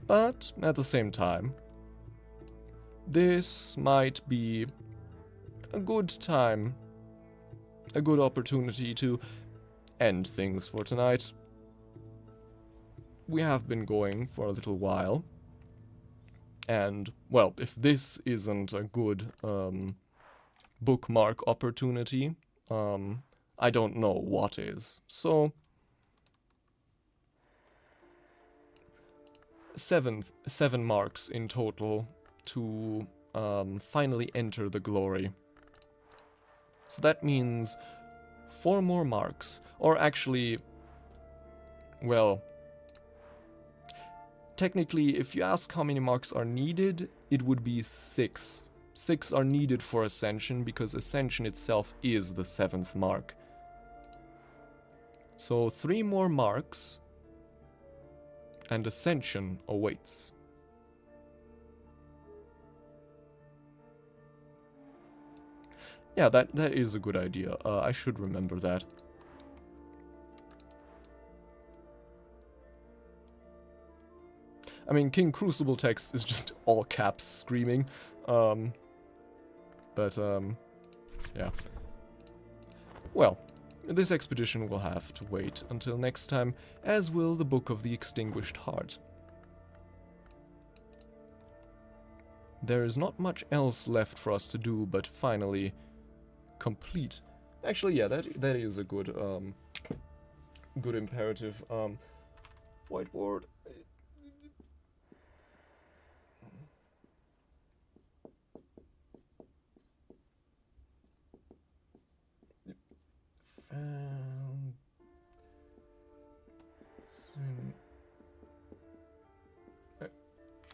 But at the same time, this might be a good time, a good opportunity to end things for tonight. We have been going for a little while, and, well, if this isn't a good bookmark opportunity, I don't know what is. So, seven marks in total to finally enter the glory. So that means 4 more marks, or actually, well, technically, if you ask how many marks are needed, it would be 6. 6 are needed for Ascension, because Ascension itself is the 7th mark. So 3 more marks, and Ascension awaits. Yeah, that is a good idea. I should remember that. I mean, King Crucible text is just all caps screaming. Yeah. Well, this expedition will have to wait until next time, as will the Book of the Extinguished Heart. There is not much else left for us to do, but finally complete. Actually, yeah, that is a good good imperative. Whiteboard.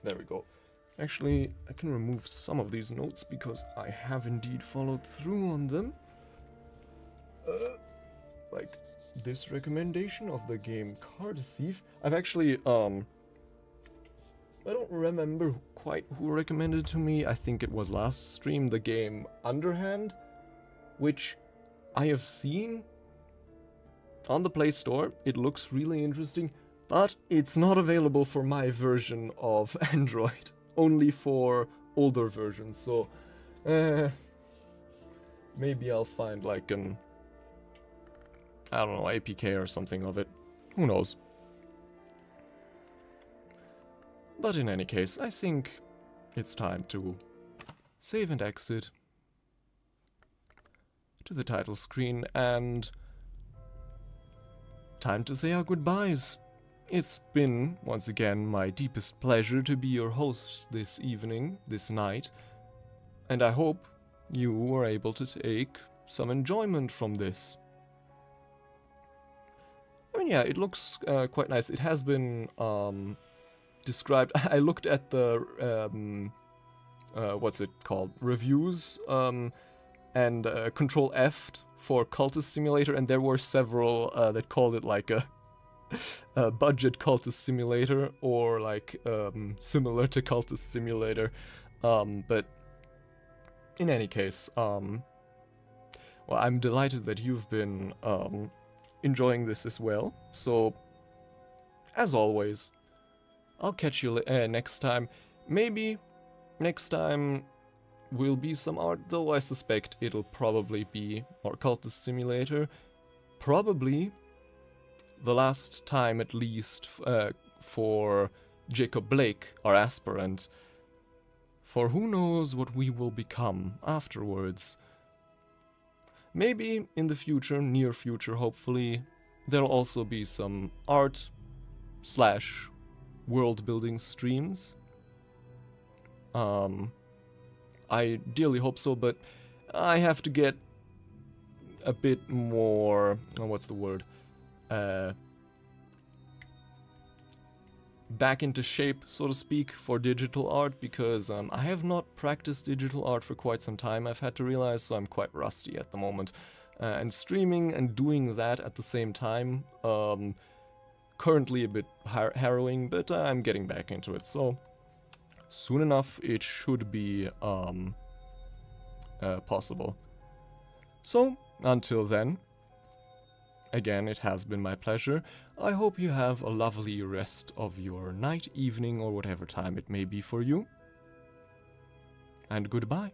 There we go. Actually, I can remove some of these notes because I have indeed followed through on them. Like this recommendation of the game Card Thief. I've actually I don't remember quite who recommended it to me. I think it was last stream, the game Underhand, which I have seen on the Play Store. It looks really interesting, but it's not available for my version of Android, only for older versions, so maybe I'll find like an, I don't know, APK or something of it. Who knows? But in any case, I think it's time to save and exit to the title screen, and time to say our goodbyes. It's been, once again, my deepest pleasure to be your host this evening, this night, and I hope you were able to take some enjoyment from this. I mean, yeah, it looks quite nice. It has been described. I looked at the what's it called, reviews, and Control F for Cultist Simulator, and there were several that called it like a budget Cultist Simulator, or like similar to Cultist Simulator, but in any case, well, I'm delighted that you've been enjoying this as well. So, as always, I'll catch you next time. Maybe next time will be some art, though I suspect it'll probably be more Cultist Simulator. Probably the last time, at least, for Jacob Blake, our aspirant. For who knows what we will become afterwards. Maybe in the future, near future hopefully, there'll also be some art / world building streams. I dearly hope so, but I have to get a bit more, what's the word, back into shape, so to speak, for digital art, because I have not practiced digital art for quite some time, I've had to realize, so I'm quite rusty at the moment. And streaming and doing that at the same time, currently a bit harrowing, but I'm getting back into it, so soon enough it should be possible. So, until then, again, it has been my pleasure. I hope you have a lovely rest of your night, evening, or whatever time it may be for you. And goodbye.